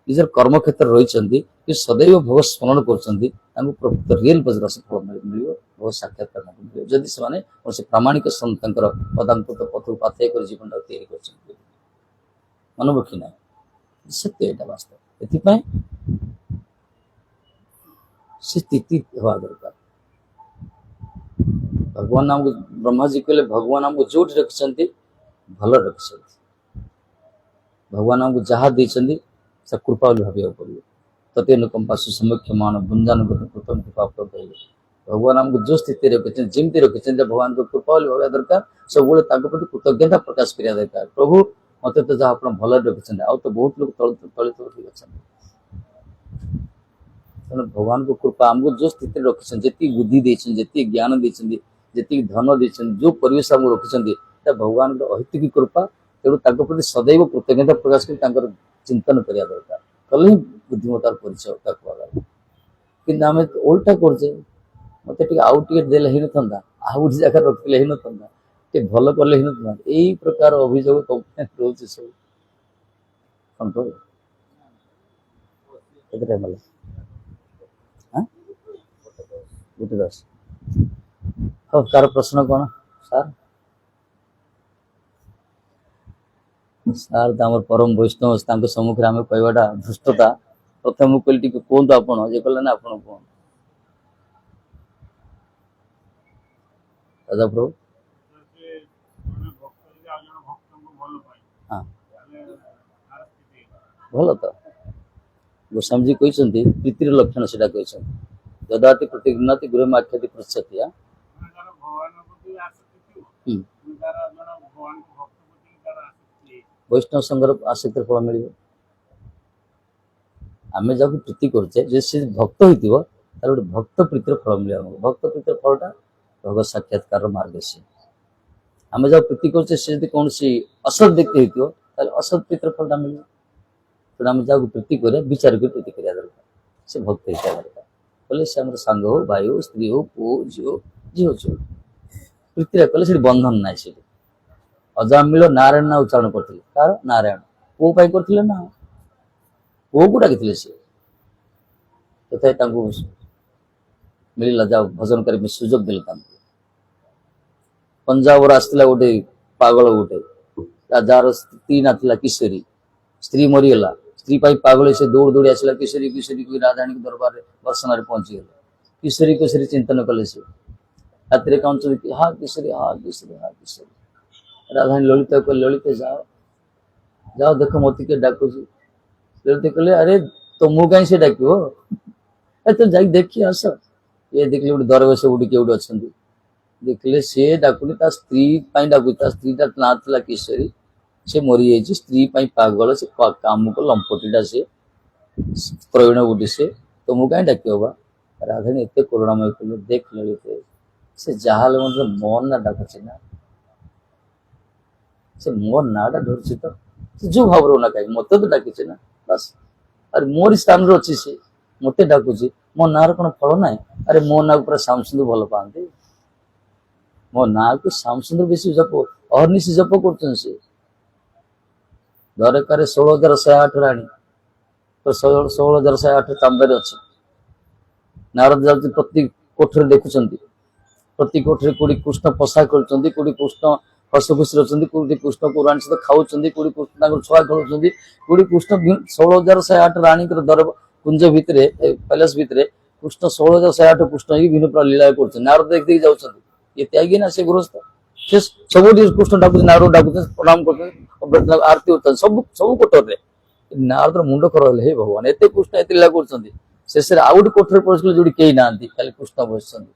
निजर कर्म क्षेत्र रही सदैव भोग स्मरण कर रियल ब्रजवास फल मिल भोग साक्षात्कार मिले जदि से प्रामाणिक पदांकुत पथ पाथय कर जीवन मनोमुखी ना सत्य यहाँ वास्तव ये स्थिति हवा दरकार भगवान आमको ब्रह्मा जी कहले भगवान आमको जो रखिंट भल रखिंट भगवान आमको जहाँ देते कृपा भाव पड़े तथे कंपासु समक्ष मान भुंजानुगत कृतम कृपा कहे भगवान आमको जो स्थिति रखिंट जमी रखिंट भगवान को कृपा भाव दरकार सब प्रति कृतज्ञता प्रकाश करा दरकार प्रभु मत तो जहाँ आप भल रखिंट आउ तो बहुत लोग तले ठीक अच्छा तेना भगवान को कृपा आमको जो स्थिति रखिंट जी बुद्धि देते जी ज्ञान देते जी धन देते जो परिवेश आमको रखिंट भगवान अहितिक कृपा तेणु प्रति सदैव कृतज्ञता प्रकाश कर चिंतन करने दरकार कल ही बुद्धिमतार परिचय कि आम उल्टा करचे मत आउ देले ही ना आउ जगह रखिले ही ना भल कले ही ना यही प्रकार अभियोग कंप्लेन रोचे सब कंट्रोल केते टाइम वाला गोटे 10 हाँ कार प्रश्न कौन सार सार तो परम वैष्णव सम्मुख आम कहवाटा धृष्टता प्रथम मुझे कहली कहतु आप कले ना आप कह दादा प्रभु हाँ भल तो गोस्वामी जी कहते प्रीतिर लक्षण से ददाति प्रतिगृहति गृह आख्याति पृछति वैष्णव संगर आसक्ति फल मिले आम जहाँ प्रीति करचे सी भक्त हो ତାର ଗୋଟେ ଭକ୍ତ ପ୍ରୀତିର ଫଳ ମିଳେ ଆମକୁ। ଭକ୍ତ ପ୍ରୀତିର ଫଳଟା ଭଗବତ ସାକ୍ଷାତକାର ମାର୍ଗ ସେ। ଆମେ ଯାହା ପ୍ରୀତି କରୁଛେ ସେ ଯଦି କୌଣସି ଅସତ୍ ବ୍ୟକ୍ତି ହେଇଥିବ ତାହେଲେ ଅସତ୍ ପ୍ରୀତିର ଫଳଟା ମିଳିବ। ତେଣୁ ଆମେ ଯାହାକୁ ପ୍ରୀତି କରିବା ବିଚାର କରି ପ୍ରୀତି କରିବା ଦରକାର। ସେ ଭକ୍ତ ହେଇଥିବା ଦରକାର। ବୋଲେ ସେ ଆମର ସାଙ୍ଗ ହଉ, ଭାଇ ହଉ, ସ୍ତ୍ରୀ ହଉ, ପୁଅ ହଉ, ଝିଅ ହଉ, ଯିଏ ହଉଛି ହଉ। ପ୍ରୀତିରେ କଲେ ସେଠି ବନ୍ଧନ ନାହିଁ। ସେଠି ଅଜାମିଳ ନାରାୟଣ ନା ଉଚ୍ଚାରଣ କରିଥିଲେ। କାହାର? ନାରାୟଣ। ପୁଅ ପାଇଁ କରିଥିଲେ ନା, ପୁଅକୁ ଡାକିଥିଲେ ସେ। ତଥାପି ତାଙ୍କୁ ମିଳିଲା, ଯାଉ ଭଜନ କରିବା ପାଇଁ ସୁଯୋଗ ଦେଲେ ତାଙ୍କୁ। ପଞ୍ଜାବରୁ ଆସିଥିଲା ଗୋଟେ ପାଗଳ, ଗୋଟେ ଯାହାର ସ୍ତ୍ରୀ ନଥିଲା, କିଶୋରୀ, ସ୍ତ୍ରୀ ମରିଗଲା, ସ୍ତ୍ରୀ ପାଇଁ ପାଗଳ ସେ ଦୌଡ଼ି ଦୌଡ଼ି ଆସିଲା କିଶୋରୀ କିଶୋରୀ ରାଧାରାଣୀଙ୍କ ଦରବାରରେ ବର୍ଷନାରେ ପହଞ୍ଚିଗଲେ। କିଶୋରୀ କିଶୋରୀ ଚିନ୍ତନ କଲେ ସେ, ରାତିରେ କାନ୍ଦୁଛନ୍ତି, ହା କିଶୋରୀ, ହା କିଶୋରୀ, ହା କିଶୋରୀ। ରାଧାରାଣୀ ଲଳିତ କହିଲେ, ଲଳିତ ଯାଅ ଯାଅ ଦେଖ ମତେ କିଏ ଡାକୁଛି। ଲଳିତ କହିଲେ, ଆରେ ତମକୁ କାହିଁ ସେ ଡାକିବ, ତ ଯାଇକି ଦେଖି ଆସ। ଇଏ ଦେଖିଲେ ଗୋଟେ ଦରବେଶ ଗୋଟେ କିଏ ଗୋଟେ ଅଛନ୍ତି, ଦେଖିଲେ ସେ ଡାକୁନି, ତା ସ୍ତ୍ରୀ ପାଇଁ ଡାକୁଛି। ତା ସ୍ତ୍ରୀଟା ନାଁ ଥିଲା କିଶୋରୀ, ସେ ମରିଯାଇଛି, ସ୍ତ୍ରୀ ପାଇଁ ପାଗଳ, ସେ କାମୁକ ଲମ୍ପଟିଟା, ସେ ପ୍ରବୀଣ ଗୋଟେ, ସେ ତମକୁ କାହିଁ ଡାକିବ ବା। ରାଧାରାଣୀ ଏତେ କରୁଣାମୟ କଲେ, ଦେଖ ଲଳିତ ସେ ଯାହା ହେଲେ ମଧ୍ୟ ମୋ ନାଁ ଡାକୁଛି ନା, ସେ ମୋ ନାଁଟା ଧରୁଛି ତ, ସେ ଯୋଉ ଭାବରେ ନା କାହିଁକି ମତେ ତ ଡାକିଛି ନା, ବାସ୍। ଆରେ ମୋରି ସ୍ଥାନରେ ଅଛି ସେ, ମତେ ଡାକୁଛି, ମୋ ନାଁର କଣ ଫଳ ନାହିଁ? ଆରେ ମୋ ନାଁକୁ ପୁରା ଶ୍ୟାମସୁନ୍ଦର ଭଲ ପାଆନ୍ତି, ମୋ ନାଁକୁ ଶ୍ୟାମସୁନ୍ଦର ବେଶୀ ଜପ, ଅହର୍ନିଶି ଜପ କରୁଛନ୍ତି ସେ। ଦରକାରେ 16,108 ରାଣୀ, 16,108 ତାମ୍ବାରେ ଅଛି। ନାରଦ ଯାଉଛି ପ୍ରତି କୋଠରେ ଦେଖୁଛନ୍ତି, ପ୍ରତି କୋଠରେ କୋଉଠି କୃଷ୍ଣ ପୋଷା କରୁଛନ୍ତି, କୋଉଠି କୃଷ୍ଣ ହସ ଖୁସିରେ ଅଛନ୍ତି, କୋଉଠି କୃଷ୍ଣ ପୁରାଣ ସହିତ ଖାଉଛନ୍ତି, କୋଉଠି କୃଷ୍ଣ ତାଙ୍କର ଛୁଆ ଖେଳୁଛନ୍ତି, କୋଉଠି କୃଷ୍ଣ 16,108 ରାଣୀଙ୍କର ଦର କୁଞ୍ଜ ଭିତରେ, ପ୍ୟାଲେସ ଭିତରେ କୃଷ୍ଣ 16,108 କୃଷ୍ଣ ହେଇକି ବିଭିନ୍ନ ପ୍ରକାର ଲୀଳା କରୁଛନ୍ତି। ନାରଦ ଦେଖି ଦେଖି ଯାଉଛନ୍ତି, ଇଏ ତ୍ୟାଗୀ ନା ସେ ଗୃହସ୍ଥ, ସେ ସବୁଠି କୃଷ୍ଣ ଡାକୁଛନ୍ତି, ନାରଦ ଡାକୁଛନ୍ତି, ପ୍ରଣାମ କରୁଛନ୍ତି, ଆରତି କରୁଛନ୍ତି, ସବୁ ସବୁ କୋଠରରେ। ନାରଦର ମୁଣ୍ଡ ଖରାପ ହେଲେ, ହେ ଭଗବାନ, ଏତେ କୃଷ୍ଣ ଏତେ ଲୀଳା କରୁଛନ୍ତି, ଶେଷରେ ଆଉ ଗୋଟେ କୋଠରେ ପହଞ୍ଚିଲେ ଯୋଉଠି କେହି ନାହାନ୍ତି, ଖାଲି କୃଷ୍ଣ ବସିଛନ୍ତି।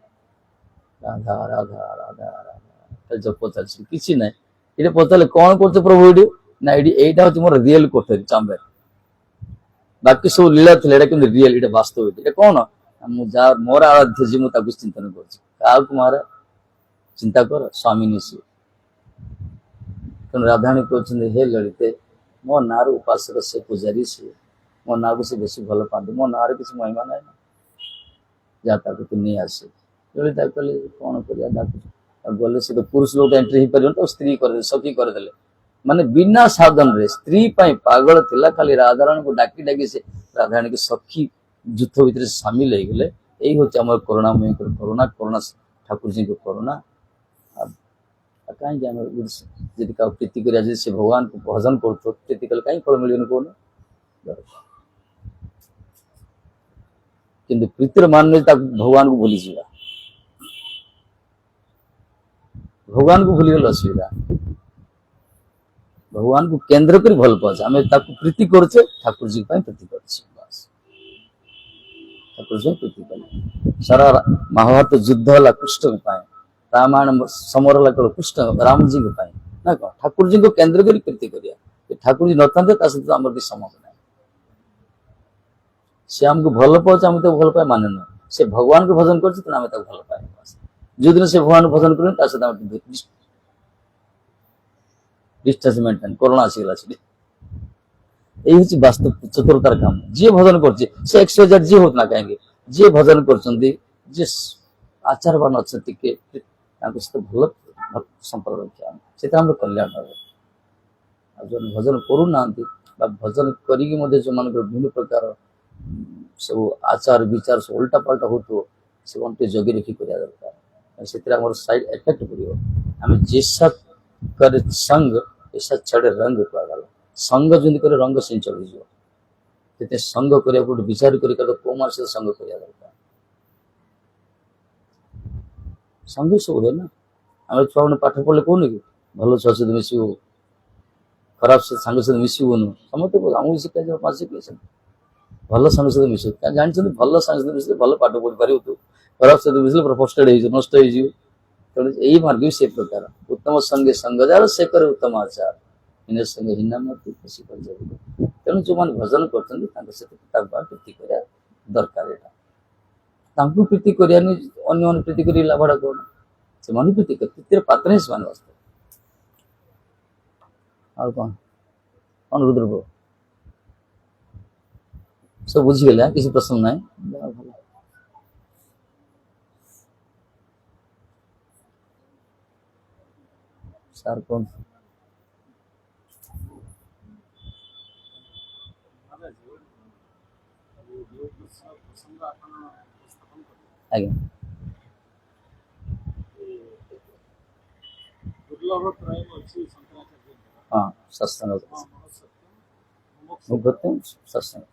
ରାଧା ରାଧା ରାଧା ରାଧା ଖାଲି ଜପ ଚାଲିଛି, କିଛି ନାହିଁ। ଏଇଟା ପଚାରିଲେ କଣ କରୁଛ ପ୍ରଭୁ ଏଇଠି? ନା ଏଇଟା ହଉଛି ମୋର ରିଏଲ କୋଠରୀ ଚାମ୍ବାର, ବାକି ସବୁ ଲୀଳା ଥିଲା, ଏଇଟା କିନ୍ତୁ ରିଏଲ, ଏଇଟା ବାସ୍ତବ। ଏଇଟା କଣ? ମୁଁ ଯାହା ମୋର ଆରାଧ୍ୟ ଯିଏ, ମୁଁ ତାକୁ ଚିନ୍ତନ କରୁଛି। କାହାକୁ ମହାରାଜ ଚିନ୍ତା କର, ସ୍ୱାମୀ ନିଶି। ତେଣୁ ରାଧାରାଣୀ କହୁଛନ୍ତି, ହେ ଲଳିତେ, ମୋ ନାଁର ଉପାସକ ସେ, ପୂଜାରୀ ସିଏ, ମୋ ନାଁକୁ ସେ ବେଶୀ ଭଲ ପାଆନ୍ତି, ମୋ ନାଁରେ କିଛି ମହିମା ନାହିଁ ନା, ଯାହା ତାକୁ ତୁ ନେଇ ଆସେ। ଲଳିତା କହିଲେ କଣ କରିବା, ଡାକୁଛୁ। ଆଉ ଗଲେ ସେ ତ ପୁରୁଷ ଲୋକ ଏଣ୍ଟ୍ରି ହେଇପାରିବନି, ତ ସ୍ତ୍ରୀ କରିଦେଲେ, ସଖୀ କରିଦେଲେ। ମାନେ ବିନା ସାଧନରେ ସ୍ତ୍ରୀ ପାଇଁ ପାଗଳ ଥିଲା, ଖାଲି ରାଧାରାଣୀକୁ ଡାକି ଡାକି ସେ ରାଧାରାଣୀକୁ ସଖୀ ଯୁଦ୍ଧ ଭିତରେ ସାମିଲ ହେଇଗଲେ। ଏଇ ହଉଛି ଆମର କରୁଣାମୟୀଙ୍କର କରୁଣା, କରୁଣା ଠାକୁରଜୀଙ୍କ କରୁଣା। ଆଉ କାହିଁକି ଆମେ ଯଦି କାହାକୁ ପ୍ରୀତି କରିବା, ଯଦି ସେ ଭଗବାନଙ୍କୁ ଭଜନ କରୁଥିବ, ପ୍ରୀତି କଲେ କାହିଁକି ଫଳ ମିଳିବନି କହୁନ? କିନ୍ତୁ ପ୍ରୀତିର ମାନ ତାକୁ ଭଗବାନଙ୍କୁ ଭୁଲିଯିବା, ଭଗବାନଙ୍କୁ ଭୁଲିଗଲେ ଅସୁବିଧା। ଭଗବାନଙ୍କୁ କେନ୍ଦ୍ର କରି ଭଲ ପାଉଛେ, ଆମେ ତାକୁ ପ୍ରୀତି କରୁଛେ, ଠାକୁରଜୀ ପାଇଁ ପ୍ରୀତି କରୁଛେ, ବାସ୍। ଠାକୁରଜୀ ପ୍ରୀତି କଲେ। ସାରା ମହାଭାରତ ଯୁଦ୍ଧ ହେଲା କୃଷ୍ଣଙ୍କ ପାଇଁ, ରାମାୟଣ ସମର ହେଲା କେବଳ କୃଷ୍ଣ ରାମଜୀଙ୍କ ପାଇଁ, ନା କଣ? ଠାକୁରଜୀଙ୍କୁ କେନ୍ଦ୍ର କରି ପ୍ରୀତି କରିବା। ଠାକୁରଜୀ ନଥାନ୍ତେ ତା ସହିତ ଆମର କିଛି ସମ୍ଭବ ନାହିଁ। ସେ ଆମକୁ ଭଲ ପାଉଛି, ଆମେ ତାକୁ ଭଲ ପାଇବା ମାନେ ନୁହେଁ। ସେ ଭଗବାନଙ୍କୁ ଭଜନ କରୁଛି, ତେଣୁ ଆମେ ତାକୁ ଭଲ ପାଇବା। ଯୋଉଦିନ ସେ ଭଗବାନଙ୍କୁ ଭଜନ କରୁନି, ତା ସହିତ ଆମେ ଡିଷ୍ଟାନ୍ସ ମେଣ୍ଟେନ, କରୋନା ଆସିଗଲା ସେଠି। ଏଇ ହଉଛି ବାସ୍ତବ ଚତୁରତାର କାମ। ଯିଏ ଭଜନ କରୁଛି, ସେ XYZ ଯିଏ ହଉ ନା କାହିଁକି, ଯିଏ ଭଜନ କରୁଛନ୍ତି, ଯିଏ ଆଚାରବାନ ଅଛନ୍ତି, ଟିକେ ତାଙ୍କ ସହିତ ଭଲ ସମ୍ପର୍କ ରଖିବା, ସେଥିରେ ଆମର କଲ୍ୟାଣ ହେବ। ଆଉ ଯୋଉ ଭଜନ କରୁନାହାନ୍ତି, ବା ଭଜନ କରିକି ମଧ୍ୟ ଯୋଉମାନଙ୍କର ବିଭିନ୍ନ ପ୍ରକାର ସବୁ ଆଚାର ବିଚାର ସବୁ ଉଲ୍ଟା ପାଲ୍ଟା ହଉଥିବ, ସେ ଟିକେ ଜଗି ରଖି କରିବା ଦରକାର। ସେଥିରେ ଆମର ସାଇଡ ଏଫେକ୍ଟ ପଡିବ। ଆମେ ଜैସା करे संग ऐसा चढ़े रंग କୁହାଗଲା। संग ଯେମିତି କରି ରଙ୍ଗ ସେମିତି ଚଢିଯିବ। ସେଥିପାଇଁ संग କରିବାକୁ ଗୋଟେ ବିଚାର କରି କୋଉ ମାନଙ୍କ ସହିତ संग କରିବା ଦରକାର। संग ସବୁ ହୁଏ ନା, ଆମେ ଛୁଆମାନେ ପାଠ ପଢିଲେ କହୁନି କି ଭଲ ଛୁଆ ସହିତ ମିଶିବୁ, ଖରାପ ସାଙ୍ଗ ସହିତ ମିଶିବୁନୁ, ସମସ୍ତେ ଆମକୁ ଶିଖାଯିବ, ଶିଖେଇଛନ୍ତି ଭଲ ସାଙ୍ଗ ସହିତ ମିଶିବୁ। କାରଣ ଜାଣିଛନ୍ତି ଭଲ ସାଙ୍ଗ ସହିତ ମିଶିଲେ ଭଲ ପାଠ ପଢି ପାରିବୁ, ତୁ ଖରାପ ସହିତ ମିଶିଲେ ଫ୍ରଷ୍ଟେଡ୍ ହେଇଯିବ, ନଷ୍ଟ ହେଇଯିବ। ତେଣୁ ଏଇ ମାର୍ଗ ବି ସେ ପ୍ରକାର, ଉତ୍ତମ ସଙ୍ଗେ ସଙ୍ଗ ଯାର ସେ କରେ ଉତ୍ତମ ଆଚାର, ହୀନ ସଙ୍ଗେ ହୀନ ମତି ଖୁସି କରିଯାଉ। ତେଣୁ ଯୋଉମାନେ ଭଜନ କରୁଛନ୍ତି ତାଙ୍କ ସହିତ ପ୍ରୀତି କରିବା ଦରକାର। ଏଇଟା ତାଙ୍କୁ ପ୍ରୀତି କରିବାନି ଅନ୍ୟମାନେ ପ୍ରୀତି କରି ଲାଭଟା କଣ ସେମାନେ ପ୍ରୀତି କରି ପ୍ରୀତିର ପାତ୍ର ହିଁ ସେମାନେ ବାସ୍ତବ ଆଉ କଣ ରୁଦ୍ରପୁର ସବୁ ବୁଝିଗଲେ କିଛି ପ୍ରଶ୍ନ ନାହିଁ ଭଲ ସାର୍ କୁହନ୍ତୁ ଆଜ୍ଞା ହଁ ସତ୍ସଙ୍ଗ ମୁଖ୍ୟତଃ ସତ୍ସଙ୍ଗ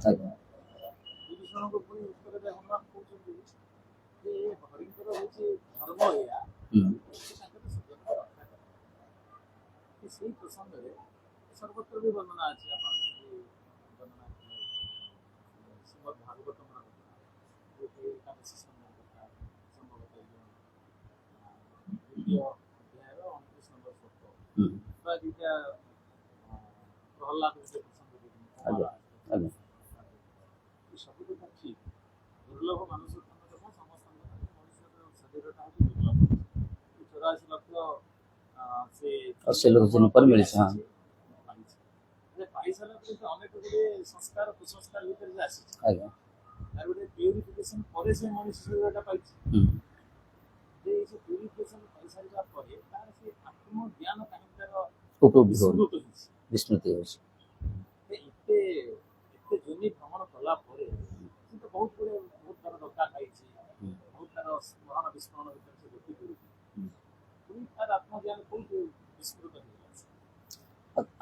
ଆଜ୍ଞା ହୁଁ ହୁଁ ଆଜ୍ଞା ଆଜ୍ଞା ଆଉ ସେ ଲୋକ ଜନ୍ମ ପରେ ମିଳିଛି ହଁ ଆଜ୍ଞା ହୁଁ ଉପଲବ୍ଧି ହଉନି ବିସ୍ମୃତି ହେଉଛି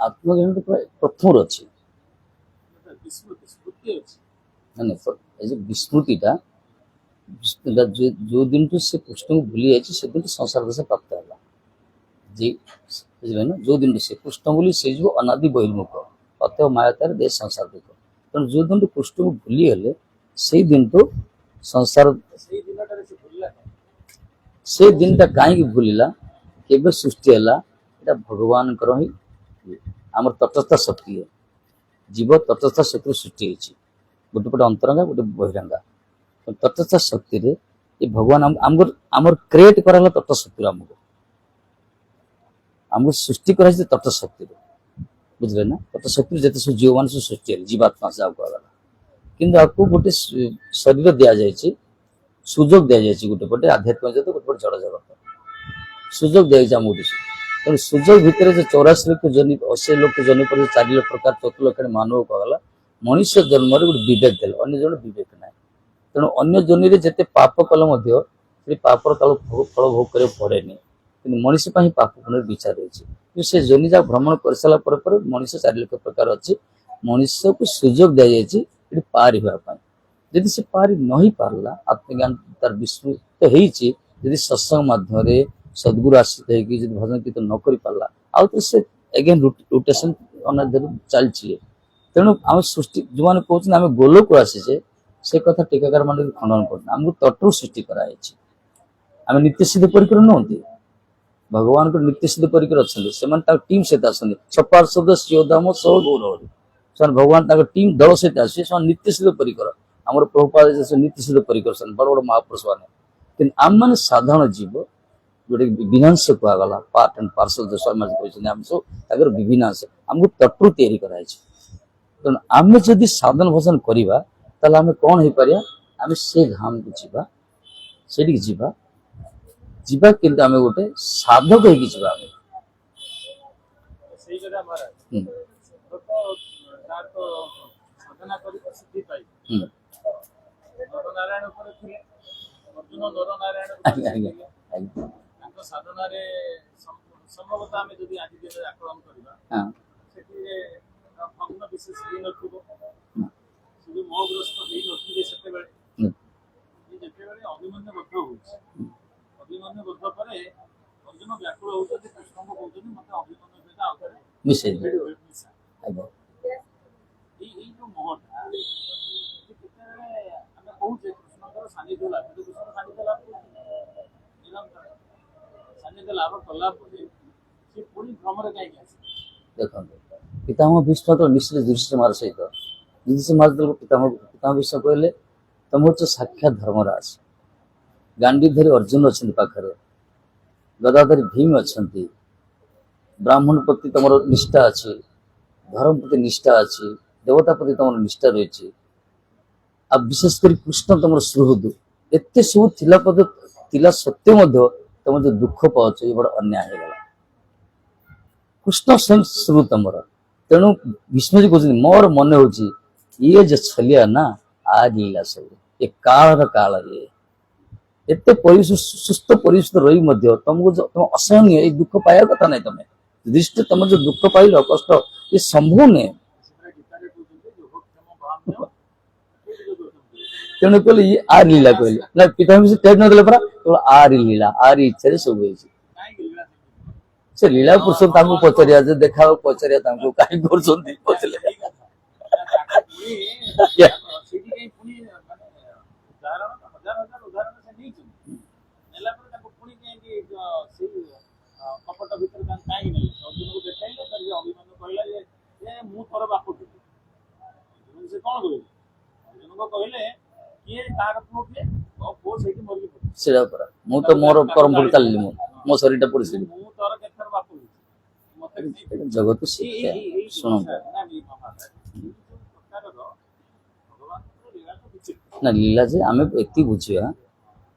ଆତ୍ମଜ୍ଞାନ ତ ପ୍ରାୟ ପ୍ରଥମରୁ ଅଛି ମାନେ ଏ ଯେ ବିସ୍ମୃତିଟା ଯୋଉ ଦିନଠୁ ସେ କୃଷ୍ଣଙ୍କୁ ଭୁଲି ଯାଇଛି ସେଦିନଠୁ ସଂସାର ଦଶା ପ୍ରାପ୍ତ ହେଲା ଯେ ବୁଝିଲେ ନା ଯୋଉ ଦିନଠୁ ସେ କୃଷ୍ଣ ବୋଲି ସେ ଯୋଉ ଅନାଦି ବହିର୍ମୁଖ ଅତଃ ମାୟାତାରେ ଦେଶ ସଂସାର ଦୁଃଖ ତେଣୁ ଯୋଉ ଦିନଠୁ କୃଷ୍ଣଙ୍କୁ ଭୁଲି ଗଲେ ସେଇ ଦିନଠୁ ସଂସାର ସେ ଦିନଟା କାହିଁକି ଭୁଲିଲା କେବେ ସୃଷ୍ଟି ହେଲା ଏଇଟା ଭଗବାନଙ୍କର ହିଁ ଆମର ତଟସ୍ଥ ଶକ୍ତି ଜୀବ ତଟସ୍ଥ ଶକ୍ତିରୁ ସୃଷ୍ଟି ହେଇଛି ଗୋଟେ ପଟେ ଅନ୍ତରଙ୍ଗା ଗୋଟେ ବହିରଙ୍ଗା ତଟସ୍ଥ ଶକ୍ତିରେ ଏ ଭଗବାନ ଆମର କ୍ରିଏଟ କରାହେଲା ତଟସ୍ଥ ଶକ୍ତିରୁ ଆମକୁ ସୃଷ୍ଟି କରାଯାଇଛି ତଟସ୍ଥ ଶକ୍ତିରୁ ବୁଝିଲେ ନା ତଟସ୍ଥ ଶକ୍ତିରୁ ଯେତେ ସବୁ ଜୀବମାନେ ସବୁ ସୃଷ୍ଟି ହେଲେ ଜୀବାତ୍ମା ଯାହା କୁହାଗଲା କିନ୍ତୁ ଆକୁ ଗୋଟେ ଶରୀର ଦିଆଯାଇଛି ସୁଯୋଗ ଦିଆଯାଇଛି ଗୋଟେ ପଟେ ଆଧ୍ୟାତ୍ମିକ ଜଗତ ଗୋଟେ ପଟେ ଜଡ଼ ଜଗତ ସୁଯୋଗ ଦିଆଯାଇଛି ଆମକୁ ତେଣୁ ସୁଯୋଗ ଭିତରେ ଯେ 84 ଲକ୍ଷ ଜନି 80 ଲକ୍ଷ ଜନି ପରେ 4 ଲକ୍ଷ ପ୍ରକାର 4 ଲକ୍ଷ ମାନବ କୁହାଗଲା ମଣିଷ ଜନ୍ମରେ ଗୋଟେ ବିବେକ ଦେଲେ ଅନ୍ୟ ଜଣେ ବିବେକ ନାହିଁ ତେଣୁ ଅନ୍ୟ ଜନିରେ ଯେତେ ପାପ କଲେ ମଧ୍ୟ ସେ ପାପର କାଳ ଫଳ ଭୋଗ କରିବାକୁ ପଡେନି କିନ୍ତୁ ମଣିଷ ପାଇଁ ପାପ ପୁଣ୍ୟର ବିଚାର ରହିଛି କିନ୍ତୁ ସେ ଜନି ଯାହା ଭ୍ରମଣ କରିସାରିଲା ପରେ ପରେ ମଣିଷ 4 ଲକ୍ଷ ପ୍ରକାର ଅଛି ମଣିଷକୁ ସୁଯୋଗ ଦିଆଯାଇଛି ଏଠି ପାରି ହେବା ପାଇଁ ଯଦି ସେ ପାରି ନ ହେଇ ପାରିଲା ଆତ୍ମଜ୍ଞାନ ତାର ବିସ୍ମୃତ ହେଇଛି ଯଦି ସତ୍ସଙ୍ଗ ମାଧ୍ୟମରେ ସଦ୍ଗୁରୁ ଆଶ୍ରିତ ହେଇକି ଯଦି ଭଜନ କୀର୍ତ୍ତନ ନ କରି ପାରିଲା ଆଉ ତ ସେ ଏଗେନ୍ ରୋଟେସନ ଅନାଧ୍ୟାତ୍ମ ଚାଲିଛି ତେଣୁ ଆମେ ସୃଷ୍ଟି ଯୋଉମାନେ କହୁଛନ୍ତି ଆମେ ଗୋଲକୁ ଆସିଛେ ସେ କଥା ଟୀକାକାର ମାନେ ଖଣ୍ଡନ କରୁଛନ୍ତି ଆମକୁ ତଟରୁ ସୃଷ୍ଟି କରାଯାଇଛି ଆମେ ନିତ୍ୟସିଦ୍ଧ ପରିକର ନୁହନ୍ତି ଭଗବାନଙ୍କ ନିତ୍ୟସିଦ୍ଧ ପରିକର ଅଛନ୍ତି ସେମାନେ ତାଙ୍କ ଟିମ୍ ସହିତ ଆସନ୍ତି ସପାର୍ଷଦ ଶିଓଦାମ ସହ ଗୌରବ ସେମାନେ ଭଗବାନ ତାଙ୍କ ଟିମ୍ ଦଳ ସହିତ ଆସିବେ ସେମାନେ ନିତ୍ୟସିଦ୍ଧ ପରିକର ଆମର ପ୍ରଭୁପାଦ ନିତ୍ୟସିଦ୍ଧ ପରିକର ବଡ ବଡ ମହାପୁରୁଷ ମାନେ କିନ୍ତୁ ଆମମାନେ ସାଧାରଣ ଜୀବ ଯୋଉଟା ବିନାଂଶ କୁହାଗଲା ପାର୍ଟ ଆଣ୍ଡ ପାର୍ସଲ ଯୋଉ ସ୍ୱାମୀ କହିଛନ୍ତି ଆମେ ସବୁ ତାଙ୍କର ବିନାଂଶ ଆମକୁ ତଟରୁ ତିଆରି କରାଯାଇଛି ତେଣୁ ଆମେ ଯଦି ସାଧନ ଭଜନ କରିବା ତାହେଲେ ଆମେ କଣ ହେଇପାରିବା ଆମେ ସେ ଧାମକୁ ଯିବା ସେଠିକି ଯିବା କିନ୍ତୁ ଆମେ ଗୋଟେ ସାଧକ ହେଇକି ଯିବା ଆମେ ମିଶେଇ ଏଇ ଯୋଉ ମୋହଟା କେତେବେଳେ ଆମେ କହୁଛେ କୃଷ୍ଣଙ୍କର ସାନ୍ନିଧ୍ୟ ଲାଭ କିନ୍ତୁ କୃଷ୍ଣ ସାନ୍ନିଧ୍ୟ ଲାଭ ନିରନ୍ତର ସାନ୍ନିଧ୍ୟ ଲାଭ କଲା ପରେ ସେ ପୁଣି ଭ୍ରମରେ କାହିଁକି ଆସେ? ଦେଖନ୍ତୁ ପିତାମହ ଭୀଷ୍ମ ତ ନିଶ୍ଚିତ ଯୁଧିଷ୍ଠିର ସହିତ ଯୁଧିଷ୍ଠିର ମହାରାଜ ପିତାମହ ଭୀଷ୍ମ କହିଲେ ତମେ ହচ্ছে ସାକ୍ଷାତ ଧର୍ମରାଜ, ଗାଣ୍ଡୀଧାରୀ ଅର୍ଜୁନ ଅଛନ୍ତି ପାଖରେ, ଗଦାଧାରୀ ଭୀମ ଅଛନ୍ତି, ବ୍ରାହ୍ମଣ ପ୍ରତି ତମର ନିଷ୍ଠା ଅଛି, ଧର୍ମ ପ୍ରତି ନିଷ୍ଠା ଅଛି, ଦେବତା ପ୍ରତି ତମର ନିଷ୍ଠା ରହିଛି, ଆଉ ବିଶେଷ କରି କୃଷ୍ଣ ତମର ସୁହୃଦ, ଏତେ ସବୁ ଥିଲା ସତ୍ତ୍ୱେ ମଧ୍ୟ ତମେ ଯୋଉ ଦୁଃଖ ପାଉଛ ଏ ବଡ ଅନ୍ୟାୟ ହେଇଗଲା। କୃଷ୍ଣ ସ୍ୱୟଂ ସୁହୃଦ ତମର, ତେଣୁ ଭୀଷ୍ମଜୀ କହୁଛନ୍ତି ମୋର ମନେ ହଉଛି ଇଏ ଯେ ଛଲିଆ ନା ଆ ଲୀଳା ସବୁ ଏ କାଳର କାଳ ଇଏ ଏତେ ସୁସ୍ଥ ପରିସ୍ଥିତି ରହି ମଧ୍ୟ ତମକୁ ତମ ଅସହନୀୟ ଏଇ ଦୁଃଖ ପାଇବା କଥା ନାହିଁ। ତମେ ଦୃଷ୍ଟି ତମେ ଯୋଉ ଦୁଃଖ ପାଇଲ କଷ୍ଟ ଏ ସମ୍ଭବ ନୁହେଁ। ସେଟା ଗୀତାରେ କହୁଛନ୍ତି ଯୋଗକ୍ଷମ ଭାମ୍ୟ କୋଉଠି ଯୋଗ ତେଣୁ କହିଲେ ଇଏ ଆରି ଲୀଳା କହିଲେ ନା ପିତା ଟେଟ୍ ନଦେଲେ ପରା ଆରି ଲୀଳା ଆରି ଇଚ୍ଛାରେ ସବୁ ହେଇଛି। କାହିଁକି ଲୀଳା ସେ ଲୀଳା ପୁରୁଷ ତାଙ୍କୁ ପଚାରିବା ଯେ ଦେଖା ପଚାରିବା ତାଙ୍କୁ କାହିଁ କରୁଛନ୍ତି ପଚାରିଲେ ସେଇ କଥା ତାକୁ ପୁଣି ସେଇଥିପାଇଁ ପୁଣି ମାନେ ଉଦାହରଣ ହଜାର ହଜାର ଉଦାହରଣ ସେ ନେଇଛନ୍ତି ନେଲା ପରେ ତାକୁ ପୁଣି କାହିଁକି ସେଇ କପଟ ଭିତରେ ତାଙ୍କୁ କାହିଁକି ନେଲେ ଅର୍ଜୁନକୁ ଦେଖାଇଲେ ତାର ଯେ ଅଭିମନ୍ୟୁ କହିଲା ଯେ ମୁଁ ତୋର ବାପ ଥିଲି ଅର୍ଜୁନ ସେ କଣ କହିଲେ ଅର୍ଜୁନଙ୍କୁ କହିଲେ କିଏ କାହାର ପୁଅ କିଏ ପୁଅ ସେଇଠି ମରିକି ପଡିଛି ସେଇଟା ପରା ମୁଁ ତ ମୋର କର୍ମ ଫଳ ଚାଲିଲି ମୁଁ ମୋ ଶରୀରଟା ପଡିଛି ମୁଁ ତୋର କେତେଥର ବାପ ହେଇଛି ମତେ ଜଗତ ଶିକ୍ଷା ଶୁଣନ୍ତୁ ନା ଲୀଳା ଯେ ଆମେ ଏତିକି ବୁଝିବା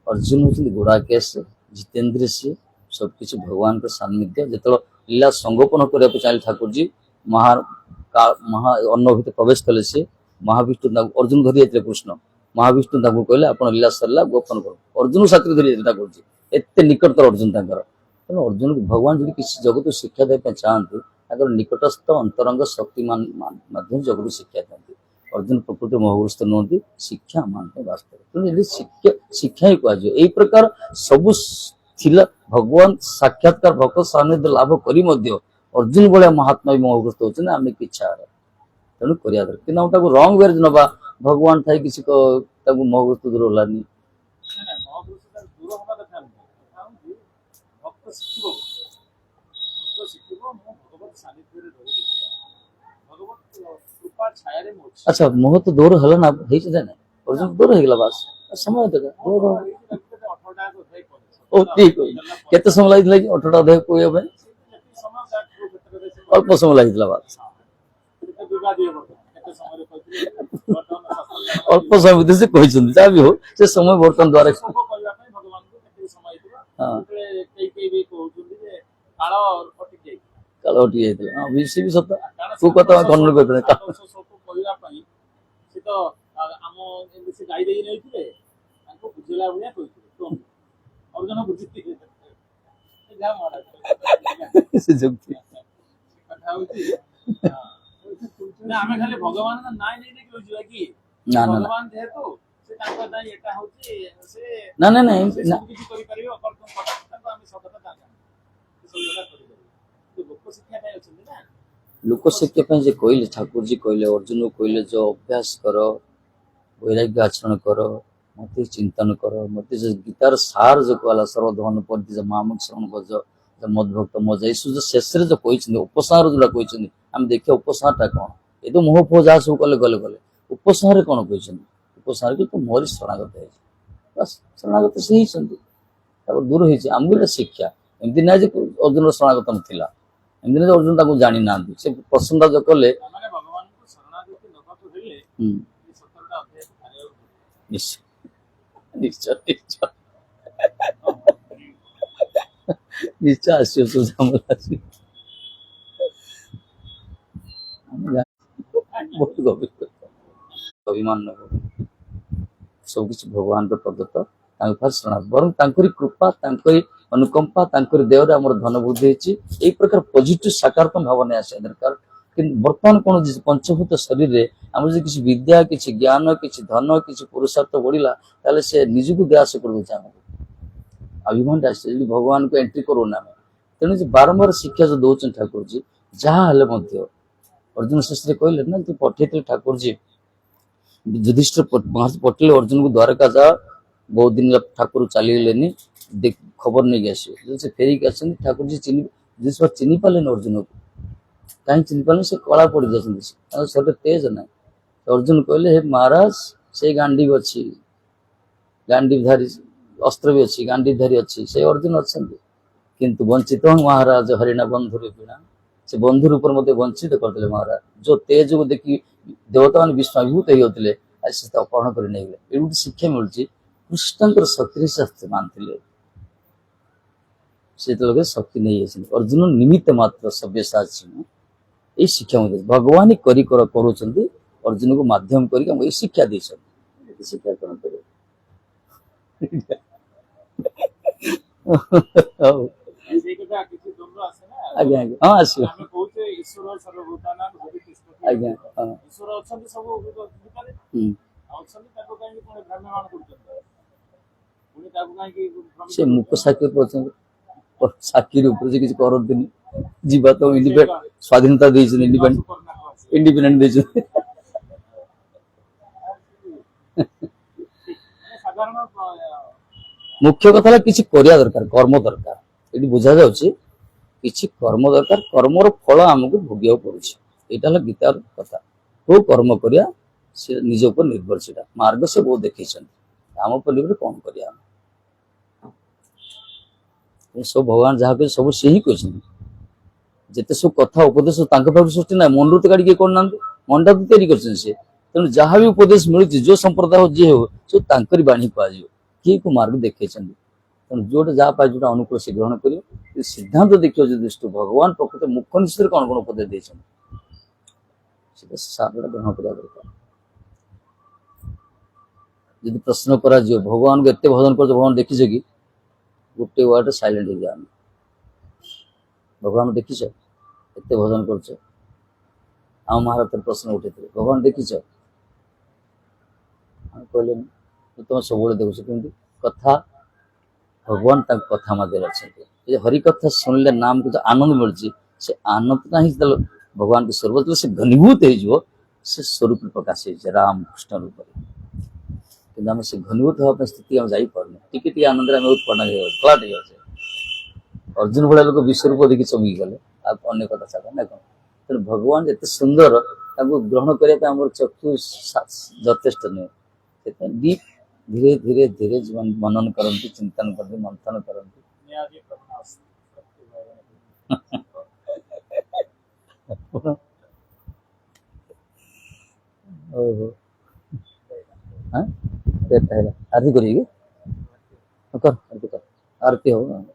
ଅର୍ଜୁନ ହଉଛନ୍ତି ଗୋଡାକେଶ ଜିତେନ୍ଦ୍ର ସିଏ ସବୁକିଛି ଭଗବାନଙ୍କ ସାନ୍ନିଧ୍ୟ ଯେତେବେଳେ ଲୀଳା ସଂଗୋପନ କରିବାକୁ ଚାହିଁଲେ ଠାକୁରଜୀ ମହା ଅନ୍ନ ଭିତରେ ପ୍ରବେଶ କଲେ ସିଏ ମହାବିଷ୍ଣୁ ତାଙ୍କୁ ଅର୍ଜୁନ ଧରି ଯାଇଥିଲେ କୃଷ୍ଣ ମହାବିଷ୍ଣୁ ତାଙ୍କୁ କହିଲେ ଆପଣ ଲୀଳା ସରିଲା ଗୋପନ କର ଅର୍ଜୁନ ସାଥିରେ ଧରି ଯାଇଥିଲେ ଠାକୁରଜୀ ଏତେ ନିକଟତର ଅର୍ଜୁନ ତାଙ୍କର ତେଣୁ ଅର୍ଜୁନକୁ ଭଗବାନ ଯଦି କିଛି ଜଗତକୁ ଶିକ୍ଷା ଦେବା ପାଇଁ ଚାହାନ୍ତି ତାଙ୍କର ନିକଟସ୍ଥ ଅନ୍ତରଙ୍ଗ ଶକ୍ତି ମାଧ୍ୟମରେ ଜଗତକୁ ଶିକ୍ଷା ଦିଅନ୍ତି। ଅର୍ଜୁନ ପ୍ରକୃତି ମୋହଗ୍ରସ୍ତ ନୁହନ୍ତି ଶିକ୍ଷା ମାନନ୍ତି ବାସ୍ତବ ତେଣୁ ଏଠି ଶିକ୍ଷା ହିଁ କୁହାଯିବ। ଏଇ ପ୍ରକାର ସବୁ ଥିଲା ଭଗବାନ ସାକ୍ଷାତକାର ଭକ୍ତ ସାନ୍ନିଧ୍ୟ ଲାଭ କରି ମଧ୍ୟ ଅର୍ଜୁନ ଭଳିଆ ମହାତ୍ମା ବି ମୋହଗ୍ରସ୍ତ ହଉଛନ୍ତି ଆମେ ଇଚ୍ଛା ତେଣୁ କରିବା ଦରକାର କିନ୍ତୁ ଆମେ ତାକୁ ରଙ୍ଗ ୱେରେ ନବା ଭଗବାନ ଥାଇ କିଛି ତାକୁ ମୋହଗ୍ରସ୍ତ ଦୂର ହେଲାନି ଦୂର ହବା କଥା ନୁହେଁ ଭକ୍ତ ଶିଖିବ ମୁଁ ଭଗବତ ସାନ୍ନିଧ୍ୟରେ ରହିଲେ ଭଗବତ କୃପା ଛାୟାରେ ମୁଁ ଅଛି। ଆଚ୍ଛା ମୋହ ତ ଦୂର ହେଲା ନା ହେଇଛି ନା ନାଇଁ ଅର୍ଜୁନ ଦୂର ହେଇଗଲା ବାସ୍ ସମୟ ଦେଲା ଦୂର ଓ ଠିକ କେତେ ସମୟ ଲାଗିଥିଲା କି 18ଟା ଅଧ୍ୟାୟ କହିବା ପାଇଁ ଅଳ୍ପ ସମୟ ଲାଗିଥିଲା ବାସ୍ ଅଳ୍ପ ସମୟ ଭିତରେ ସେ କହିଛନ୍ତି ଯାହା ବି ହଉ ସେ ସମୟ ବର୍ତ୍ତମାନ ଦ୍ଵାରା କାଳ ଅଟି ଯାଇଥିଲା ସେ ବି ସତ ତୁ କଥା ଖଣ୍ଡନ କରିଥିଲେ କହିବା ପାଇଁ ସେ ତ ଆମ ସେ ଗାଈ ଦେଇ ନେଇଥିଲେ ତାଙ୍କୁ ବୁଝିଲା ଭଳିଆ କହିଥିଲେ ଅର୍ଜୁନ ବୁଝିଥିଲେ ସେ ଯୁକ୍ତି କଥା ହଉଛି ଆମେ ଖାଲି ଭଗବାନ ନାଇଁ ନେଇ ନେଇକି ଯିବା କି ଭଗବାନ ଯେହେତୁ ସେ ତାଙ୍କ ନାଇଁ ଏଟା ହଉଛି ସେ ନା ନା ନାଇଁ କିଛି କରିପାରିବେ ତାଙ୍କୁ ଆମେ ସତତା କରିପାରିବେ ଲୋକ ଶିକ୍ଷା ପାଇଁ ଅଛନ୍ତି ନା ଲୋକ ଶିକ୍ଷା ପାଇଁ ଯେ କହିଲେ ଠାକୁରଜୀ କହିଲେ ଅର୍ଜୁନକୁ କହିଲେ ଯୋଉ ଅଭ୍ୟାସ କର ବୈରାଗ୍ୟ ଆଚରଣ କର ମତେ ଚିନ୍ତନ କର ମତେ ଗୀତାର ସାର ଯୋଉ କହିଲା ସର୍ବଧନ ପରିତ୍ୟଜ ମାମକ ଶ୍ରବଣ କର ମଦଭକ୍ତ ମଜା ଏଇ ସବୁ ଶେଷରେ ଯୋଉ କହିଛନ୍ତି ଉପସାର ଯୋଉଟା କହିଛନ୍ତି ଆମେ ଦେଖିବା ଉପସାରଟା କଣ ଏ ତ ମୋହ ଫୋହ ଯାହା ସବୁ କଲେ ଉପସାରରେ କଣ କହିଛନ୍ତି ଉପସାର କିନ୍ତୁ ମୋରି ଶରଣାଗତ ହେଇଛି ବାସ୍ ଶରଣାଗତ ସେ ହେଇଛନ୍ତି ତାପରେ ଦୂର ହେଇଛି ଆମକୁ ଏଇଟା ଶିକ୍ଷା ଏମିତି ନାହିଁ ଯେ ଅର୍ଜୁନର ଶରଣାଗତ ନଥିଲା ଏମିତି ନାହିଁ ଯେ ଅର୍ଜୁନ ତାକୁ ଜାଣିନାହାନ୍ତି ସେ ପ୍ରଶ୍ନଟା ଯୋଉ କଲେ ଭଗବାନଙ୍କୁ ଶରଣାଗତି ନେବାକୁ ହେଲେ ନିଶ୍ଚୟ ନିଶ୍ଚୟ ନିଶ୍ଚୟ ନିଶ୍ଚୟ ଆସିବ ସବୁ ଝାମେଲା ଆସିବ ବହୁତ ଗଭୀର ଅଭିମାନ ନବ ସବୁକିଛି ଭଗବାନଙ୍କ ପ୍ରଦତ୍ତ ତାଙ୍କ ପାଖରେ ଶରଣ ବରଂ ତାଙ୍କରି କୃପା ତାଙ୍କରି ଅନୁକମ୍ପା ତାଙ୍କରି ଦେହରେ ଆମର ଧନ ବୃଦ୍ଧି ହେଇଛି ଏଇ ପ୍ରକାର ପଜିଟିଭ ସକାରାତ୍ମକ ଭାବନା ଆସିବା ଦରକାର କିନ୍ତୁ ବର୍ତ୍ତମାନ କଣ ପଞ୍ଚଭୂତ ଶରୀରରେ ଆମର ଯଦି କିଛି ବିଦ୍ୟା କିଛି ଜ୍ଞାନ କିଛି ଧନ କିଛି ପୁରୁଷାର୍ଥ ବଢିଲା ତାହେଲେ ସେ ନିଜକୁ ଗ୍ରାସ କରିଦଉଛି ଆମକୁ ଅଭିମାନଟା ଆସିছে ଯଦି ଭଗବାନଙ୍କୁ ଏଣ୍ଟ୍ରି କରୁନା ଆମେ ତେଣୁ ବାରମ୍ବାର ଶିକ୍ଷା ଯୋଉ ଦଉଛନ୍ତି ଠାକୁରଜୀ ଯାହା ହେଲେ ମଧ୍ୟ अर्जुन शास्त्री कहले ना तू पठे ठाकुर जी युधिष्ठिर महाराज पटेल अर्जुन को द्वारका जा बहुत दिन ठाकुर चली गले देख खबर नहीं आस फेरिक आस ठाकुर जी युधिष्ठिर चिन्ह पाले अर्जुन को कहीं चिन्ह पाले से कला पड़ जाए शरीर तेज ना अर्जुन कहले हे महाराज से गांडीव अच्छी गांडीवधारी अस्त्र भी अच्छी गांडीवधारी अच्छी से अर्जुन अच्छा किंतु वंचित महाराज हरिणा बंधु रूपिणा से बंधु रूप मत वंचित करते महाराज जो तेज को देखी देवता मान विस्मभूत होते आज से अपहरण कर नहीं गले ये गोटे शिक्षा मिलूँ कृष्ण शक्ति से मानते से शक्ति नहीं आस अर्जुन निमित्त मात्र सभ्य ये शिक्षा भगवान ही कर अर्जुन को माध्यम कर शिक्षा दे शिक्षा कौन कर ସେଇ କଥା କିଛି ଦ୍ୱନ୍ଦ୍ୱ ଆସେ ନା ଆଜ୍ଞା ଆଜ୍ଞା ହଁ ଆସିବ ଆମେ କହୁଛେ ଈଶ୍ୱର ସର୍ବଭୂତାନାଂ ହରି କୃଷ୍ଣ ଆଜ୍ଞା ହଁ ଈଶ୍ୱର ଅଛନ୍ତି ସବୁ ଭିତରେ ଅଛନ୍ତି ତାକୁ କାହିଁକି ପୁଣି ଭ୍ରାମ୍ୟମାଣ କରୁଛନ୍ତି ପୁଣି ତାକୁ କାହିଁକି ସେ ମୁକ ସାକ୍ଷୀ କରୁଛନ୍ତି ସାକ୍ଷୀର ଉପରେ ସେ କିଛି କରନ୍ତିନି ଯିବା ତ ସ୍ୱାଧୀନତା ଦେଇଛନ୍ତି ଇଣ୍ଡିପେଣ୍ଡେଣ୍ଟ ଦେଇଛନ୍ତି ସାଧାରଣ मुख्य कथा किसी करिया दरकार कर्म दरकार ये बुझा जाउछि किसी कर्म दरकार कर्मर फल आमको भोगिया पड़ुछि एटा हला गीतार कथा को कर्म करिया से निज ऊपर निर्भर सेटा मार्ग से बहुत देखैछन आम पर कौन करिया सब भगवान जहाँ कह सब से ही कहते जिते सब कथा उपदेश तांक पाखु सृष्टि ना मन तो गाड़ी कौन ना मनटा तो तैयारी कर तेणु जहाँ भी उपदेश मिलूँ जो संप्रदाय हो जी हो सब तांकरी बाणी कह किए को मार्ग देखे तेणु जोटा जहाँ पाए जो अनुकूल से ग्रहण कर सिद्धांत देखिए जो दृष्टि भगवान प्रकृत मुख्य निश्चित कौन कौन उपदेश देते सारा ग्रहण करा दरकार यदि प्रश्न करा भगवान को एत भजन कर भगवान देखीच कि गोटे वर्ड साइलेंट हो जाए भगवान देखीच एत भजन कर महाभारत प्रश्न उठे भगवान देखीच कहले तुम सब देखुच कि कथा भगवान कथा मध्य अच्छा हरि कथा शुणिले नाम को जो आनंद मिलूँ से आनंद ही भगवान के स्वरूप से घनीभूत हो स्वरूप प्रकाश हो राम कृष्ण रूप कि से घनीभूत हाँ स्थिति आम जापारे टी आनंद में उत्पन्न फ्लाट हो अर्जुन भाया लोग विश्वरूप देखी चमकी गले अन्य कथा छाड़ ना कौन तेणु भगवान जिते सुंदर ग्रहण करने चक्षु यथेष नुहे धीरे धीरे धीरे जीवन मनन करती चिंतन करती मंथन करती आरती करिए आरती हो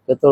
केत